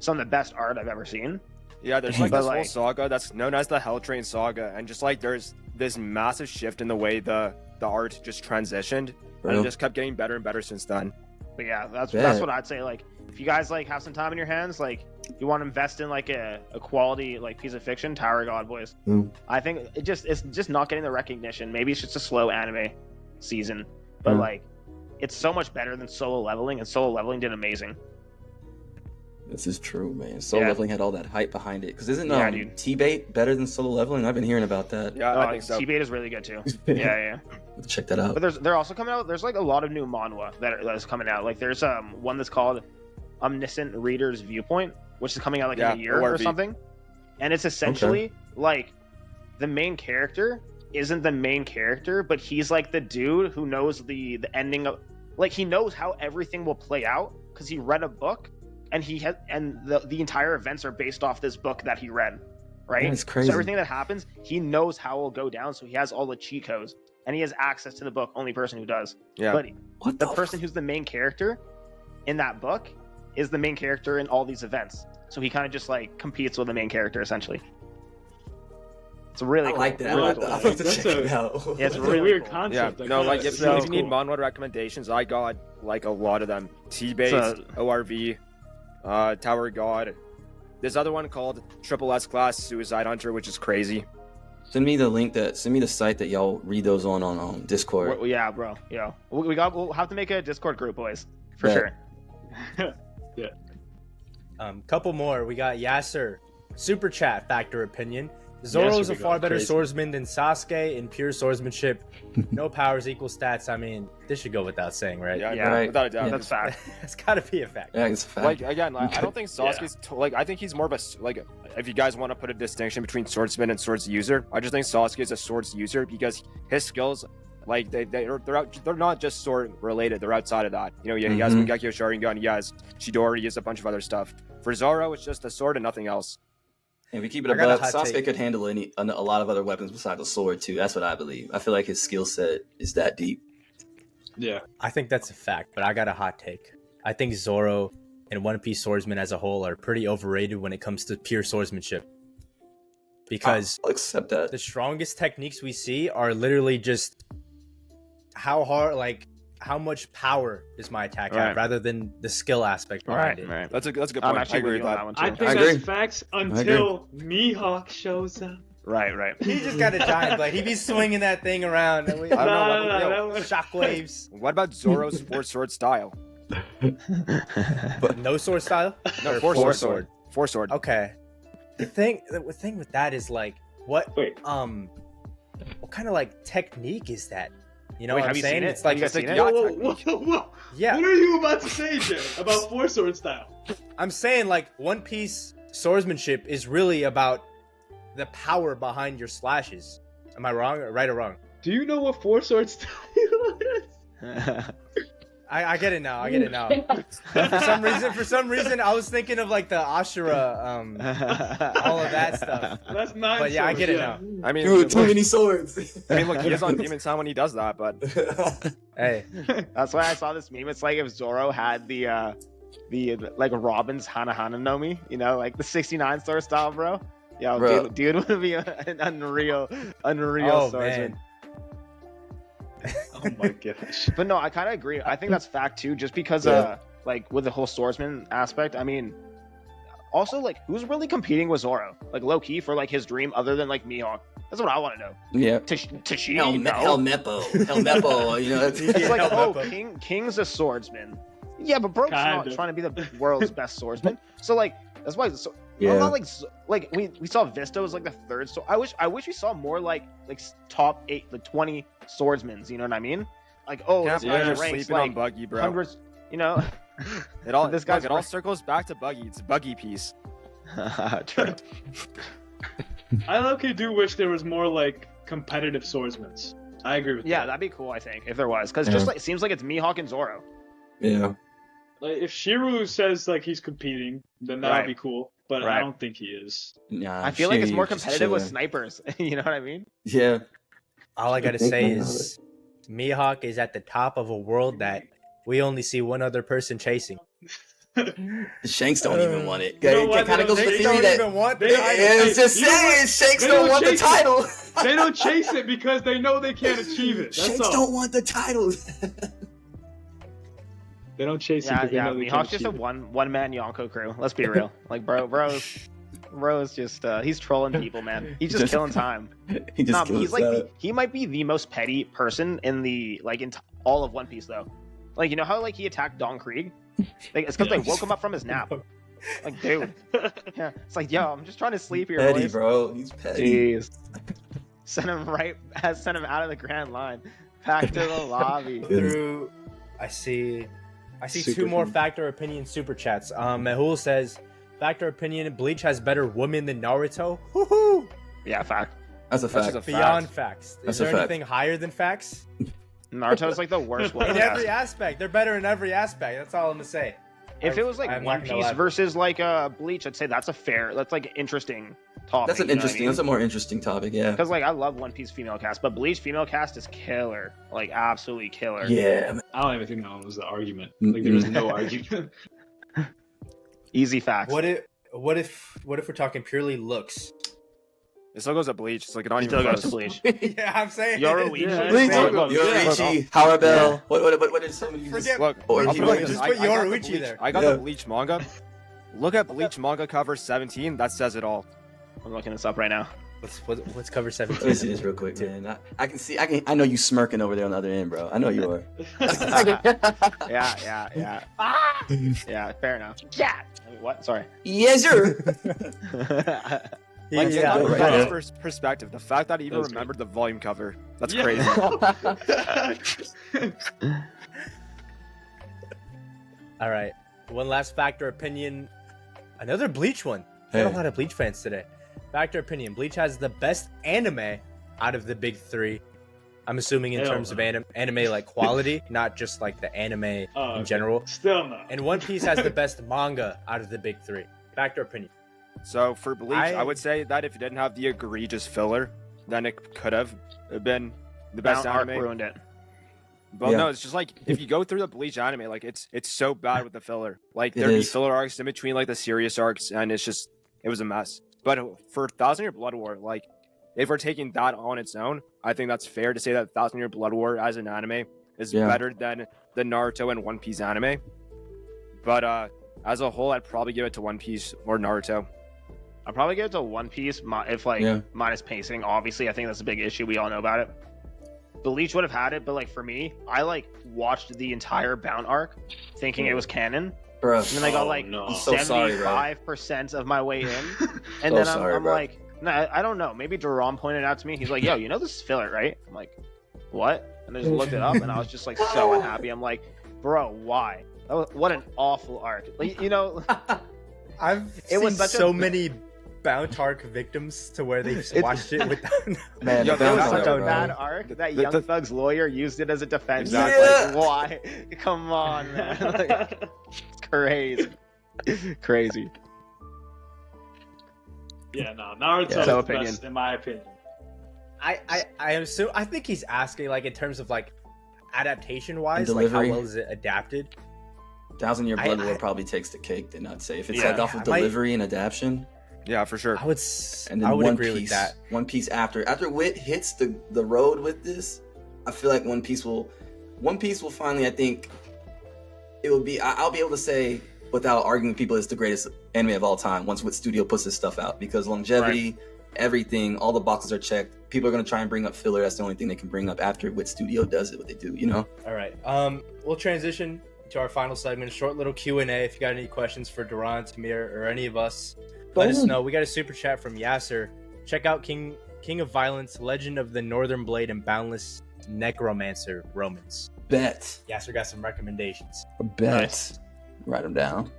some of the best art I've ever seen. Yeah, there's like But, this whole like- saga that's known as the Hell Train saga, and just like there's this massive shift in the way the art just transitioned, and Bro. it just kept getting better and better since then. But yeah, that's Bet. what I'd say. Like, if you guys like have some time in your hands, like you want to invest in like a quality like piece of fiction, Tower of God, boys. Mm. I think it's just not getting the recognition. Maybe it's just a slow anime season, but Mm. like it's so much better than Solo Leveling, and Solo Leveling did amazing. This is true, man. Solo Yeah. Leveling had all that hype behind it. Because isn't Yeah, dude. T-Bait better than Solo Leveling? I've been hearing about that. Yeah, I think so. T-Bait is really good too. Yeah. Let's check that out. But they're also coming out. There's like a lot of new manhwa that is coming out. Like there's one that's called Omniscient Reader's Viewpoint, which is coming out like Yeah, in a year or ORV. something. And it's essentially like the main character isn't the main character, but he's like the dude who knows the ending of, like he knows how everything will play out because he read a book, and the entire events are based off this book that he read, right? That's crazy. So everything that happens, he knows how it will go down. So he has all the cheat codes, and he has access to the book. Only person who does. Yeah. But What the person who's the main character in that book is the main character in all these events. So he kind of just like competes with the main character essentially. It's really I cool. like that. Really I cool. have to That's check a- it out. Yeah, it's It's a really weird cool. Yeah, concept. no, like if sounds you need cool. manhwa recommendations, I got like a lot of them. T-Base, So- ORV, Tower of God. This other one called Triple S Class Suicide Hunter, which is crazy. Send me the site that y'all read those on Discord. Yeah, bro. Yeah, we'll have to make a Discord group, boys, for Bet. sure. Couple more. We got Yasser. Super chat factor opinion. Zoro is a we go. far better Crazy. swordsman than Sasuke in pure swordsmanship. No powers equal stats. I mean, this should go without saying, right? Yeah, Yeah. no, without a doubt. Yeah. That's fact. That's gotta be a fact. Yeah, it's a fact. Like again, like, I don't think Sasuke's like I think he's more of a like if you guys want to put a distinction between swordsman and swords user, I just think Sasuke is a swords user because his skills like they're not just sword related, they're outside of that. You know, he has Mhm. Mangekyo Sharingan, he has Chidori, he has a bunch of other stuff. For Zoro, it's just a sword and nothing else. And we keep it I got a above. hot Sasuke take. could handle a lot of other weapons besides a sword too. That's what I believe. I feel like his skill set is that deep. Yeah. I think that's a fact, but I got a hot take. I think Zoro and One Piece swordsmen as a whole are pretty overrated when it comes to pure swordsmanship. Because I'll accept that. the strongest techniques we see are literally just how hard, like how much power is my attack Right. at, rather than the skill aspect behind it. Right. That's a good I'm point. I actually agree with with you on that. that one I too. think I that's agree. facts until Mihawk shows up. Right. He just got a giant blade. He be swinging that thing around. And we, I don't know, No, yo, that was- shockwaves. What about Zoro's four sword style? No sword style. No, Or four four sword. Four sword. Okay. The thing with that is like, what Wait. what kind of like technique is that? You know Wait, what I'm have you saying? seen it? It's like Have you guys it's like seen it? yacht Whoa, technique. whoa. yeah. What are you about to say, Jay, about four sword style? I'm saying like One Piece swordsmanship is really about the power behind your slashes. Am I wrong? Right or wrong? Do you know what four sword style is? I get it now. I get it now. For some reason, I was thinking of like the Ashura, all of that stuff. That's nine But yeah, I swords, get it now. I mean, Dude, too many swords. I mean, look, he is on Demon Time when he does that, but Hey, That's why I saw this meme. It's like if Zoro had the like Robin's Hana Hana no Mi, you know, like the 69 sword style, bro. Yo, Bro. dude would be an unreal oh swordsman. man. Oh my gosh. But no, I kind of agree. I think that's fact too, just because Yeah. like with the whole swordsman aspect. I mean, also like who's really competing with Zoro, like low key for like his dream other than like Mihawk? That's what I want to know. Yeah. Tashigi, El no. Meppo. El Meppo. You know. It's Yeah, like, oh, Meppo. King's a swordsman. Yeah, but Broke's Kind not of. trying to be the world's best swordsman. So like that's why Yeah. I'm not like we saw Vista was like the third. So I wish we saw more like top 8, like 20 swordsmen. You know what I mean? Like, oh, Can't this believe guy's you're ranks sleeping on like Buggy, bro. hundreds. You know, It all This guy's it all rank- circles back to Buggy. It's a Buggy piece. true. I low-key do wish there was more like competitive swordsmen. I agree with Yeah, that. that'd be cool. I think if there was, because Yeah. just like it seems like it's Mihawk and Zoro. Yeah. Like if Shiru says like he's competing, then that would Right. be cool. But I Right. don't think he is. Nah, I feel like it's Shiryu more just competitive with chilling. snipers. You know what I mean? Yeah. All I gotta Think say about is Mihawk is at the top of a world that we only see one other person chasing. Shanks don't even want it. You know It what? kind of goes with They the don't theory that. even want they- the I- title. Yeah, it's just You know what? saying Shanks They don't don't want the chase it. title. They don't chase it because they know they can't achieve it. That's Shanks all. don't want the title. They don't chase it Yeah, because they yeah. know they Mihawk's can't just a achieve it. one man Yonko crew. Let's be real. Like, bro's just he's trolling people, man. He's just Just- killing time. He just Nah, kills he's like that. he might be the most petty person in the all of One Piece though. Like, you know how like he attacked Don Krieg? Like, it's because Yeah. they woke him up from his nap. Like, dude. Yeah, it's like, yo, I'm just trying to sleep here, petty, boys. bro. He's petty. Jeez. Send him out of the Grand Line, back to the lobby. Through, I see Super two more fan. factor opinion super chats. Mehul says, factor opinion, Bleach has better women than Naruto. Woohoo! Yeah, fact. That's a That's fact. just a Beyond fact. facts. That's Is a there fact. anything higher than facts? Naruto's like the worst one. In every aspect. They're better in every aspect. That's all I'm gonna say. If it was like I'm One not gonna Piece lie. versus like Bleach, I'd say that's like interesting topic. That's an interesting. That's a more interesting topic. Yeah. Because like I love One Piece female cast, but Bleach female cast is killer, like absolutely killer. Yeah. Man. I don't even think that one was the argument. Like there was no argument. Easy facts. What if we're talking purely looks? It still goes to Bleach. It's like it don't He even still goes to close. Bleach. Yeah, I'm saying. Yoruichi. Yeah, Bleach, Look, look, Yoruichi, Harabell. What did some of you Forget- Look, Or I'll he put it might like just this. put I got the Yoruichi Bleach- there. I got Yeah. the Bleach manga. Look at Bleach manga cover 17. That says it all. I'm looking this up right now. What's cover 17? Let me see this real quick, man. I can see. I know you smirking over there on the other end, bro. I know you are. Yeah. Yeah, fair enough. Yeah. I mean, what? Sorry. Yes, sir. Like, Yeah, yeah, right. right. Perspective. The fact that he even That was good. remembered the volume cover. That's Yeah. crazy. All right. One last factor opinion. Another Bleach one. We got a Hey. lot of Bleach fans today. Factor opinion. Bleach has the best anime out of the big three. I'm assuming in Hell terms of no. anime like quality, not just like the anime Oh, in okay. general. Still no. And One Piece has the best manga out of the big three. Factor opinion. So for Bleach, I I- would say that if it didn't have the egregious filler, then it could have been the best Mount Arc anime. ruined it. But Yeah. no, it's just like if you go through the Bleach anime, like it's so bad with the filler. Like It there'd be is. filler arcs in between like the serious arcs, and it was a mess. But for Thousand Year Blood War, like if we're taking that on its own, I think that's fair to say that Thousand Year Blood War as an anime is Yeah. better than the Naruto and One Piece anime. But as a whole, I'd probably give it to One Piece or Naruto. I'll probably give it to One Piece if like Yeah. minus pacing. Obviously, I think that's a big issue. We all know about it. Bleach would have had it, but like for me, I like watched the entire Bound arc, thinking it was canon, Bro. and then I got Oh, like no. I'm so sorry, bro. 75% of my way in, and So then sorry, I'm bro. like, no, I don't know. Maybe Doron pointed out to me. He's like, "Yo, you know this is filler, right?" I'm like, "What?" And I just looked it up, and I was just like so unhappy. I'm like, "Bro, why? What an awful arc!" Like, you know, I've It seen was such a- so many Bound Arc victims to where they've watched it without. Man, Yo, the that it was was Bound such such a Arc, a bro. bad arc that The- Young the- Thug's lawyer used it as a defense. Exactly. Like, why? Come on, man. Like, it's crazy. Crazy. Yeah, no. Naruto Yeah. is So the opinion. best in my opinion. I assume I think he's asking like in terms of like adaptation wise, And like how delivery. well is it adapted? 1,000 Year Blood I- War probably takes the cake. Then I'd say if it's Yeah. like off of I might- delivery and adaptation, Yeah, for sure. I would and then I would One agree Piece. with that. One Piece after Wit hits the road with this, I feel like One Piece will finally. I think it will be. I'll be able to say without arguing with people, it's the greatest anime of all time once Wit Studio puts this stuff out because longevity, everything, all the boxes are checked. People are gonna try and bring up filler. That's the only thing they can bring up after Wit Studio does it. What they do, you know. All right. We'll transition to our final segment, a short little Q&A. If you got any questions for Doron, Tamir, or any of us, let us know. We got a super chat from Yasser. Check out King of Violence, Legend of the Northern Blade, and Boundless Necromancer Romans. Bet. Yasser got some recommendations. Bet. Nice. Write them down.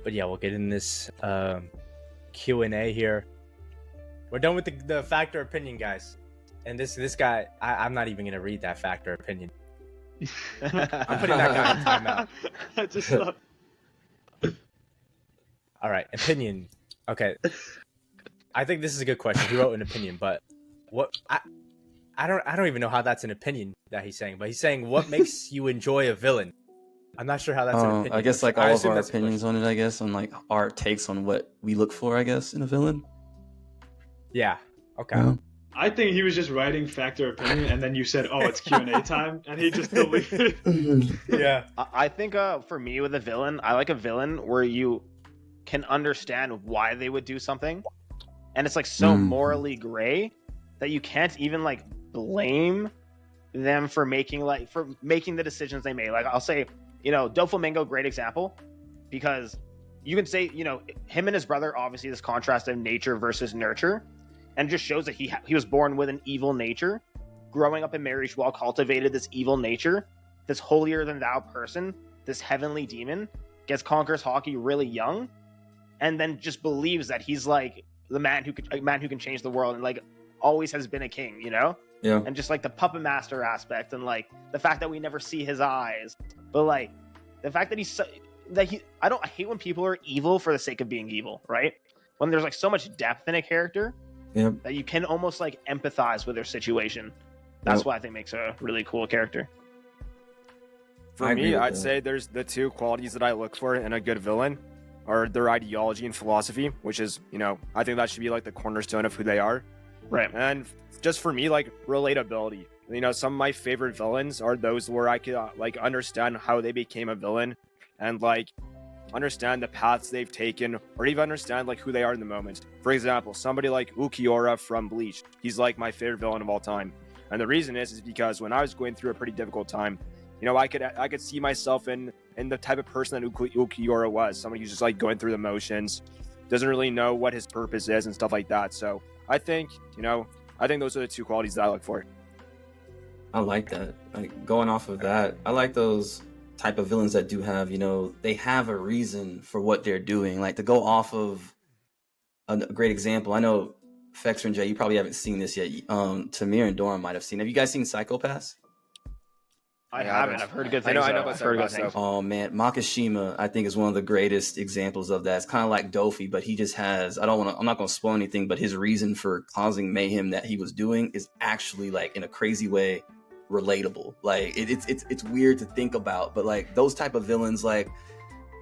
But yeah, we'll get in this Q&A here. We're done with the factor opinion, guys. And this guy, I'm not even going to read that factor opinion. I'm putting that guy in timeout. I just thought. All right, opinion. Okay. I think this is a good question. He wrote an opinion, but what I don't even know how that's an opinion that he's saying, but he's saying what makes you enjoy a villain. I'm not sure how that's an opinion. I guess like I all of assume our that's a opinions question. on it, I guess, on like our takes on what we look for, I guess, in a villain. Yeah. Okay. Yeah. I think he was just writing factor opinion, and then you said, "Oh, it's Q&A time," and he just deleted. Yeah. I think for me with a villain, I like a villain where you can understand why they would do something, and it's like so morally gray that you can't even like blame them for making the decisions they made. Like I'll say, Doflamingo, great example, because you can say, him and his brother, obviously this contrast of nature versus nurture, and it just shows that he was born with an evil nature, growing up in marriage while cultivated this evil nature, this holier than thou person, this heavenly demon, conquers hockey really young, and then just believes that he's like the man who can change the world, and like always has been a king, Yeah. and just like the puppet master aspect, and like the fact that we never see his eyes, but like the fact that I hate when people are evil for the sake of being evil, right? When there's like so much depth in a character that you can almost like empathize with their situation. That's what I think makes a really cool character. For me, I'd say there's the two qualities that I look for in a good villain are their ideology and philosophy, which is, I think that should be like the cornerstone of who they are. Right. And just for me, like relatability. Some of my favorite villains are those where I could like understand how they became a villain and like understand the paths they've taken, or even understand like who they are in the moment. For example, somebody like Ukiura from Bleach, he's like my favorite villain of all time. And the reason is because when I was going through a pretty difficult time, I could see myself in the type of person that Ukiura was, somebody who's just like going through the motions, doesn't really know what his purpose is and stuff like that. So I think those are the two qualities that I look for. I like that. Like going off of that, I like those type of villains that do have, they have a reason for what they're doing. Like to go off of a great example, I know Fexer and Jay, you probably haven't seen this yet. Tamir and Doron might have seen. Have you guys seen Psychopaths? I haven't. I've heard good things. I know I've about heard good Psychopaths, things. Oh man, Makishima, I think is one of the greatest examples of that. It's kind of like Dofi, but he just has, I'm not going to spoil anything, but his reason for causing mayhem that he was doing is actually like in a crazy way relatable. Like it's weird to think about, but like those type of villains like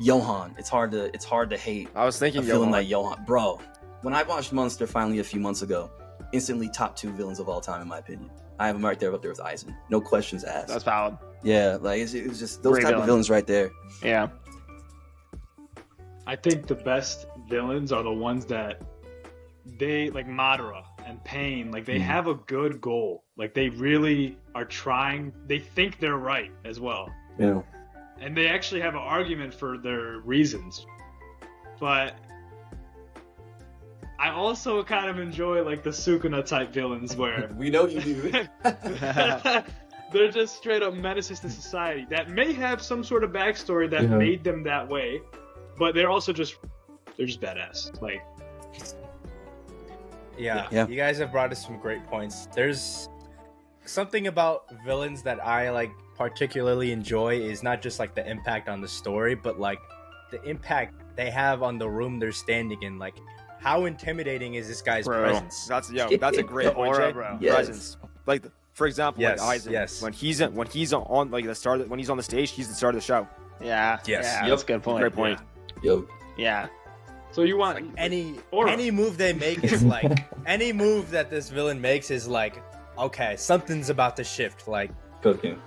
Johan, it's hard to hate. I was thinking a villain like Johan. Bro, when I watched Monster finally a few months ago, instantly top 2 villains of all time in my opinion. I have him right there up there with Eisen. No questions asked. That's valid. Yeah, like it was just those Great type villain. of villains right there. Yeah. I think the best villains are the ones that they like Madara and Pain, like they have a good goal. Like they really are trying, they think they're right as well. Yeah. And they actually have an argument for their reasons. But I also kind of enjoy like the Sukuna type villains where We know you do. they're just straight up menaces to society that may have some sort of backstory that made them that way, but they're just badass. Like, Yeah. Yeah. You guys have brought us some great points. There's something about villains that I like particularly enjoy is not just like the impact on the story, but like the impact they have on the room they're standing in. Like, how intimidating is this guy's presence? That's a great point, Aura, Jay. bro. Yes. Presence. Like for example, Yes, like Eisen, yes. when he's on like the start, when he's on the stage, he's the star of the show. Yeah. Yes. Yeah, Yep. that's a good point. Great point. Yo, Yeah. so you want Any move they make is like any move that this villain makes is like, okay, something's about to shift. Like cooking.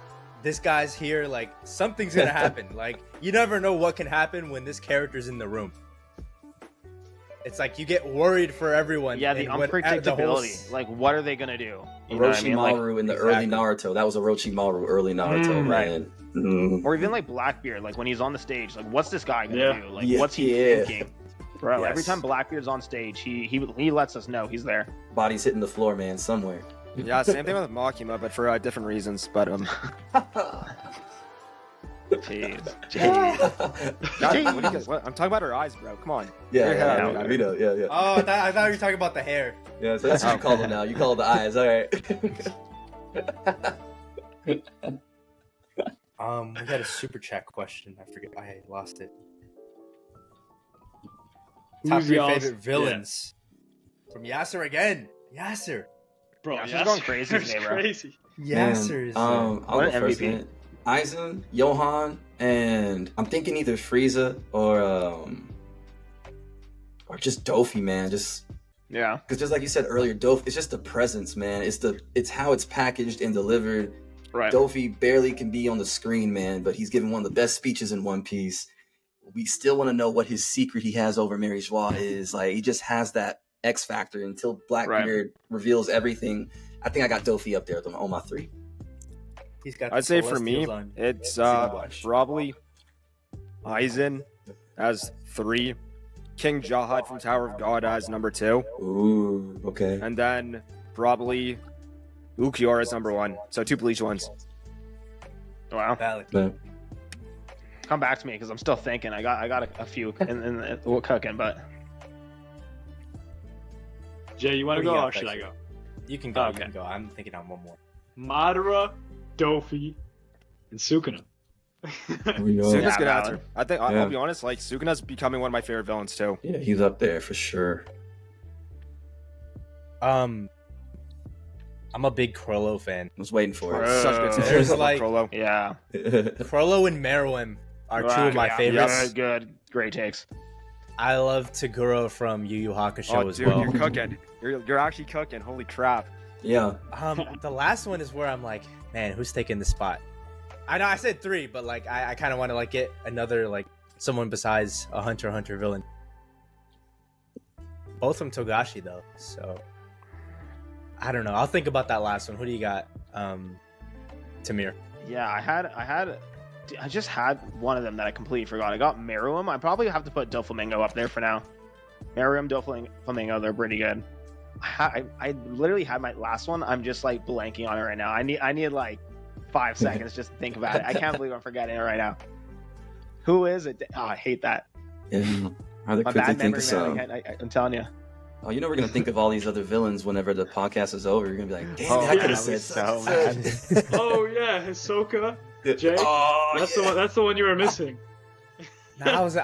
this guy's here, like something's gonna happen. Like you never know what can happen when this character's in the room. It's like you get worried for everyone. Yeah, the and when- unpredictability. Like, what are they gonna do? You know what I mean? Like, Orochimaru in the early Exactly. Naruto. That was Orochimaru early Naruto, man. or even like Blackbeard, like when he's on the stage, like what's this guy gonna Yeah. do? Like, Yeah. what's he Yeah. thinking? Bro, every Yes. time Blackbeard's on stage, he lets us know he's there. Body's hitting the floor, man, somewhere. Yeah, same thing with Makima, but for different reasons. But Jeez. Jeez. God, what do you guys? What? I'm talking about her eyes, bro. Come on. Yeah, Your yeah, hair, yeah, we know. Yeah, yeah. Oh, I thought you were talking about the hair. Yeah, so that's what you call them now. You call it the eyes. All right. We had a super chat question. I forget. I lost it. Top Who's 3 y'all's- favorite villains. From Yasser again. Yasser. Bro, Yasser's going crazy Yasser's today, bro. crazy. Yasser is. I'll What go an first, MVP. man. Aizen, Johan, and I'm thinking either Frieza or just Dofi, man. Just Yeah. because, just like you said earlier, Dofi, it's just the presence, man. It's how it's packaged and delivered. Right. Dofi barely can be on the screen, man, but he's giving one of the best speeches in One Piece. We still want to know what his secret he has over Mary Joie is. Like, he just has that X factor until Blackbeard reveals everything. I think I got Dofi up there on my 3. He's got I'd the say for me, Celestials on it's single watch. probably Aizen as 3, King Jahad from Tower of God as number 2, Ooh, okay. and then probably Ukior as number 1. So 2 Bleach ones. Wow. Valid. But Come back to me because I'm still thinking. I got a few in cooking, but Jay, you want What to do you go got, or should I Dexter? go? You can go. Okay. You can go. I'm thinking on one more. Madara, Dofi, and Sukuna. we know. Sukuna's Yeah, good valid. answer. I think Yeah. I'll be honest. Like Sukuna's becoming one of my favorite villains too. Yeah, he's up there for sure. I'm a big Krollo fan. I was waiting for it. Such good. There's Love like- Frollo. yeah. Krollo and Meruem are 2 of my Yeah. favorites. Good. Great takes. I love Taguro from Yu Yu Hakusho Oh, as dude, well. you're cooking. You're actually cooking. Holy crap. Yeah. The last one is where I'm like, man, who's taking the spot? I know I said 3, but like I kind of want to like get another like someone besides a Hunter x Hunter villain. Both from Togashi though, so I don't know. I'll think about that last one. Who do you got? Tamir. Yeah, I just had one of them that I completely forgot. I got Meruem. I probably have to put Doflamingo up there for now. Meruem, Doflamingo, they're pretty good. I literally had my last one. I'm just like blanking on it right now. I need like 5 seconds just to think about it. I can't believe I'm forgetting it right now. Who is it? Oh, I hate that. Yeah. Rather My quickly bad think memory, of some. man. I'm telling you. Oh, you know we're gonna think of all these other villains whenever the podcast is over. You're gonna be like, damn, Oh, I yeah, could have that said was so such and such. Oh yeah, Hisoka. Jay? Oh, That's yeah. the one. That's the one you were missing. No, I was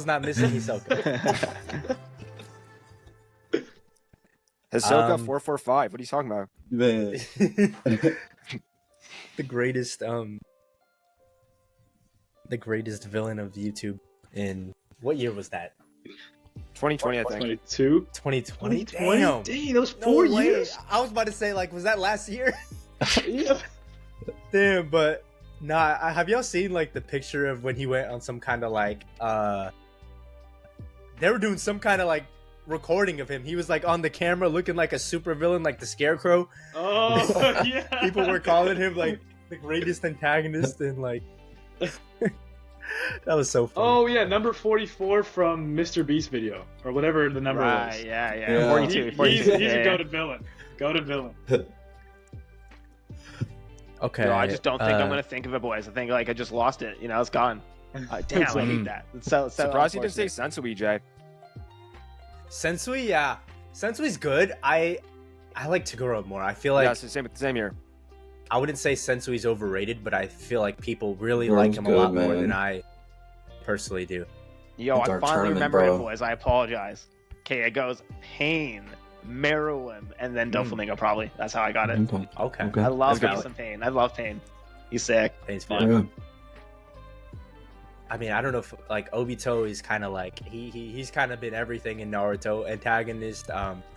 not missing Hisoka. Hisoka Um, 445. What are you talking about? Man. The greatest villain of YouTube in what year was that? 2020, I think. 22. 2020. 2020. Damn. Dang, that was No 4 way. years. I was about to say like, was that last year? Yeah. Damn, but nah. Have y'all seen like the picture of when he went on some kind of like they were doing some kind of like recording of him. He was like on the camera looking like a super villain, like the Scarecrow. Oh yeah. People were calling him like the greatest antagonist, and like that was so funny. Oh yeah, number 44 from Mr. Beast video or whatever the number Right, was. yeah. Yeah. 42. He's 42. a Yeah. goated villain. Goated villain. Okay. No, I just don't think I'm gonna think of it, boys. I think like I just lost it. You know, it's gone. Damn, I hate that. It's so Surprised you didn't say unfortunate. Sensui, Jay. Sensui, yeah. Sensui's good. I like Taguro more. I feel like Yeah, it's the same here. I wouldn't say Sensui's overrated, but I feel like people really Taguro's like him a lot good, more man. than I personally do. Yo, I Dark finally Tournament, remember bro. it, boys. I apologize. Okay, it goes Pain, Meruem, and then Doflamingo probably. That's how I got it. Okay. Okay. Okay. I love That's me good. some Pain. I love Pain. He's sick. Pain's fun. Yeah. I mean, I don't know if like Obito is kind of like he's kind of been everything in Naruto, antagonist,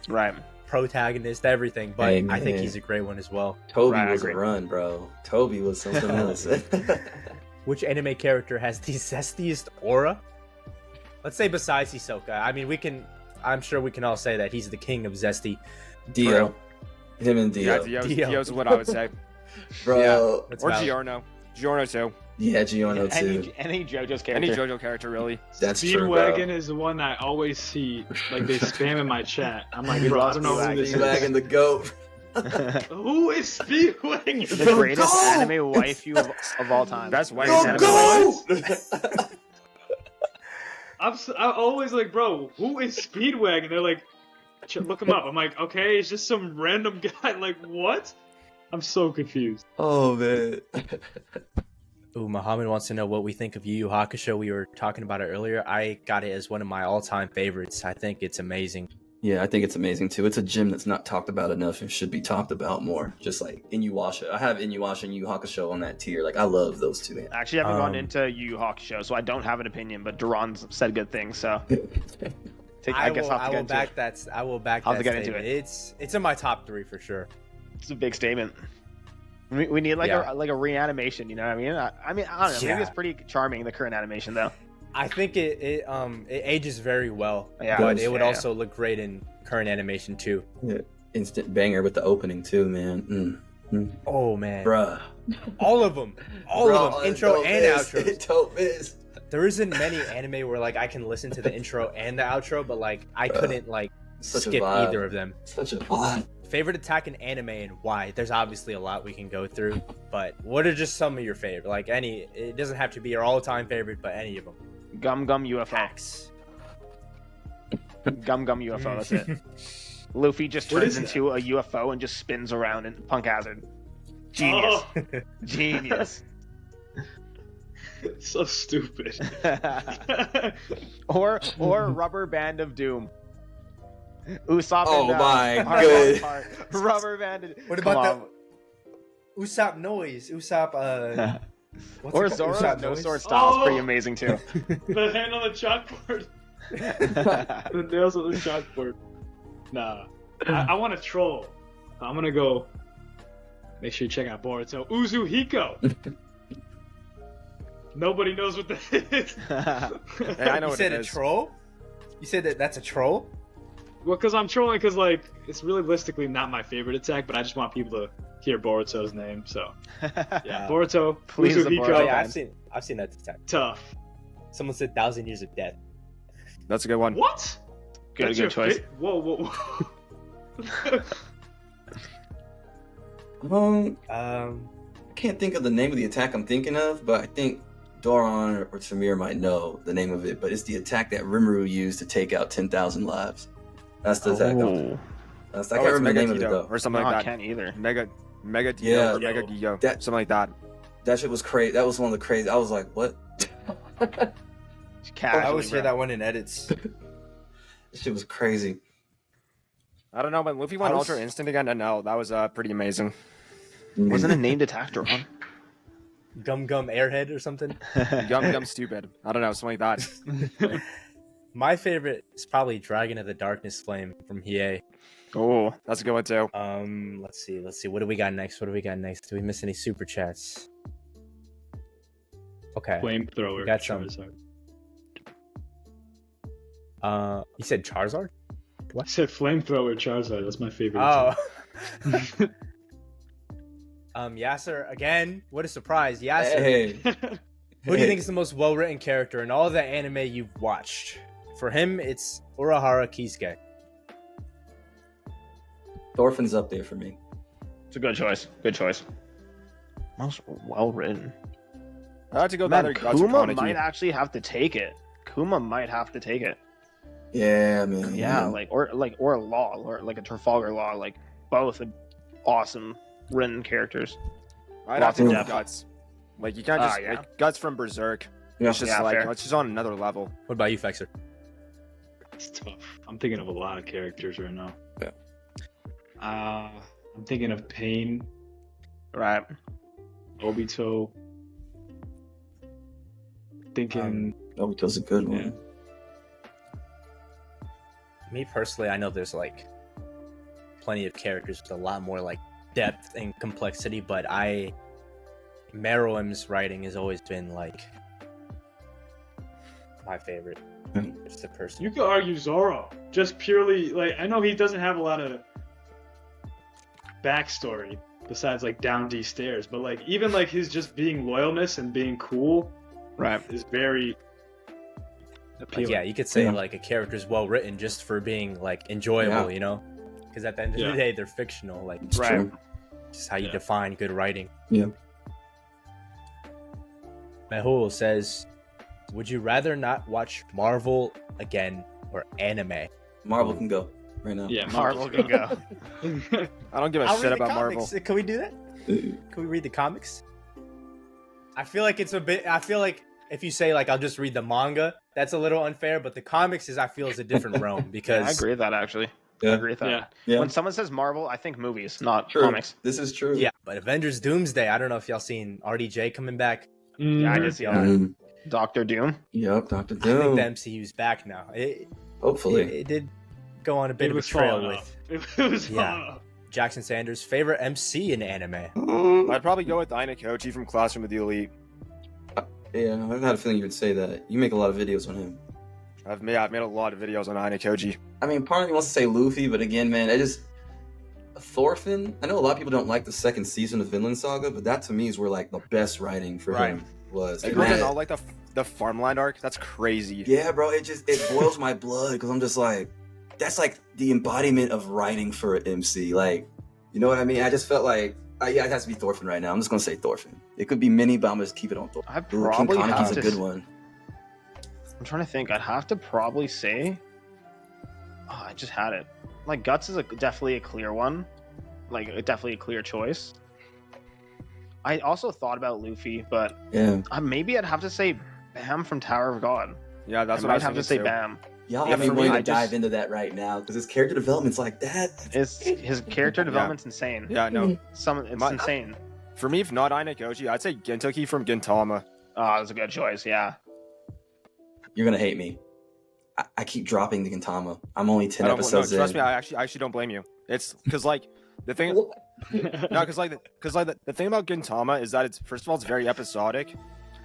Right. protagonist, everything. But Hey, I think man. he's a great one as well. Toby Right, I was a agree. run, bro. Toby was something else. Which anime character has the zestiest aura? Let's say besides Hisoka. I mean, I'm sure we can all say that he's the king of zesty. Dio. Him and Yeah, Dio. Dio. Dio's what I would say. Bro. That's Or valid. Giorno. Giorno too. Yeah, Giorno too. Any JoJo's character. Any JoJo character, really. That's true, Speedwagon bro. is the one I always see. Like they spam in my chat. I'm like, We bro, I love don't know who this Speedwagon is. the goat. Who is Speedwagon? The greatest Go! anime waifu of all time. Best wife Go, anime. go! I'm always like, bro, who is Speedwagon? They're like, look him up. I'm like, okay, it's just some random guy. Like, what? I'm so confused. Oh man. Ooh, Muhammad wants to know what we think of Yu Yu Hakusho. We were talking about it earlier. I got it as one of my all-time favorites. I think it's amazing. Yeah, I think it's amazing too. It's a gym that's not talked about enough and should be talked about more. Just like Inuyasha. I have Inuyasha and Yu Yu Hakusho on that tier. Like I love those two. Man. Actually, I haven't gone into Yu Yu Hakusho, so I don't have an opinion. But Doron's said good things, so I guess I'll have to get into it. I will back I'll that have to get into statement. It's in my top 3 for sure. It's a big statement. We need like Yeah. a reanimation. You know what I mean? I mean, I don't know. Maybe Yeah. it's pretty charming, the current animation though. I think it ages very well, Yeah, but it would yeah. also look great in current animation too. Yeah. Instant banger with the opening too, man. Oh man, Bruh. all of them, intro and outro. Dope is. There isn't many anime where like I can listen to the intro and the outro, but like I couldn't like Such a skip vibe. either of them. Such a vibe. Favorite attack in anime and why? There's obviously a lot we can go through, but what are just some of your favorite? Like any, it doesn't have to be your all-time favorite, but any of them. Gum Gum UFO. Attacks. Gum Gum UFO. That's it. Luffy just What turns is into a UFO and just spins around in Punk Hazard. Genius. Oh, Genius. so stupid. or Rubber Band of Doom. Usopp Oh and, my Hard good. Part. Rubber Band of What Come about on. the Usopp noise? Usopp, what's Or it called? Zoro's Usopp no noise? sword style is Oh! pretty amazing too. The hand on the chalkboard. The nails on the chalkboard. Nah. I want to troll. I'm gonna go. Make sure you check out Boruto. Uzuhiko. Nobody knows what that is. Hey, I know You what said it a is. troll? You said that's a troll? Well, because I'm trolling, because like it's realistically not my favorite attack, but I just want people to hear Boruto's name. So yeah, Boruto, Please, the Uzuhiko, Oh, Boruto. yeah, I've seen that attack. tough. Someone said 1,000 Years of Death. That's a good one. What? Good That's your choice. Whoa. I can't think of the name of the attack I'm thinking of, but I think Doron or Tamir might know the name of it. But it's the attack that Rimuru used to take out 10,000 lives. That's the attack. Oh. I It's can't remember the name of it Gido though. or something No, I like that. can't either. Mega Gido Yeah. or Mega Gigo. That- Something like that. That shit was crazy. That was one of the crazy. I was like, what? Casually, I always hear bro. that one in edits. That shit was crazy. I don't know, but Luffy went I was- Ultra Instinct again, and no, that was pretty amazing. Wasn't it named attack Doron? Gum Airhead or something. Gum stupid. I don't know, something like that. My favorite is probably Dragon of the Darkness Flame from Hiei. Oh, That's a good one too. Let's see. What do we got next? Do we miss any super chats? Okay. Flamethrower. Got some. Charizard. You said Charizard? I said flamethrower Charizard. That's my favorite. Oh. attack. Yasser again. What a surprise, Yasser. Hey, Who do you think is the most well-written character in all the anime you've watched? For him, it's Urahara Kisuke. Thorfinn's up there for me. it's a good choice. Good choice. Most well written. I have to go Man, with Kuma Kaneki. might actually have to take it. Kuma might have to take it. Yeah, man. Yeah, or a Law, or like a Trafalgar Law, like both awesome written characters. I'd have Lots to of go depth. Guts. Like you can't just yeah. like, Guts from Berserk. Yeah. It's just Yeah, like fair. it's just on another level. What about you, Fexer? It's tough. I'm thinking of a lot of characters right now. Yeah. I'm thinking of Pain, Right. Obito. Thinking. Obito's a good one. Me personally, I know there's like plenty of characters with a lot more like depth and complexity, but Meruem's writing has always been like my favorite. Just the person. You could argue Zoro. Just purely like I know he doesn't have a lot of backstory, besides like down D stairs. But like even like his just being loyalness and being cool, Right. is very Like, appealing. yeah, you could say Yeah. like a character's well written just for being like enjoyable, Yeah. you know? Because at the end of Yeah. the day, they're fictional. Like, It's Right. true. just how you Yeah. define good writing. Yeah. Mehul says, "Would you rather not watch Marvel again or anime?" Marvel can go right now. Yeah, Marvel can go. I don't give a I'll shit read the about Marvel. comics. Can we do that? Can we read the comics? I feel like it's a bit. I feel like if you say like I'll just read the manga, that's a little unfair. But the comics is, I feel, is a different realm Yeah, because I agree with that actually. Yeah. I agree with that. Yeah. Yeah. When someone says Marvel, I think movies, not True. comics. This is true. yeah. But Avengers Doomsday, I don't know if y'all seen RDJ coming back. Yeah, I Mhm. did see Yeah. that. Mm. Doctor Doom. Yep, Dr. I think Doom. the MCU's back now. Hopefully. It did go on a bit It of a was trail falling with off. It was Yeah. falling off. Jackson Sanders' favorite MC in anime. I'd probably go with Ina Kochi from Classroom with the Elite. Yeah, I've had a feeling you would say that. You make a lot of videos on him. I've made a lot of videos on Ina Koji. I mean, part of me wants to say Luffy, but again, man, Thorfinn. I know a lot of people don't like the second season of Vinland Saga, but that to me is where like the best writing for Right. him was. Like, And I that- don't like the farmland arc. That's crazy. yeah, bro, it boils my blood because I'm just like, that's like the embodiment of writing for an MC. Like, you know what I mean? I just felt like, yeah, it has to be Thorfinn right now. I'm just gonna say Thorfinn. It could be Mini, but I'm gonna just keep it on Thorfinn. I Ooh, King probably Kaneki's have a to. good one. I'm trying to think. I'd have to probably say. Oh, I just had it. Like Guts is definitely a clear one. Like definitely a clear choice. I also thought about Luffy, but Yeah, maybe I'd have to say Bam from Tower of God. Yeah, that's I what I might was have to say thinking too. Bam. y'all Yeah, have me for me, wanting I to dive just- into that right now because his character development's like that. His character development's insane. Yeah, no. It's My- insane. For me, if not Ina Koji, I'd say Gintoki from Gintama. Oh, that's a good choice. Yeah. You're gonna hate me. I keep dropping the Gintama. I'm only 10 I don't, no, episodes trust in. me, I actually don't blame you. It's because like the thing, no, because the thing about Gintama is that it's first of all it's very episodic,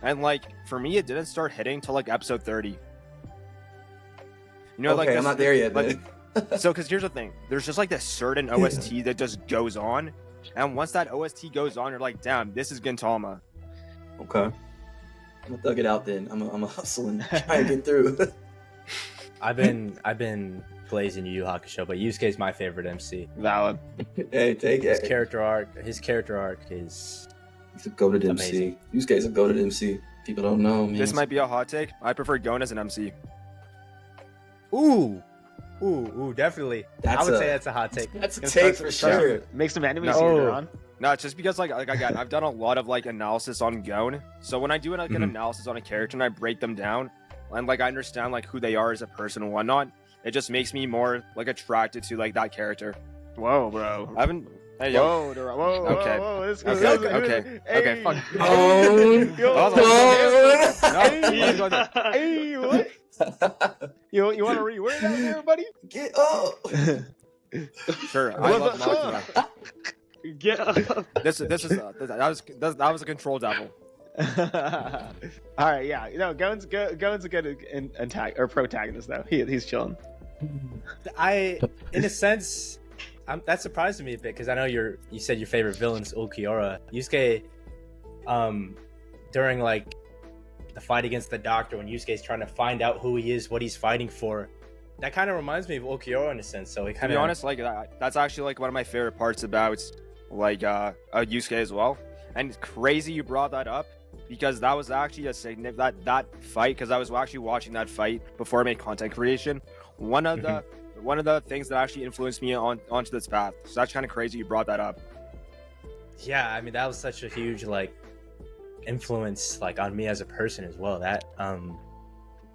and like for me it didn't start hitting till like episode 30. You know, Okay, like I'm this- not there yet. like- Then. So, because here's the thing, there's just like this certain OST that just goes on, and once that OST goes on, you're like, damn, this is Gintama. Okay. I'm gonna thug it out then. I'm a hustle and try and get through. I've been blazing Yu Yu Hakusho, but Yusuke's my favorite MC. Valid. Hey, take His it. character arc is He's a goated MC. amazing. These guys are goated MC. People don't know, man. This might be a hot take. I prefer Gon as an MC. ooh, definitely. I That's would a- say that's a hot take. That's a Gonna take start for some- sure. Make some enemies No. here, Doron. No, it's just because like again, I've done a lot of like analysis on Gon. So when I do like an Mhm. analysis on a character and I break them down, and like I understand like who they are as a person and whatnot, it just makes me more like attracted to like that character. Whoa, bro. I haven't. Hey, yo. Whoa, Doron. Whoa, Okay. whoa, whoa. This Okay, goes- okay, Hey. okay, fuck. Don't. Yo, Hold on. Don't. No, Hey, what? You want to reword that there, buddy? Get up. Sure, I love Makima. Get up. That was a control devil. All right, yeah. No, Gon's a good protagonist though. He's chilling. In a sense, that surprised me a bit because I know you said your favorite villain's Ulquiorra. Yusuke, during like the fight against the Doctor, when Yusuke's trying to find out who he is, what he's fighting for, that kind of reminds me of Ulquiorra in a sense. So he To kind be of honest, like that's actually like one of my favorite parts about like Yusuke as well. And it's crazy you brought that up because that was actually a significant that fight because I was actually watching that fight before I made content creation. One of the things that actually influenced me onto this path. So that's kind of crazy you brought that up. yeah. I mean, that was such a huge like influence like on me as a person as well. That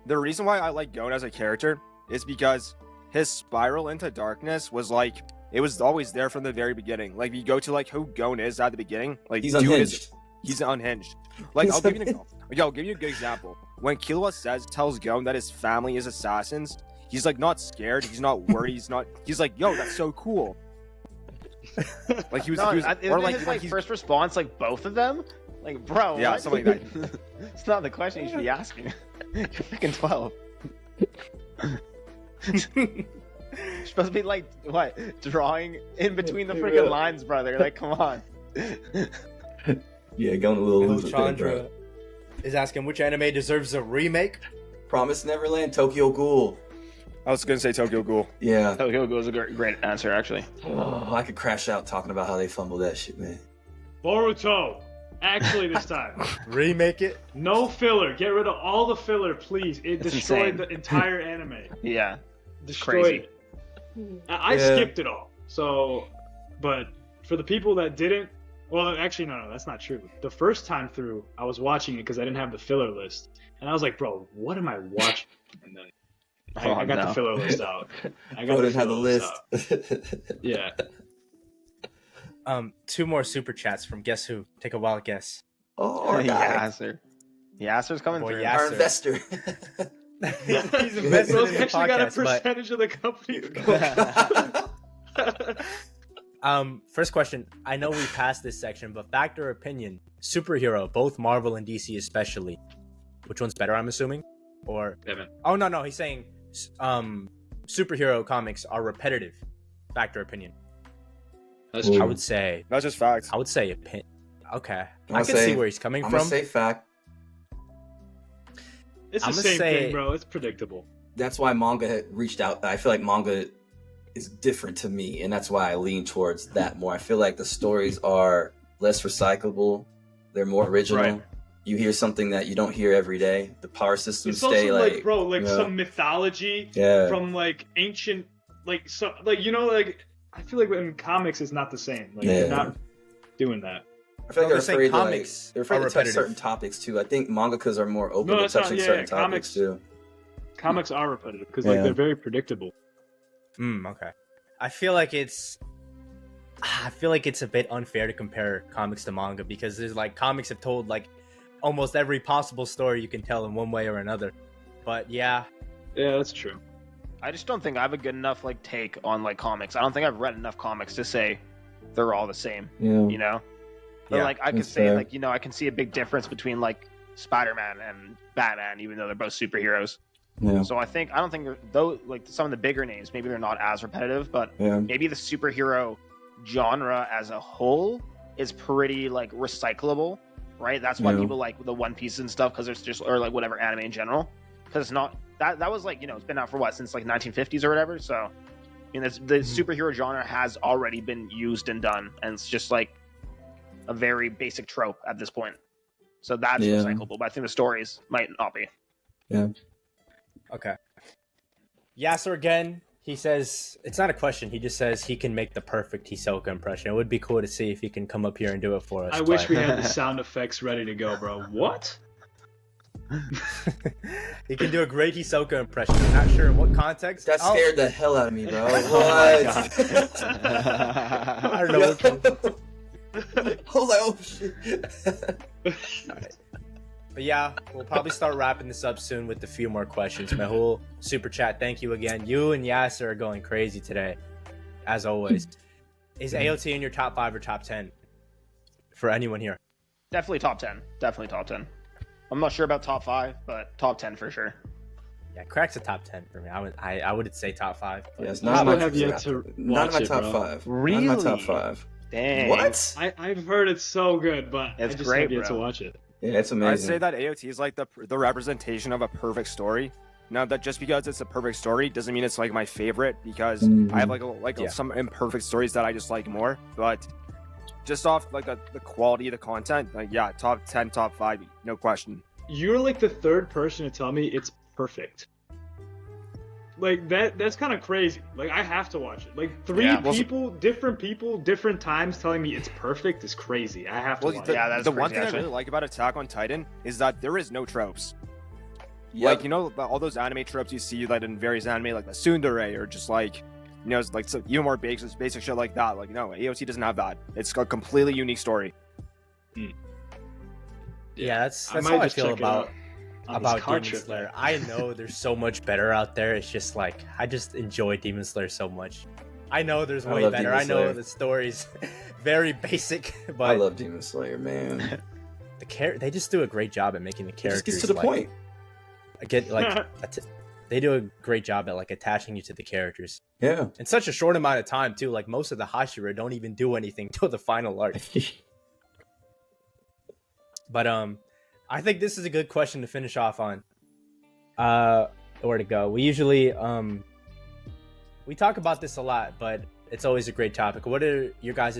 The reason why I like Gon as a character is because his spiral into darkness was like it was always there from the very beginning. Like you go to like who Gon is at the beginning, like He's dude unhinged. he's unhinged. Like I'll give you I'll give you a good example. When Killua tells Gon that his family is assassins, he's like not scared, he's not worried, he's like, yo, that's so cool. Like he was or like his when like he's first response, like both of them, like bro. Yeah, what? something like that. It's not the question you should be asking. You're freaking 12. You're supposed to be like what? Drawing in between the freaking lines, brother. Like, come on. Yeah, going a little loser thing, Chandra bro. is asking which anime deserves a remake. Promise Neverland, Tokyo Ghoul. I was gonna say Tokyo Ghoul. Yeah. Tokyo Ghoul is a great answer, actually. Oh, I could crash out talking about how they fumbled that shit, man. Boruto. Actually, this time. Remake it. No filler. Get rid of all the filler, please. It It's destroyed insane. the entire anime. Yeah. Destroyed Crazy. it. I Yeah. skipped it all. So, but for the people that didn't, well, actually, no, that's not true. The first time through, I was watching it because I didn't have the filler list, and I was like, bro, what am I watching? And then I got the filler list out. I got Bro didn't have the list. out. Yeah. 2 more super chats from guess who? Take a wild guess. Oh, our guy. Yasser. Yasser's coming Boy, through. Yasser. Our investor. He's invested Bro's in the actually got a podcast, but percentage of the company. first question. I know we passed this section, but fact or opinion, superhero, both Marvel and DC especially. Which one's better, I'm assuming? Or Evan. oh no, he's saying superhero comics are repetitive. Fact or opinion? That's Ooh. I true. would say That's just facts. I would say opinion. Okay. I'ma I can say- see where he's coming I'm from. gonna say fact. It's the I'ma same say- thing, bro. It's predictable. That's why manga had reached out. I feel like manga is different to me, and that's why I lean towards that more. I feel like the stories are less recyclable. They're more original. Right. You hear something that you don't hear every day. The power systems It's stay also like, bro, like yeah. some mythology yeah, from like ancient, like so, like like I feel like in comics it's not the same. Like Yeah. they're not doing that. I feel like No, they're they're saying afraid to, comics they're afraid are to touch repetitive. certain topics too. I think mangakas are more open No, to that's not- touching yeah, certain yeah, topics comics- too. Comics are repetitive because Yeah. like they're very predictable. Okay. I feel like it's a bit unfair to compare comics to manga because there's like comics have told like almost every possible story you can tell in one way or another. But yeah, Yeah, that's true. I just don't think I have a good enough like take on like comics. I don't think I've read enough comics to say they're all the same. Yeah, You know, but Yeah, like I could that's say fair. like I can see a big difference between like Spider-Man and Batman, even though they're both superheroes. yeah, So I don't think though like some of the bigger names maybe they're not as repetitive, but yeah. maybe the superhero genre as a whole is pretty like recyclable, right? That's why Yeah. people like the One Piece and stuff because it's just or like whatever anime in general because it's not that was like it's been out for what since like 1950s or whatever. So the superhero genre has already been used and done, and it's just like a very basic trope at this point. So that's Yeah. recyclable, but I think the stories might not be. okay. Yasser again, he says it's not a question, he just says he can make the perfect Hisoka impression. It would be cool to see if he can come up here and do it for us. I wish but- we had the sound effects ready to go, bro. What? He can do a great Hisoka impression. I'm not sure in what context. That I'll- scared the hell out of me, bro. Oh my What? I don't know what I was like, oh shit. But yeah, we'll probably start wrapping this up soon with a few more questions. My whole super chat, thank you again. You and Yasser are going crazy today, as always. Is AOT in your top 5 or top 10 for anyone here? Definitely top 10. Definitely top 10. I'm not sure about top 5, but top 10 for sure. Yeah, Crack's a top 10 for me. I would say top 5. but- Yeah, it's I not still in my, have yet to not in my watch it, top bro. 5. Not in my top Really? 5. Dang. What? I've heard it's so good, but It's I just great, have yet to bro. watch it. Yeah, it's amazing. I'd say that AOT is like the representation of a perfect story. Now that just because it's a perfect story doesn't mean it's like my favorite because I have Yeah. some imperfect stories that I just like more. But just off like the quality of the content, like yeah, top 10, top 5, no question. You're like the third person to tell me it's perfect. Like that's kind of crazy. Like I have to watch it. Like three Yeah, well, different people, different times telling me it's perfect is crazy. I have to Well, watch the, it. Yeah, that's the one crazy, thing actually. I really like about Attack on Titan is that there is no tropes. Yep. Like all those anime tropes you see like in various anime, like the tsundere or just like it's like some even more basic shit like that. Like no, AOT doesn't have that. It's a completely unique story. Yeah, that's I how might I just feel check it out on this about car Demon trip, Slayer. man. I know there's so much better out there. It's just like I just enjoy Demon Slayer so much. I know there's I way love better. Demon I know Slayer. the story's very basic, I but love Demon Slayer, man. they just do a great job at making the It characters. just gets to the like, point. Get like they do a great job at like attaching you to the characters Yeah. in such a short amount of time too. Like most of the Hashira don't even do anything till the final arc. But I think this is a good question to finish off on. Where to go? We usually we talk about this a lot, but it's always a great topic. What are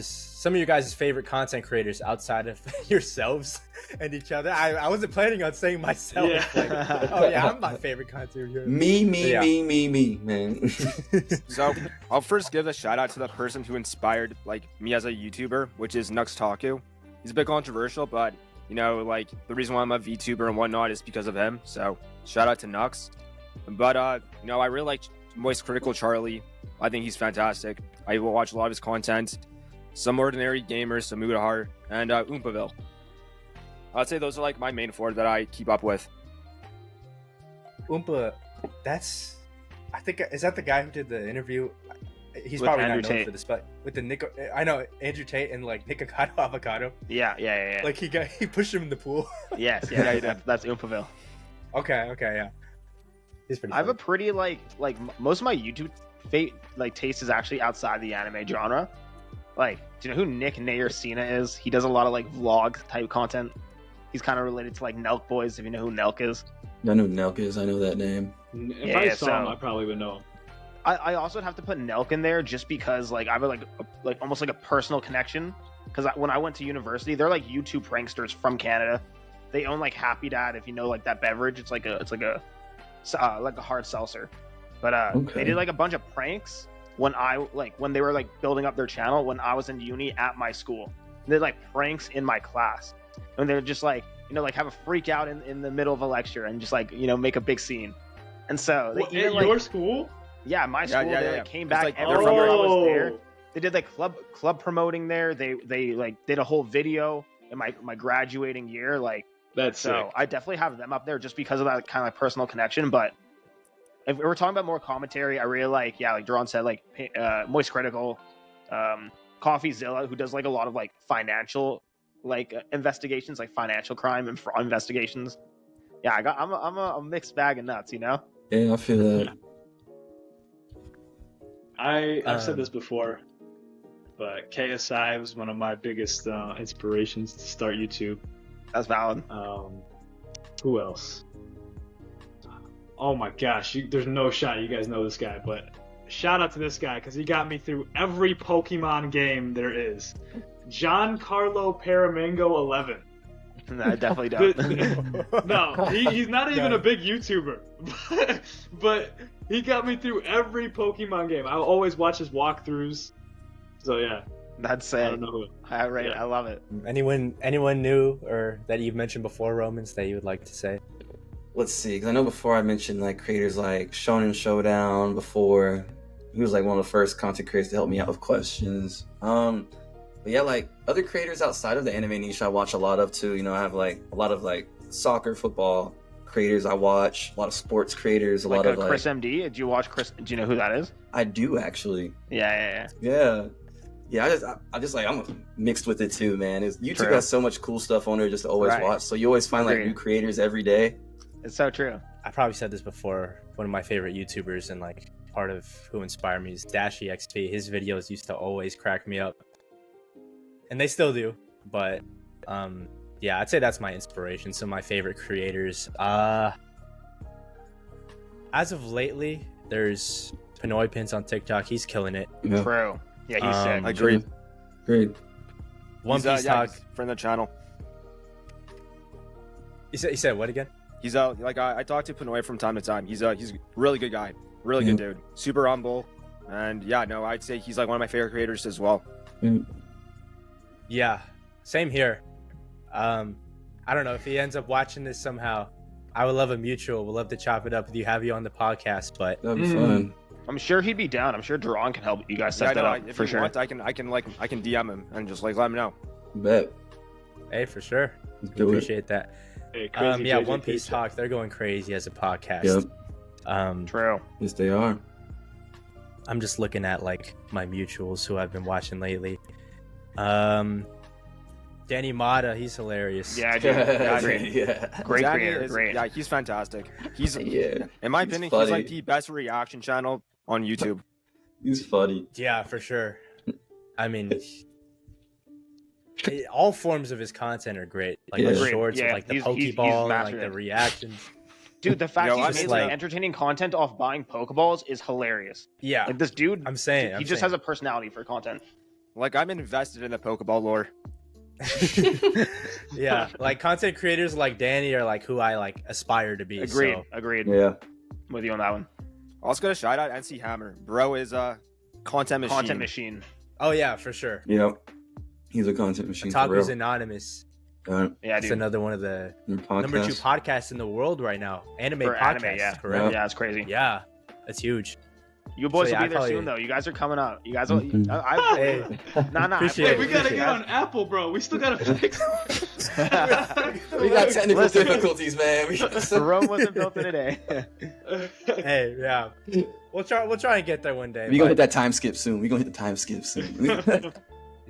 some of your guys' favorite content creators outside of yourselves and each other? I wasn't planning on saying myself. Yeah. Like, oh yeah, I'm my favorite content creator. Me, Yeah. man. So I'll first give a shout out to the person who inspired like me as a YouTuber, which is Nux Taku. He's a bit controversial, but you know, like the reason why I'm a VTuber and whatnot is because of him. So shout out to Nux. But you know, I really like Moist Critical Charlie. I think he's fantastic. I will watch a lot of his content. Some Ordinary Gamers, some Mudahar, and Oompaville. I'd say those are like my main four that I keep up with. Oompa, I think, is that the guy who did the interview? He's With probably Andrew not known Tate. for this, but with the Nico, I know Andrew Tate and like Nikocado Avocado. Yeah. Like he pushed him in the pool. Yes, Yeah, yeah, he did. that's Oompaville. Okay, yeah. He's pretty. I have a funny. pretty most of my YouTube taste is actually outside the anime genre. Like, do you know who Nick Nair Cena is? He does a lot of like vlog type content. He's kind of related to like Nelk Boys, if you know who Nelk is. I know who Nelk is. I know that name. If Yeah, I saw him, so- I probably would know him. I also have to put Nelk in there just because like I have like almost like a personal connection. Because when I went to university, they're like YouTube pranksters from Canada. They own like Happy Dad, if you know like that beverage. It's like a hard seltzer. But Okay. they did like a bunch of pranks when they were like building up their channel when I was in uni at my school. They did like pranks in my class, and they're just like like have a freak out in the middle of a lecture and just like make a big scene. And so they What, even at like your school? yeah, my Yeah, school yeah, they yeah, like yeah. came It's back like every they're from year I your- was there. They did like club promoting there. They like did a whole video in my graduating year. Like That's so sick. I definitely have them up there just because of that kind of like personal connection. But if we're talking about more commentary, I really like Doron said like Moist Critical, CoffeeZilla, who does like a lot of like financial investigations, like financial crime and fraud investigations. Yeah, I'm a mixed bag of nuts, Yeah, I feel that. I've said this before, but KSI was one of my biggest inspirations to start YouTube. That's valid. Who else? Oh my gosh, there's no shot you guys know this guy, but shout out to this guy because he got me through every Pokemon game there is. Giancarlo Paramango 11. No, I definitely don't. No, he's not even a big YouTuber, but he got me through every Pokemon game. I always watch his walkthroughs. So yeah, That's I it. don't know who. Right, Yeah. I love it. Anyone new or that you've mentioned before, Romans, that you would like to say? Let's see, because I know before I mentioned like creators like Shonen Showdown before. He was like one of the first content creators to help me out with questions. But yeah, like other creators outside of the anime niche I watch a lot of too. I have like a lot of like soccer, football creators I watch, a lot of sports creators, a lot of like Chris MD. Did you watch Chris? Do you know who that is? I do actually. Yeah. I just like I'm mixed with it too, man. YouTube True. has so much cool stuff on there just to always Right. watch. So you always find like Agreed. new creators every day. It's so true. I probably said this before. One of my favorite YouTubers and like part of who inspired me is Dashy XP. His videos used to always crack me up, and they still do. But yeah, I'd say that's my inspiration. Some of my favorite creators. As of lately, there's Pinoy Pins on TikTok. He's killing it. Yeah. True. Yeah, he's sick. I agree. Great. One Piece he's, Talk. friend of the channel. You said what again? He's like I talk to Pinoy from time to time. He's a really good guy, really good dude, super humble, and yeah, no, I'd say he's like one of my favorite creators as well. Yeah, same here. I don't know if he ends up watching this somehow. I would love a mutual. We'd love to chop it up with you, have you on the podcast. But That'd be fun. I'm sure he'd be down. I'm sure Doron can help you guys set that up if for you sure. want, I can DM him and just like let him know. Bet. hey, for sure, Let's we do it. appreciate that. Hey, crazy Yeah, JJ One Piece Case. Talk. They're going crazy as a podcast. Yep. True. Yes, they are. I'm just looking at like my mutuals who I've been watching lately. Danny Mata, he's hilarious. Yeah, dude. Yeah, great. Yeah. Great Danny creator. is- Great. Yeah, he's fantastic. He's Yeah. in my He's opinion, funny. he's like the best reaction channel on YouTube. He's funny. Yeah, for sure. I mean, all forms of his content are great. Like Yeah. the Agreed. shorts, Yeah, with, like the he's Pokeball, like mastered the it. reactions. Dude, the fact Yo, he's I'm made just like like- entertaining content off buying Pokeballs is hilarious. Yeah, Like this dude, I'm saying. he just has a personality for content. Like I'm invested in the Pokeball lore. Yeah, like content creators like Danny are like who I like aspire to be. Agreed. So. Agreed. Yeah. With you on that one. Also got a shout out NC Hammer. Bro is a content machine. Content machine. Oh yeah, for sure. Yep. He's a content machine. For Otaku's real. Anonymous. Yeah, It's dude. another one of the Your number 2 podcast. podcasts in the world right now. Anime For podcasts, anime, yeah. correct? Yeah, it's crazy. Yeah, that's huge. You boys So, yeah, will I be there probably- soon, though. You guys are coming up. You guys will. Mhm. Hey, Nah. appreciate Hey, it. we gotta Appreciate get it. on Apple, bro. We still gotta fix. We got technical Listen. difficulties, man. Rome wasn't built in a day. Hey, yeah. We'll try and get there one day. We gonna but- hit that time skip soon. We gonna hit the time skip soon.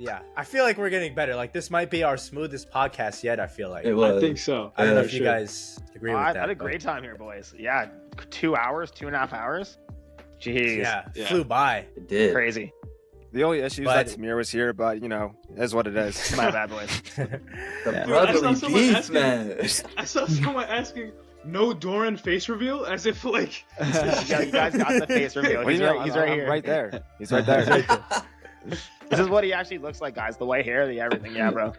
Yeah, I feel like we're getting better. Like this might be our smoothest podcast yet. I feel like. It was. I think so. I don't know Yeah, if you sure. guys agree with I that. had a but- great time here, boys. Yeah, 2 hours, 2.5 hours. Jeez. Yeah, Yeah. flew by. It did. Crazy. The only issue is But- that Tamir was here, but you know, it is what it is. My bad, boys. The Yeah. brotherly Dude, I saw someone beef, asking- man. I saw someone asking, "No Doron face reveal," as if like. Yeah, you guys got the face reveal. What do He's you right, know? he's I'm- right I'm here. right there. He's right there. This is what he actually looks like, guys. The white hair, the everything. Yeah, bro.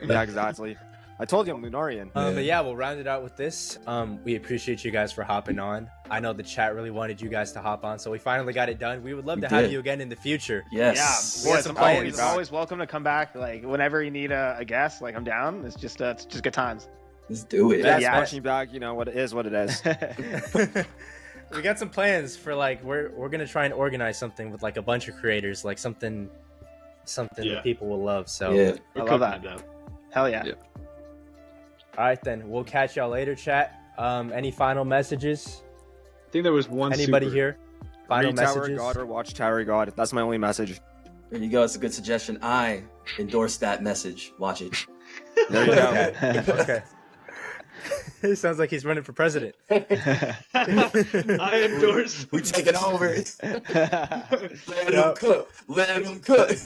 Yeah, exactly. I told you I'm Lunarian. But yeah, we'll round it out with this. We appreciate you guys for hopping on. I know the chat really wanted you guys to hop on, so we finally got it done. We would love We to have did. you again in the future. Yes. Yeah, boys. some I'm always, plans. I'm always welcome to come back. Like whenever you need a guest, like I'm down. It's just good times. Let's do it. Yeah, That's yeah. punching back. You know what it is. What it is. We got some plans for like we're gonna try and organize something with like a bunch of creators, like something Yeah. that people will love. So Yeah. I love that. Hell yeah. Yeah. all right then, we'll catch y'all later, chat. Any final messages? I think there was one. Anybody super. here? Final Read Tower messages? God or watch Tower God. That's my only message. There you go. It's a good suggestion. I endorse that message. Watch it. There you go. Okay. It sounds like he's running for president. I endorse. We taking over. Let Yeah. him cook. Let him cook.